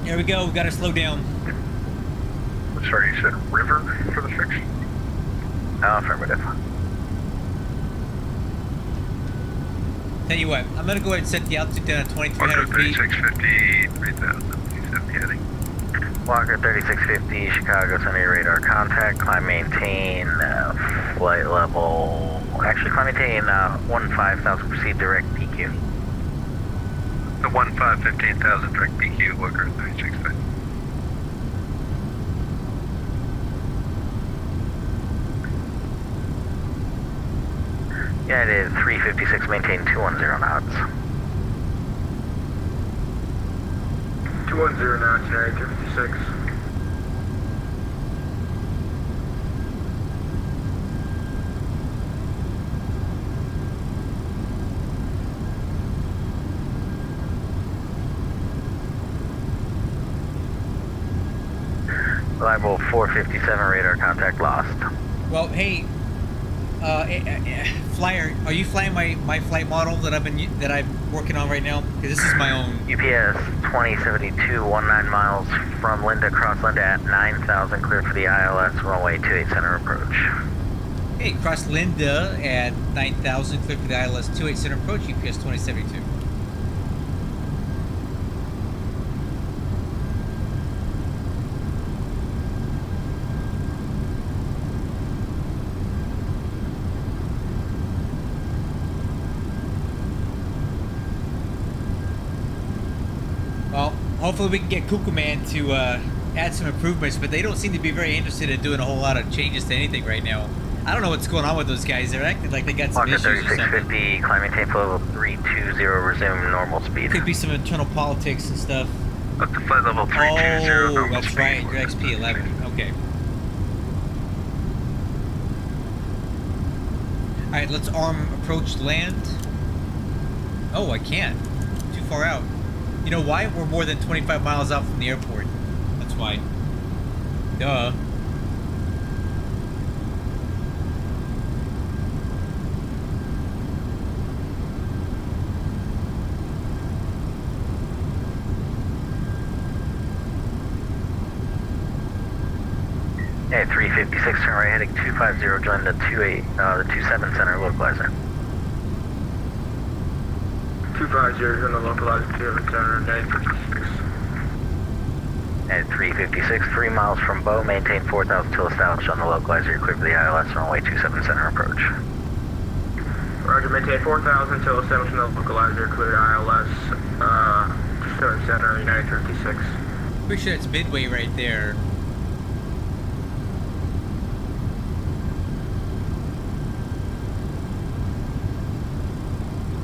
There we go, we gotta slow down. Sorry, you said river for the fix? Affirmative. Tell you what, I'm gonna go ahead and set the altitude down at 2,300 feet. 3650, 3000, please heading. Walker 3650, Chicago Center radar contact, climb maintain, flight level, actually climb maintain 15,000, proceed direct PQ. The 15,000 direct PQ, Walker 3650. Yeah, it is 356, maintain 210 knots. 210 knots, United 356. Reliable 457, radar contact lost. Well, hey, Flyer, are you flying my flight model that I'm working on right now? Because this is my own. UPS 2072, 19 miles from Linda, cross Linda at 9,000, clear for the ILS, runway 28 center approach. Hey, cross Linda at 9,000, clear for the ILS 28 center approach, UPS 2072. Well, hopefully we can get Cuckoo Man to add some improvements, but they don't seem to be very interested in doing a whole lot of changes to anything right now. I don't know what's going on with those guys. They're acting like they got some Walker issues or something. 3650, climb maintain flow level 320, resume normal speed. Could be some internal politics and stuff. Up to flight level 320. Oh, normal that's speed. right, your XP-11. Okay. Alright, let's arm approach land. Oh, I can't. Too far out. You know why? We're more than 25 miles out from the airport. That's why. Duh. Hey, 356, turn right heading 250, join the 27 center localizer. 250 on the localizer 27 center, 956. At 356, 3 miles from Bow, maintain 4,000 till established on the localizer. You're clear for the ILS, runway 27 center approach. Roger, maintain 4,000 till established on the localizer, clear ILS, 27 center, United 56. Pretty sure it's Midway right there.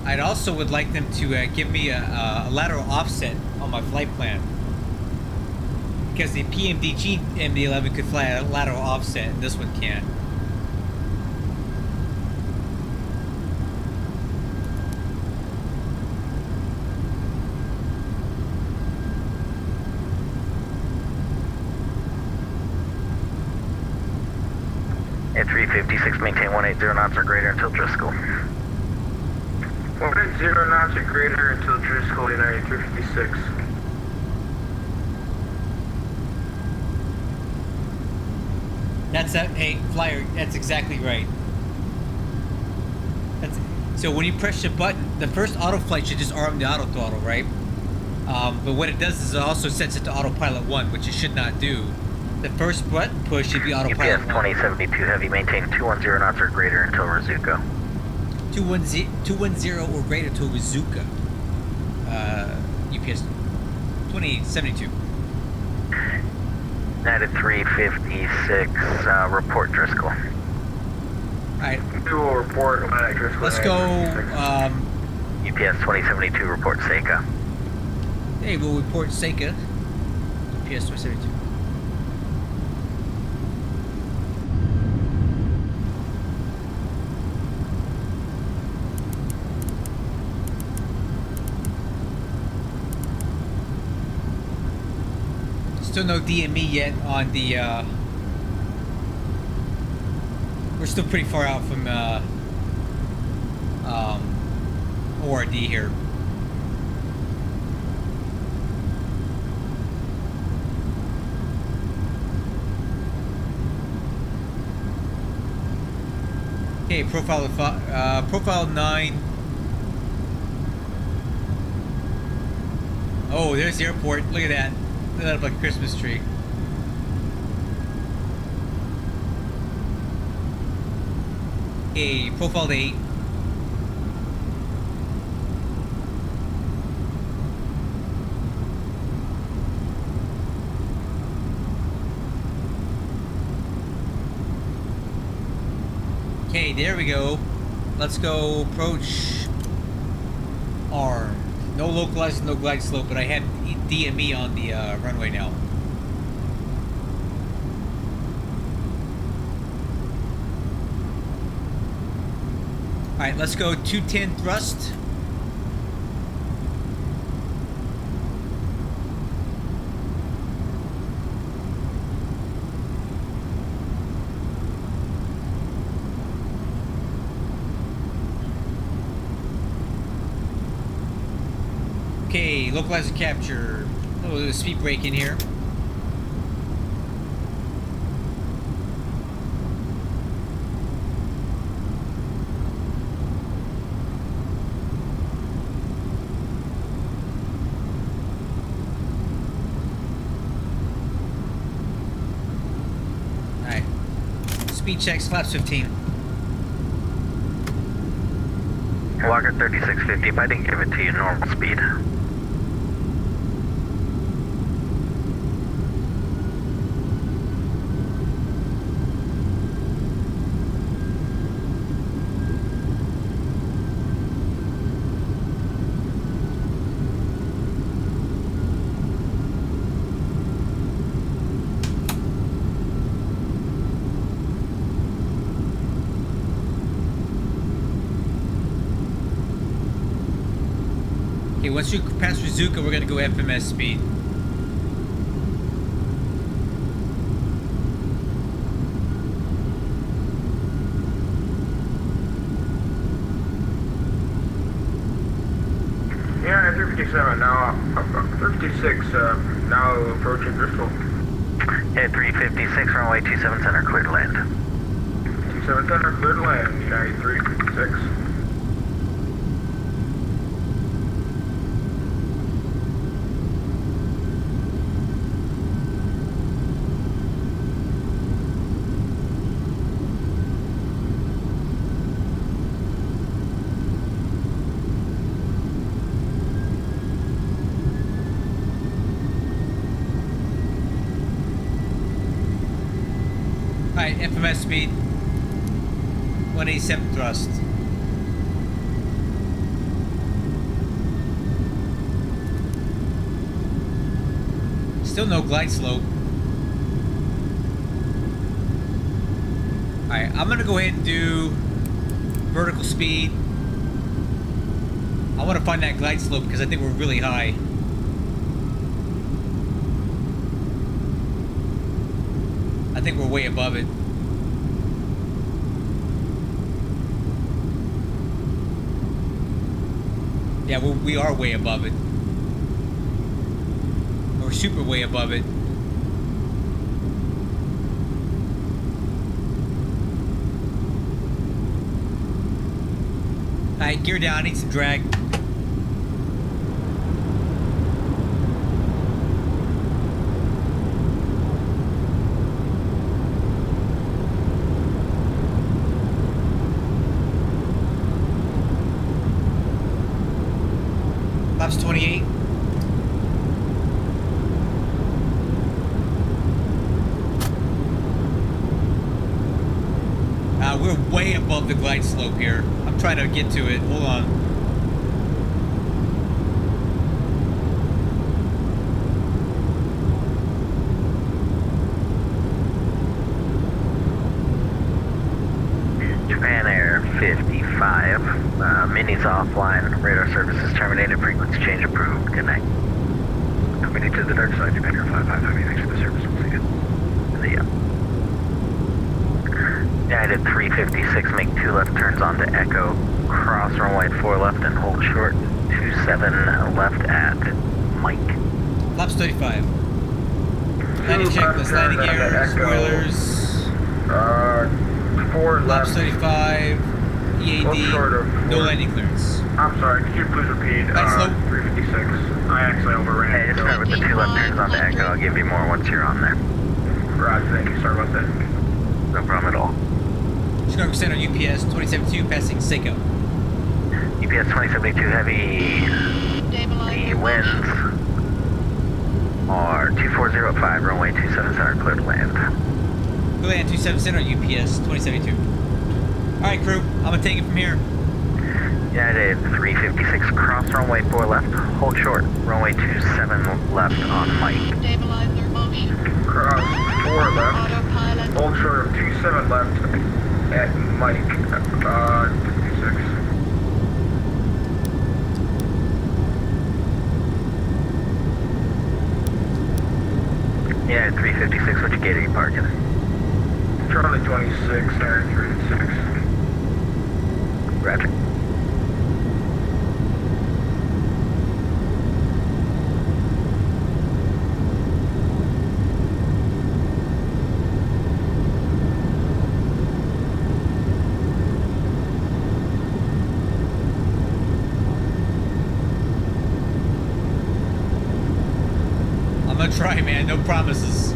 I'd also would like them to give me a lateral offset on my flight plan, because the PMDG MD-11 could fly a lateral offset and this one can't. At 356, maintain 180 knots or greater until Driscoll. 180 knots or greater until Driscoll, United 356. That's that. Hey, Flyer, that's exactly right. That's so when you press the button, the first auto flight should just arm the auto throttle, right? But what it does is it also sets it to autopilot 1, which it should not do. The first button push should be autopilot UPS 1. 2072 heavy, maintain 210 knots or greater until Rizuko. 210 or greater to Rizuka. UPS 2072. United 356, report Driscoll. Alright. We will report United Driscoll. Let's go, UPS 2072, report Seika. Hey, we'll report Seika. UPS 2072. Still no DME yet on the, we're still pretty far out from, ORD here. Okay, profile 9. Oh, there's the airport. Look at that. Look at that like a Christmas tree. A profile to 8. Okay, there we go. Let's go approach arm. No localized, no glide slope, but I have DME on the runway now. Alright, let's go 210 thrust. Okay, localizer capture. Oh, there's a speed break in here. Alright. Speed checks, flaps 15. Walker 3650, if I didn't give it to you, normal speed. Okay, once you pass Rizuka, we're gonna go FMS speed. Yeah, 357 now. 356 now approaching Bristol. At 356, runway 27 center, clear to land. 27 center, clear to land. United 356. Alright, FMS speed. 187 thrust. Still no glide slope. Alright, I'm gonna go ahead and do vertical speed. I want to find that glide slope because I think we're really high. I think we're way above it. Yeah, we are way above it. We're super way above it. Alright, gear down, need some drag. Laps 28. We're way above the glide slope here. I'm trying to get to it. Hold on. Japan Air 55. Mini's offline. Radar services terminated. Frequency change approved. Good night. Coming to the dark side. Japan Air 55. Thanks for the service. We'll see you. United 356, make 2 left turns onto Echo, cross runway 4 left and hold short, 27 left at Mike. Laps 35. Landing checklist, landing gear, spoilers. 4 Laps left. 35. Well, sort of. EAD, no landing clearance. I'm sorry, could you please repeat? That's slow. 356. I actually overran. Hey, just start with the 2 left turns on the Echo. I'll give you more once you're on there. Roger, thank you. Sorry about that. No problem at all. Chicago Center, UPS 2072, passing Seiko. UPS 2072 heavy. The winds are 2405, runway 27 center, clear to land. Go land 27 Center, UPS 2072. Alright, crew, I'm gonna take it from here. United 356, cross runway 4 left, hold short, runway 27 left on Mike. Stabilizer motion. Cross 4 left. Autopilot. Hold short of 27 left at Mike. 56. United 356, which gate are you parking? Charlie 26, United 356. Roger. I'm gonna try, man, no promises.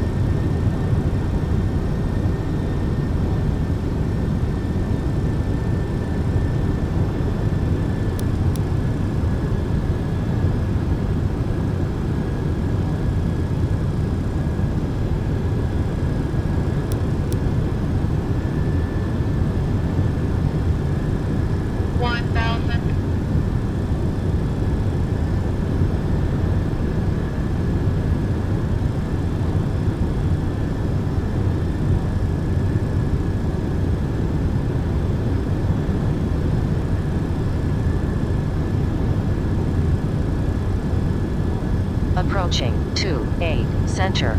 Approaching 28 center.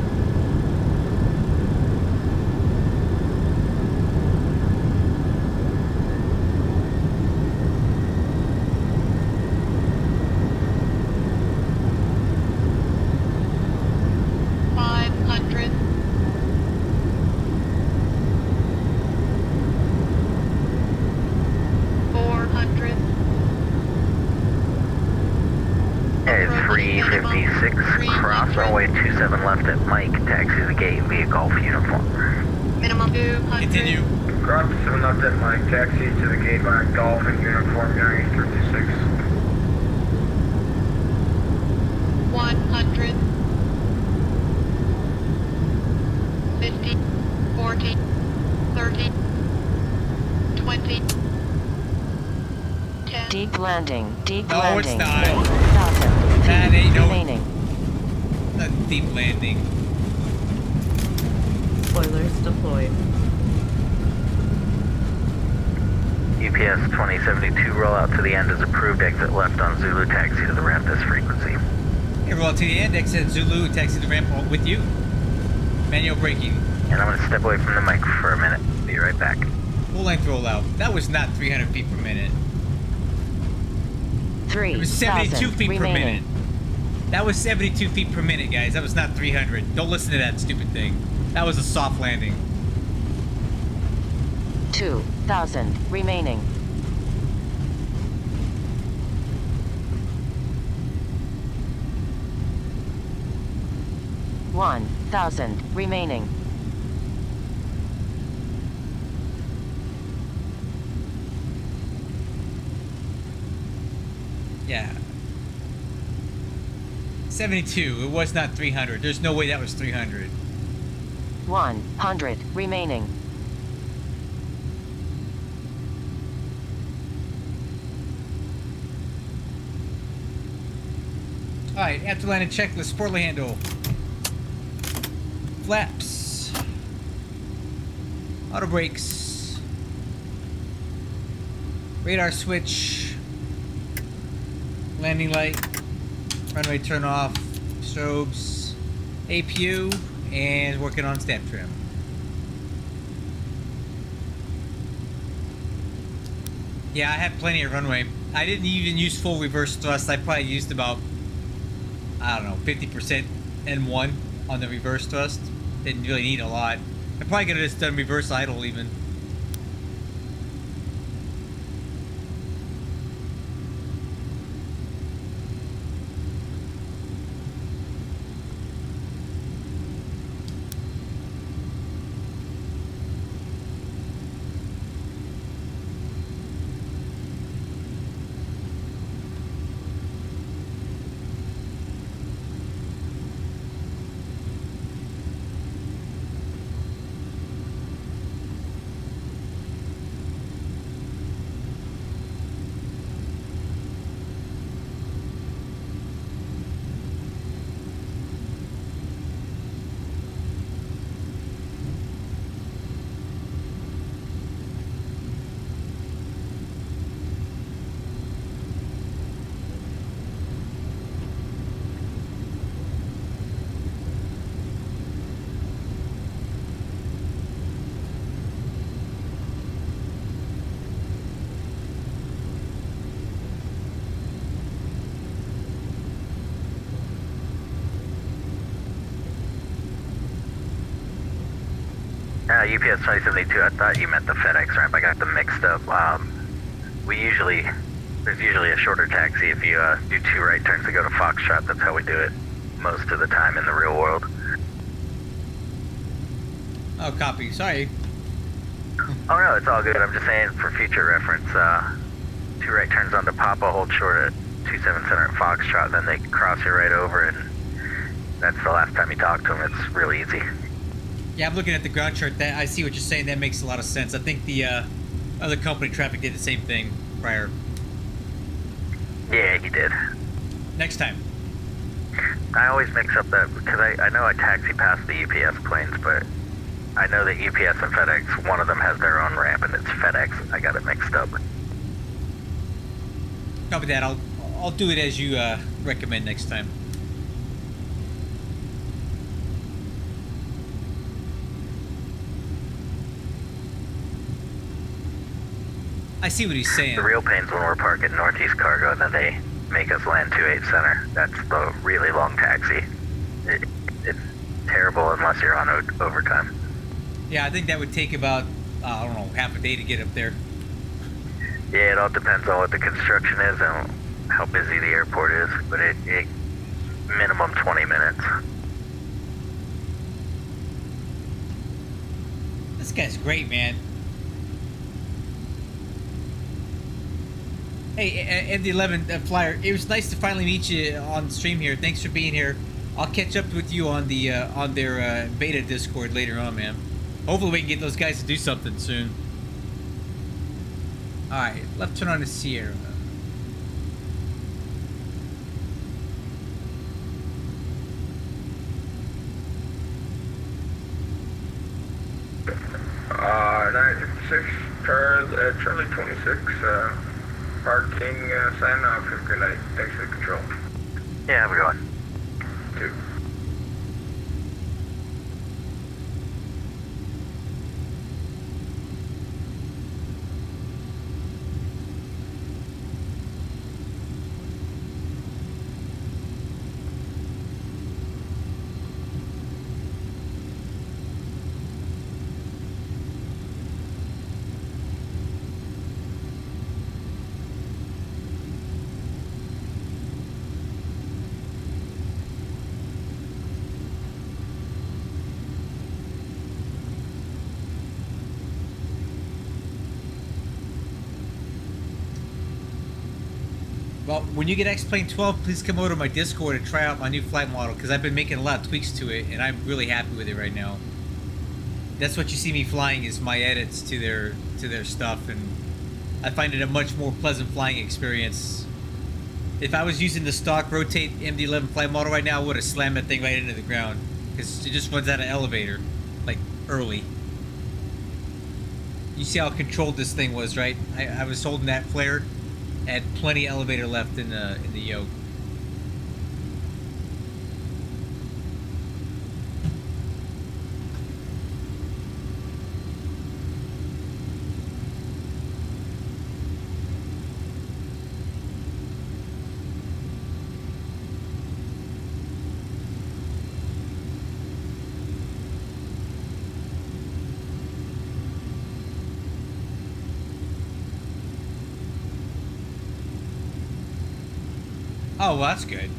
Cross runway 27 left at Mike, taxi the gate via Golf uniform. Minimum 200. Continue. Cross 7 left at Mike, taxi to the gate via Golf and uniform, United 356. 100. 50. 40. 30. 20. 10. Deep landing. Deep No, landing. it's not. 8,000 That feet ain't no- remaining. A deep landing. Spoilers deployed. UPS 2072 rollout to the end is approved. Exit left on Zulu, taxi to the ramp this frequency. Hey, roll to the end, exit Zulu, taxi the ramp with you. Manual braking. And I'm going to step away from the mic for a minute. Be right back. Full length rollout. That was not 300 feet per minute. It was 72 feet per minute. That was 72 feet per minute, guys. That was not 300. Don't listen to that stupid thing. That was a soft landing. 2,000 remaining. $1,000 remaining. Yeah. 72. It was not 300. There's no way that was 300. 100 remaining. Alright, after landing checklist, sportly handle. Flaps. Auto brakes. Radar switch. Landing light. Runway turn off. Strobes. APU. And working on stamp trim. Yeah, I had plenty of runway. I didn't even use full reverse thrust. I probably used about, I don't know, 50% N1 on the reverse thrust. Didn't really need a lot. I probably could have just done reverse idle even. UPS 2072, I thought you meant the FedEx ramp. I got them mixed up. There's usually a shorter taxi if you do 2 right turns to go to Foxtrot. That's how we do it most of the time in the real world. Oh, copy. Sorry. Oh no, it's all good. I'm just saying for future reference, 2 right turns onto Papa, hold short at 27 center at Foxtrot, then they cross you right over, and that's the last time you talk to them. It's really easy. Yeah, I'm looking at the ground chart. That I see what you're saying. That makes a lot of sense. I think the other company, Traffic, did the same thing prior. Yeah, he did. Next time. I always mix up that because I know I taxi past the UPS planes, but I know that UPS and FedEx, one of them has their own ramp, and it's FedEx. I got it mixed up. Copy that. I'll do it as you recommend next time. I see what he's saying. The real pain's when we're parking Northeast Cargo, and then they make us land 28 center. That's the really long taxi. It's terrible unless you're on overtime. Yeah, I think that would take about, I don't know, half a day to get up there. Yeah, it all depends on what the construction is and how busy the airport is, but it minimum 20 minutes. This guy's great, man. Hey, MD-11 Flyer, it was nice to finally meet you on stream here. Thanks for being here. I'll catch up with you on the on their beta Discord later on, man. Hopefully we can get those guys to do something soon. Alright, left turn on to Sierra. Uh, 956, Charlie 26, parking sign off. Have a good night. Thanks for the control. Yeah, have a good one. 2. Well, when you get X-Plane 12, please come over to my Discord and try out my new flight model, because I've been making a lot of tweaks to it, and I'm really happy with it right now. That's what you see me flying, is my edits to their stuff, and I find it a much more pleasant flying experience. If I was using the stock Rotate MD-11 flight model right now, I would have slammed that thing right into the ground, because it just runs out of elevator, like, early. You see how controlled this thing was, right? I was holding that flare. Had plenty of elevator left in the yoke. Oh, well, that's good.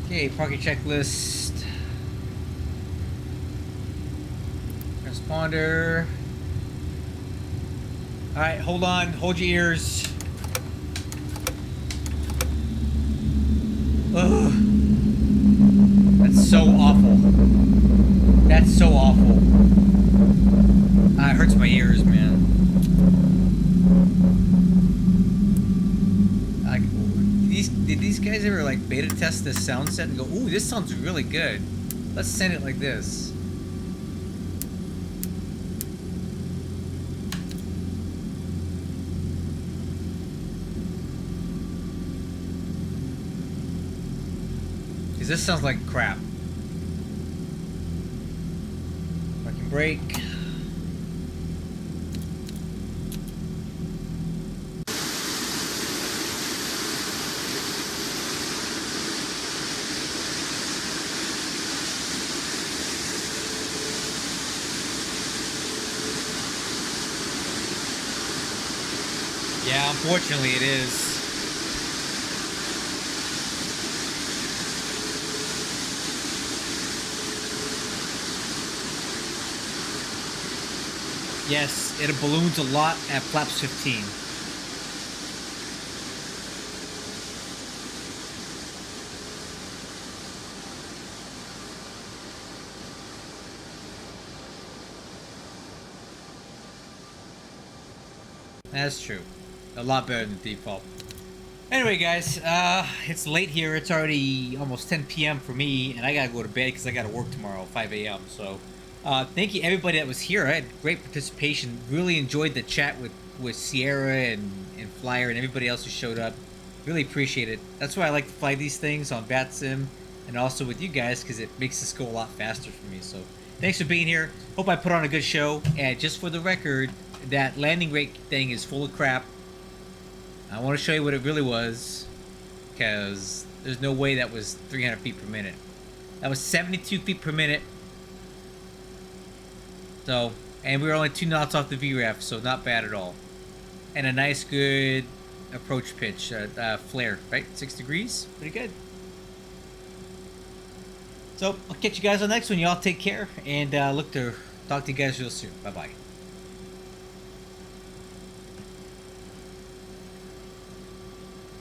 Okay, parking checklist. Transponder. Alright, hold on. Hold your ears. Ugh. That's so awful. That's so awful. my ears, man. Like, did these guys ever like beta test this sound set and go, ooh, this sounds really good. Let's send it like this. Because this sounds like crap. Parking brake. Yeah, unfortunately it is. Yes, it balloons a lot at flaps 15. That's true. A lot better than default. Anyway, guys, it's late here. It's already almost 10 p.m. for me, and I gotta go to bed because I gotta work tomorrow, 5 a.m. So, thank you everybody that was here. I had great participation. Really enjoyed the chat with Sierra and Flyer and everybody else who showed up. Really appreciate it. That's why I like to fly these things on BatSim and also with you guys because it makes this go a lot faster for me. So, thanks for being here. Hope I put on a good show. And just for the record, that landing rate thing is full of crap. I want to show you what it really was, because there's no way that was 300 feet per minute. That was 72 feet per minute. So, and we were only 2 knots off the VREF, so not bad at all. And a nice, good approach pitch, flare, right? 6 degrees, pretty good. So, I'll catch you guys on the next one. Y'all take care, and look to talk to you guys real soon. Bye-bye.